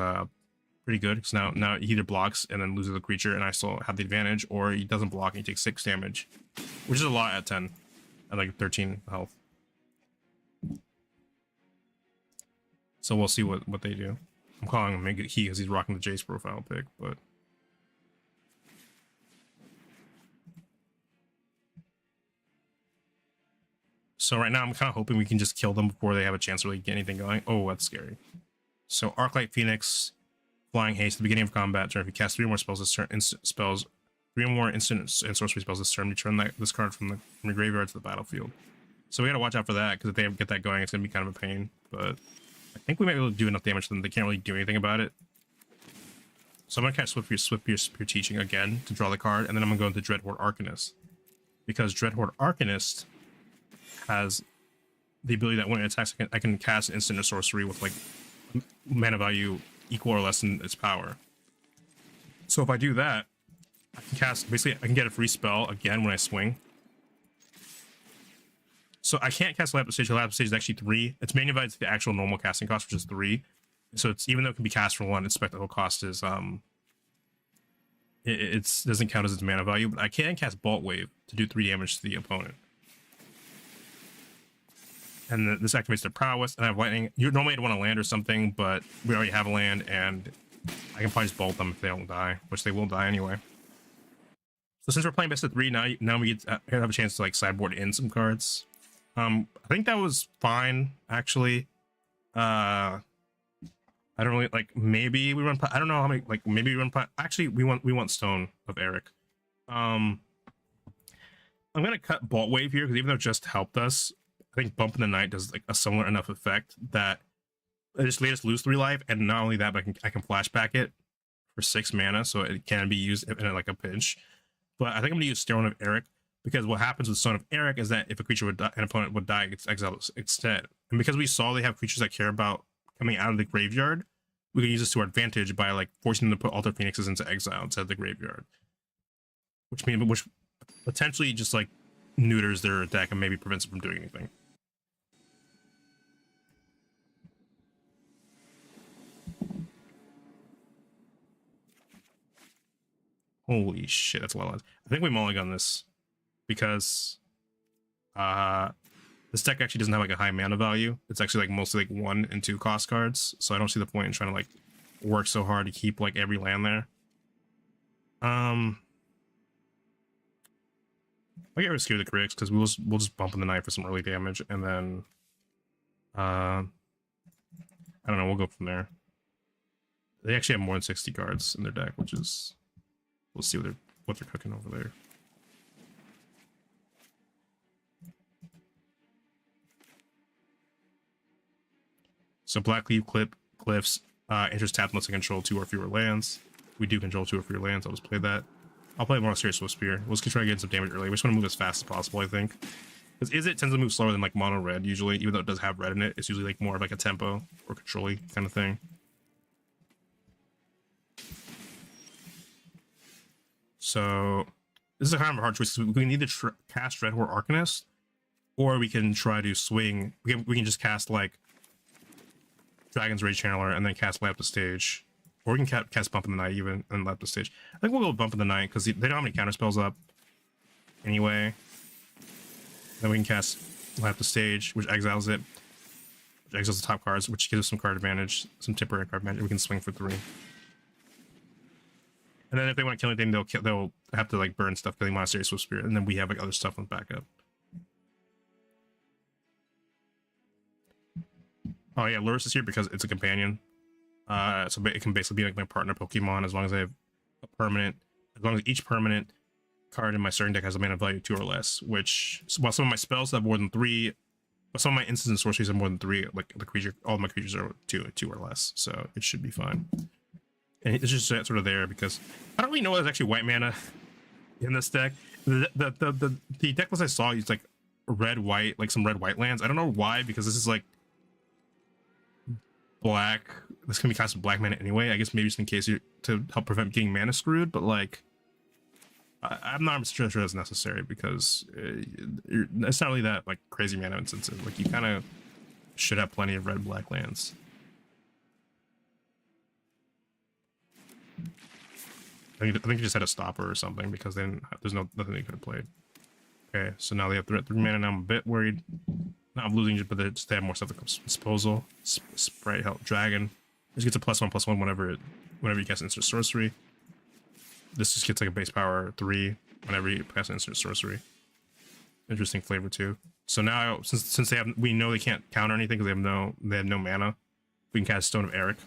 pretty good. Because now he either blocks and then loses the creature, and I still have the advantage, or he doesn't block and he takes 6 damage, which is a lot at 10, at like 13 health. So we'll see what they do. I'm calling him Make It He because he's rocking the Jace profile pick, but so right now I'm kind of hoping we can just kill them before they have a chance to really get anything going. Oh, that's scary. So Arclight Phoenix, Flying Haste at the beginning of combat turn. If you cast 3 or more spells this turn, spells 3 or more instant and sorcery spells this turn, return this card from your graveyard to the battlefield. So we gotta watch out for that because if they get that going, it's gonna be kind of a pain. But I think we might be able to do enough damage to them. They can't really do anything about it. So I'm gonna cast Swift Spear Teaching again to draw the card, and then I'm gonna go into Dreadhorde Arcanist because Dreadhorde Arcanist has the ability that when it attacks, I can cast instant or sorcery with like mana value equal or less than its power. So if I do that, I can cast basically I can get a free spell again when I swing. So I can't cast Light Up the Stage. Light Up the Stage is actually 3. It's magnified to the actual normal casting cost, which is 3. So it's even though it can be cast for 1, its spectacle cost is it doesn't count as its mana value. But I can cast Bolt Wave to do 3 damage to the opponent. And this activates their prowess, and I have lightning. You normally I'd want to land or something, but we already have a land, and I can probably just bolt them if they don't die, which they will die anyway. So since we're playing best of 3, now we get to have a chance to like sideboard in some cards. I think that was fine actually. I don't really like. Maybe we run. I don't know how many. Like maybe we run. Actually, we want Stone of Eric. I'm gonna cut Bolt Wave here because even though it just helped us, I think Bump in the Night does like a similar enough effect that it just made us lose 3 life, and not only that, but I can flashback it for 6 mana, so it can be used in like a pinch. But I think I'm gonna use Stone of Eric because what happens with Stone of Eric is that if a creature would die, an opponent would die, it's exiled instead. And because we saw they have creatures that care about coming out of the graveyard, we can use this to our advantage by like forcing them to put all their Phoenixes into exile instead of the graveyard, which potentially just like neuters their deck and maybe prevents them from doing anything. Holy shit, that's a lot of lines. I think we mulligan this because this deck actually doesn't have like a high mana value. It's actually like mostly like 1 and 2 cost cards, so I don't see the point in trying to like work so hard to keep like every land there. I get risky with the critics because we'll just bump in the Night for some early damage, and then I don't know, we'll go from there. They actually have more than 60 cards in their deck, which is we'll see what they're cooking over there. So Blackleaf Cliffs enters tapped unless I control 2 or fewer lands. We do control 2 or fewer lands. I'll just play that. I'll play more serious Swift Spear. We'll just try to get some damage early. We just want to move as fast as possible, I think. Because Izzet tends to move slower than like mono red usually, even though it does have red in it. It's usually like more of like a tempo or control-y kind of thing. So this is a kind of a hard choice. We can either cast Dreadhorde Arcanist, or we can try to swing. We can just cast like Dragon's Rage Channeler and then cast Light Up the Stage, or we can cast Bump in the Night even and Light Up the Stage. I think we'll go with Bump in the Night because they don't have any counter spells up anyway. Then we can cast Light Up the Stage, which exiles it, which exiles the top cards, which gives us some card advantage, some temporary card advantage. We can swing for 3. And then if they want to kill anything, they'll have to like burn stuff killing Monastery Swift Spirit, and then we have like other stuff on backup. Oh yeah, Lurrus is here because it's a companion. So it can basically be like my partner Pokemon as long as I have a permanent, as long as each permanent card in my starting deck has a mana value 2 or less. Which, while some of my spells have more than 3, but some of my instants and sorceries have more than 3. Like the creature, all of my creatures are 2 or less, so it should be fine. And it's just sort of there because I don't really know there's actually white mana in this deck. The deck list I saw used like red white, like some red white lands. I don't know why, because this is like black. This can be cast with black mana anyway. I guess maybe just in case you to help prevent getting mana screwed, but like I'm not sure that's necessary because it's not really that like crazy mana intensive. Like you kind of should have plenty of red black lands. I think you just had a stopper or something because then there's nothing they could have played. Okay, so now they have 3 mana. Now I'm a bit worried. Not losing, but they just have more stuff at disposal. Sprite Help Dragon. This gets a +1/+1 whenever you cast instant sorcery. This just gets like a base power 3 whenever you cast instant sorcery. Interesting flavor too. So now since we know they can't counter anything because they have no mana, we can cast Stone of Eric.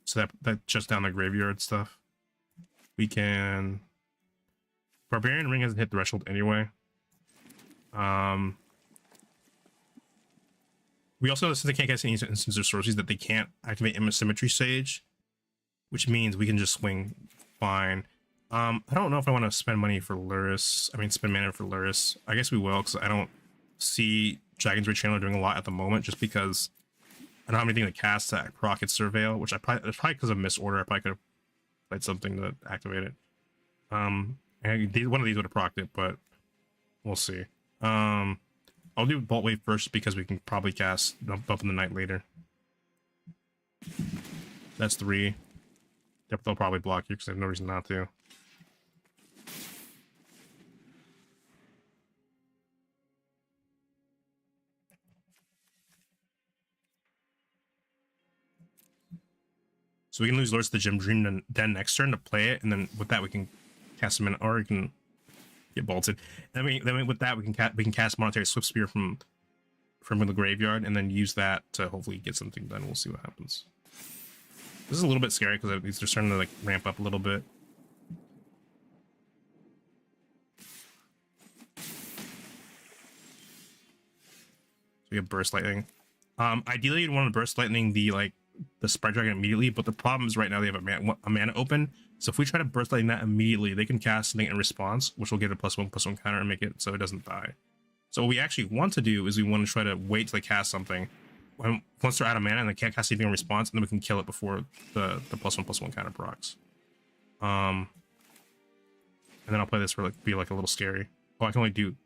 So that shuts down the graveyard stuff. We can. Barbarian Ring hasn't hit threshold anyway. We also, since they can't cast any instances or sorceries, that they can't activate Image Symmetry Sage, which means we can just swing fine. I don't know if I want to spend money for Lurrus. I mean, spend mana for Lurrus. I guess we will, because I don't see Dragon's Rage Channeler doing a lot at the moment, just because I don't have anything to cast to proc its Surveil, which it's probably because of Misorder. I probably could have played something to activate it. And one of these would have procced it, but we'll see. I'll do Bolt Wave first because we can probably cast Bump in the Night later. That's 3. They'll probably block you because they have no reason not to. So we can lose Lords of the Gym Dream Den next turn to play it, and then with that we can cast them in, or we can get bolted. Then with that we can cast Monetary Swift Spear from the graveyard, and then use that to hopefully get something done. We'll see what happens. This is a little bit scary because they're starting to like ramp up a little bit. So we have Burst Lightning. Ideally you'd want to Burst Lightning the Sprite Dragon immediately, but the problem is right now they have a mana open. So if we try to Burst Lightning that immediately, they can cast something in response, which will get a +1/+1 counter and make it so it doesn't die. So what we actually want to do is we want to try to wait till they cast something. Once they're out of mana and they can't cast anything in response, and then we can kill it before the +1/+1 counter procs. And then I'll play this for be a little scary. Oh, I can only do.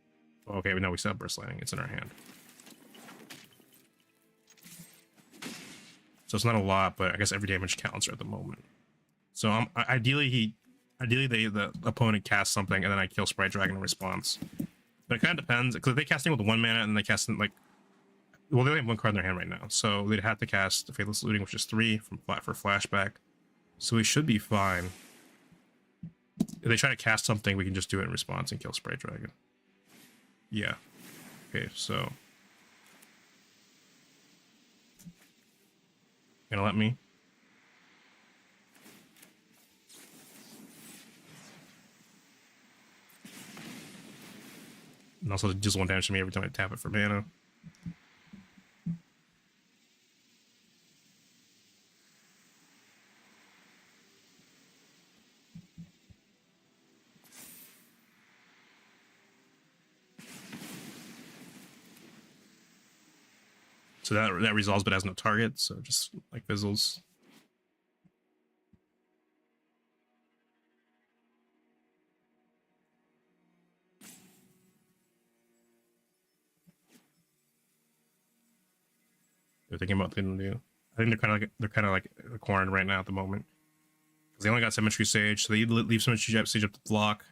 Oh, okay, no, we still have Burst Lightning. It's in our hand. So it's not a lot, but I guess every damage counts at the moment. So ideally the opponent casts something and then I kill Sprite Dragon in response. But it kind of depends, because if they cast it with 1 mana and they cast it well, they only have 1 card in their hand right now, so they'd have to cast Faithless Looting, which is 3 for flashback. So we should be fine. If they try to cast something, we can just do it in response and kill Sprite Dragon. Yeah. Okay, so gonna let me. And also it deals 1 damage to me every time I tap it for mana. So that resolves but has no target, so just like fizzles. They're thinking about what they're gonna do. I think they're kind of like cornered right now at the moment because they only got Symmetry Sage, so they leave Symmetry Sage up to block,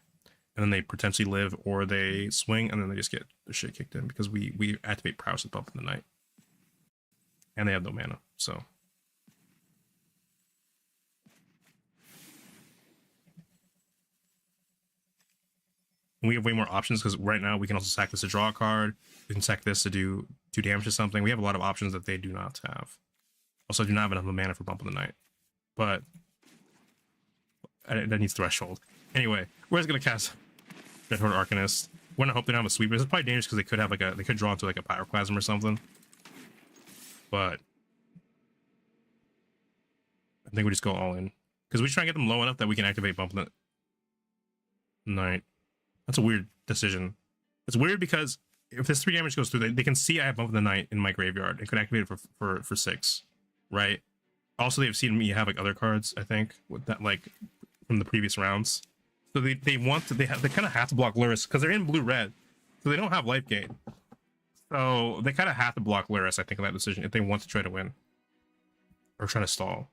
and then they potentially live or they swing, and then they just get their shit kicked in because we activate Prowess with Bump in the Night, and they have no mana, so. we have way more options because right now we can also sack this to draw a card. We can sack this to do damage to something. We have a lot of options that they do not have. Also, I do not have enough mana for Bump of the Night, but that needs Threshold. Anyway, we're just gonna cast Dread Horde Arcanist. We're gonna hope they don't have a sweeper. It's probably dangerous because they could have they could draw into like a Pyroclasm or something. But I think we just go all in because we try and get them low enough that we can activate Bump of the Night. That's a weird decision. It's weird because if this 3 damage goes through, they can see I have Bump of the Night in my graveyard. It could activate it for 6, right? Also, they've seen me have like other cards, I think, with that like from the previous rounds. So they kind of have to block Luris because they're in blue-red, so they don't have life gain. So they kind of have to block Luris, I think, in that decision if they want to try to win or try to stall.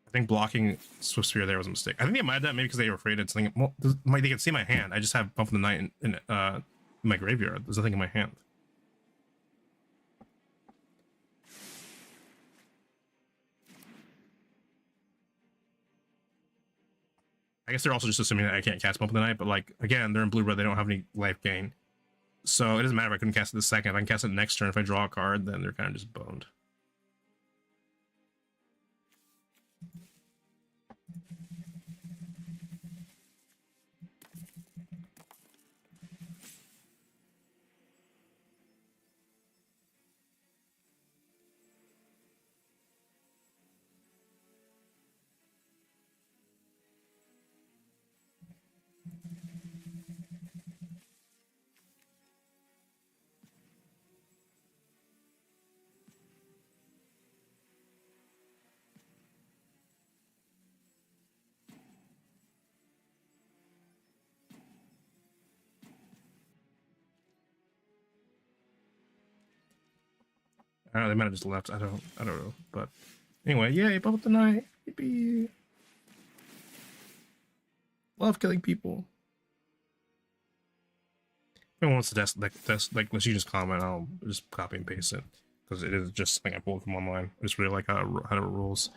I think blocking Swift Spear there was a mistake. I think they might have that maybe because they were afraid it's something. Well, they can see my hand. I just have Bump of the Night in my graveyard. There's nothing in my hand. I guess they're also just assuming that I can't cast Bump of the Night, but like again, they're in blue red. They don't have any life gain, so it doesn't matter if I couldn't cast it the second. If I can cast it next turn, if I draw a card, then they're kind of just boned. I don't know, they might have just left. I don't know. But anyway, yay, Bump of the Night. Yippee. Love killing people. If anyone wants to test, like, let's you just comment. I'll just copy and paste it because it is just something I pulled from online. I just really like how it rules.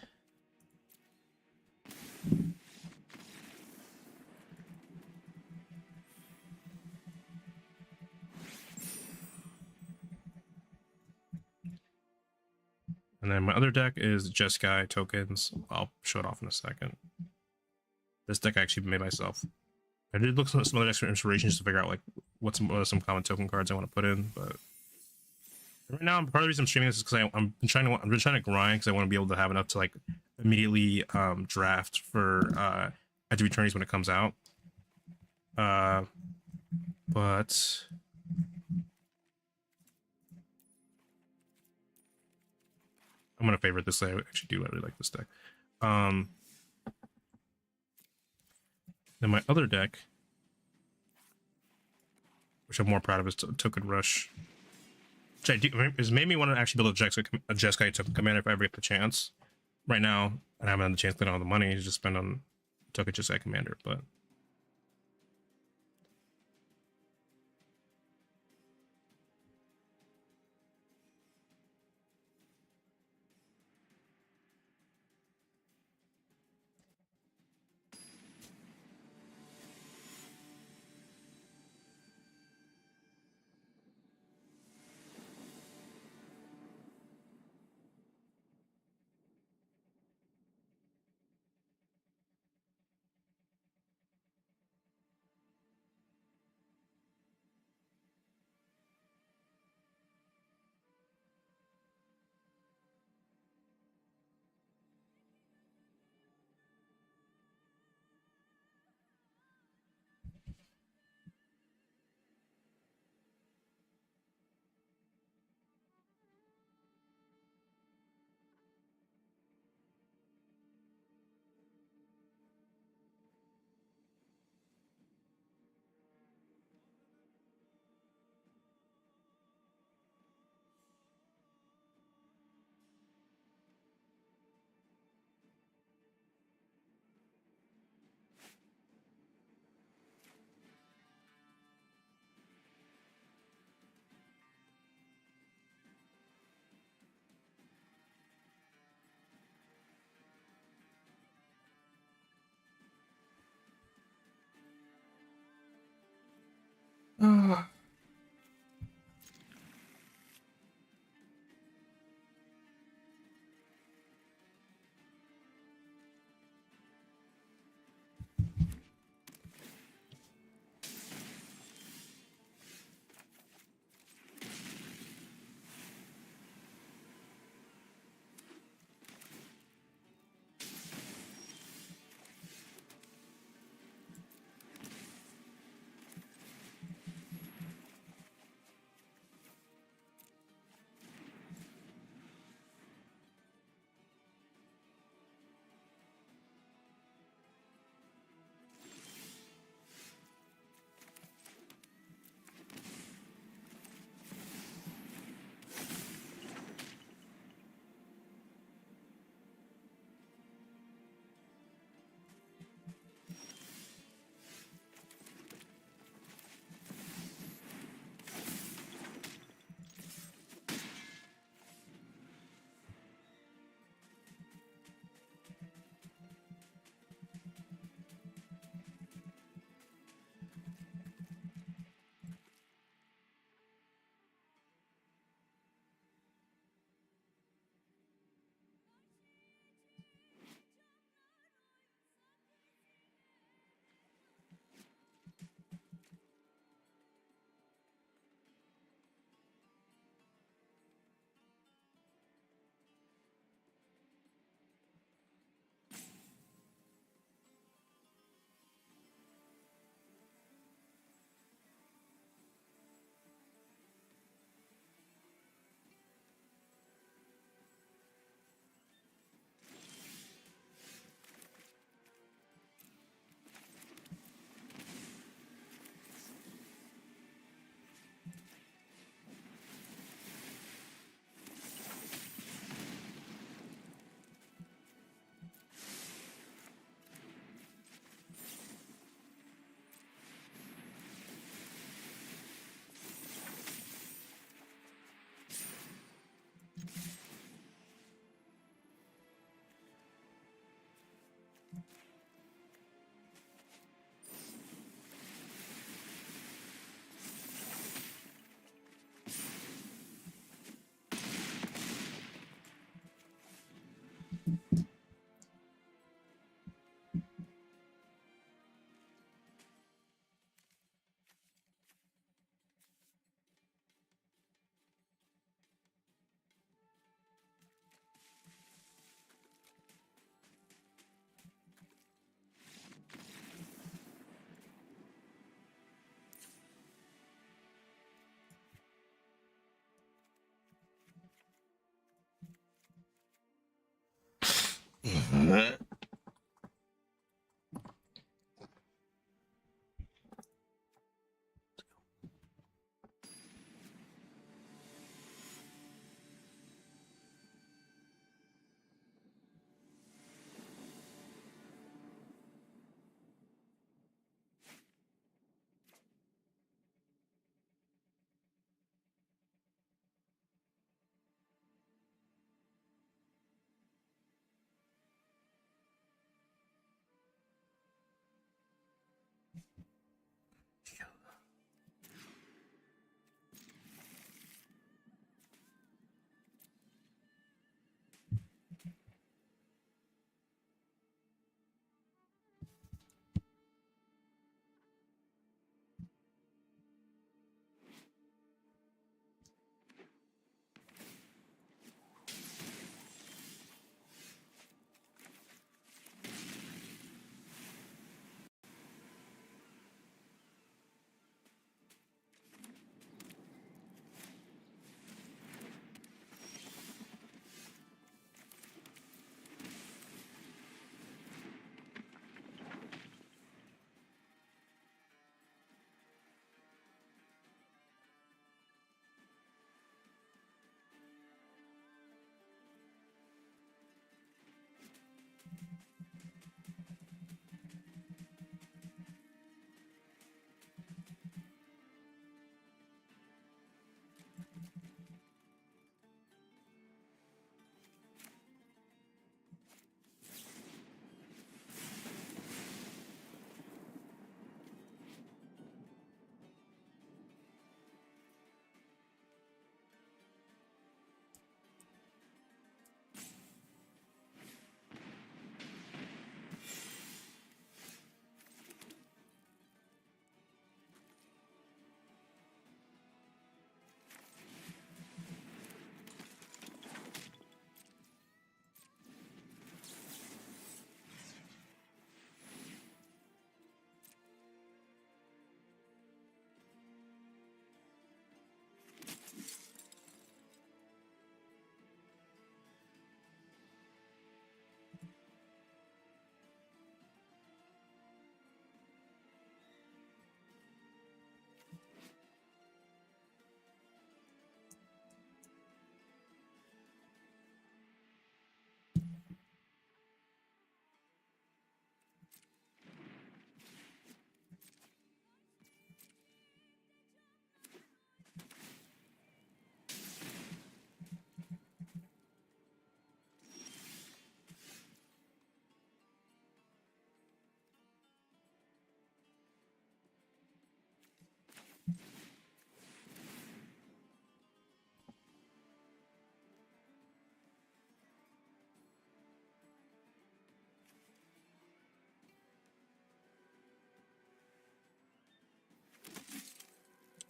And then my other deck is Jeskai tokens. I'll show it off in a second. This deck I actually made myself. I did look at some other decks for inspiration just to figure out like what are some common token cards I want to put in, but right now part of the reason I'm streaming this is because I'm trying to grind because I want to be able to have enough to like immediately draft for Edge of Eternities when it comes out. But I'm gonna favorite this. I actually do really like this deck. Then my other deck, which I'm more proud of, is Token Rush. Which I do, has made me want to actually build a Jeskai token commander if I ever get the chance. Right now, I haven't had the chance to get all the money to just spend on Token Jeskai commander, but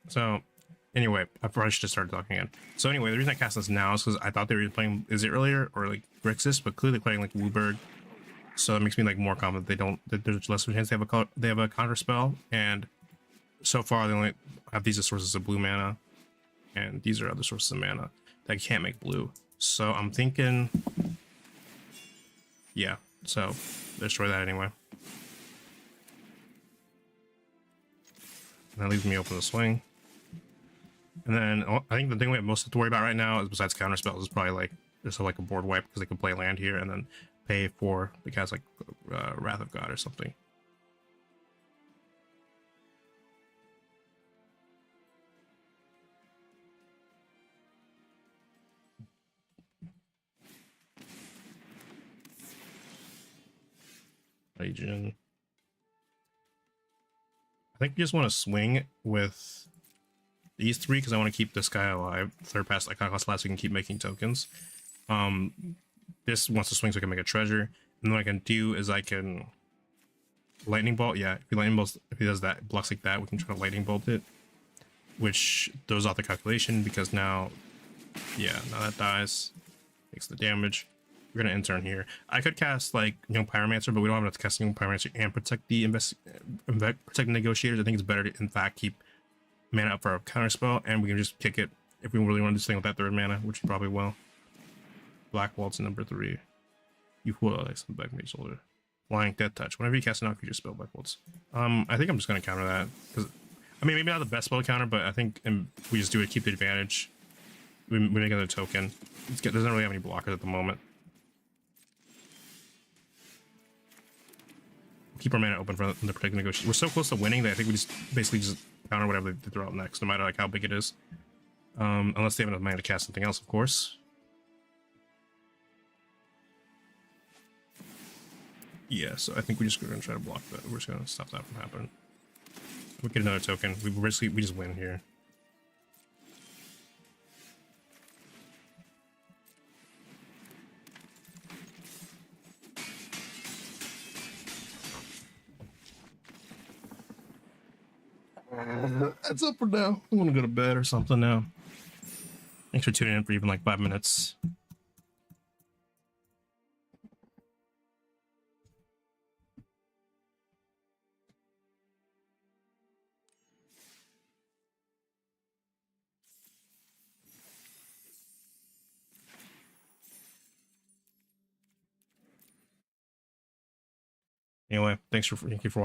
So, anyway, I probably should have started talking again. So anyway, the reason I cast this now is because I thought they were playing Is It earlier or like Grixis, but clearly playing like Wooburg. So it makes me like more confident they don't. That there's less of a chance they have a counter spell, and so far they only have these as sources of blue mana, and these are other sources of mana that can't make blue. So I'm thinking, yeah. So destroy that anyway. And that leaves me open to swing. And then I think the thing we have most to worry about right now is besides counter spells is probably like just like a board wipe because they can play land here and then pay for the cast like Wrath of God or something. Legion. I think you just want to swing with these three because I want to keep this guy alive. Third pass Iconoclast last, so we can keep making tokens. This wants to swing so I can make a treasure. And then what I can do is I can lightning bolt. Yeah, if he does that, blocks like that, we can try to lightning bolt it, which throws off the calculation because now, yeah, now that dies, takes the damage. We're gonna intern here. I could cast like Pyromancer, but we don't have enough to cast Pyromancer and protect the protect the negotiators. I think it's better to in fact keep mana up for a counter spell, and we can just kick it if we really want to do something with that third mana, which we probably will. Black Waltz number 3. You will like some Black Mage Soldier. Flying Death Touch. Whenever you cast an creature spell, Black Waltz. I think I'm just gonna counter that because I mean maybe not the best spell to counter, but I think we just do it, keep the advantage. We make another token. It doesn't really have any blockers at the moment. Keep our mana open for the protect negotiation. We're so close to winning that I think we just basically just counter whatever they throw out next, no matter like how big it is. Unless they have enough mana to cast something else, of course. Yeah, so I think we're gonna try to block that. We're just gonna stop that from happening. We get another token. We just win here. That's up for now. I want to go to bed or something now. Thanks for tuning in for even like 5 minutes. Anyway, thank you for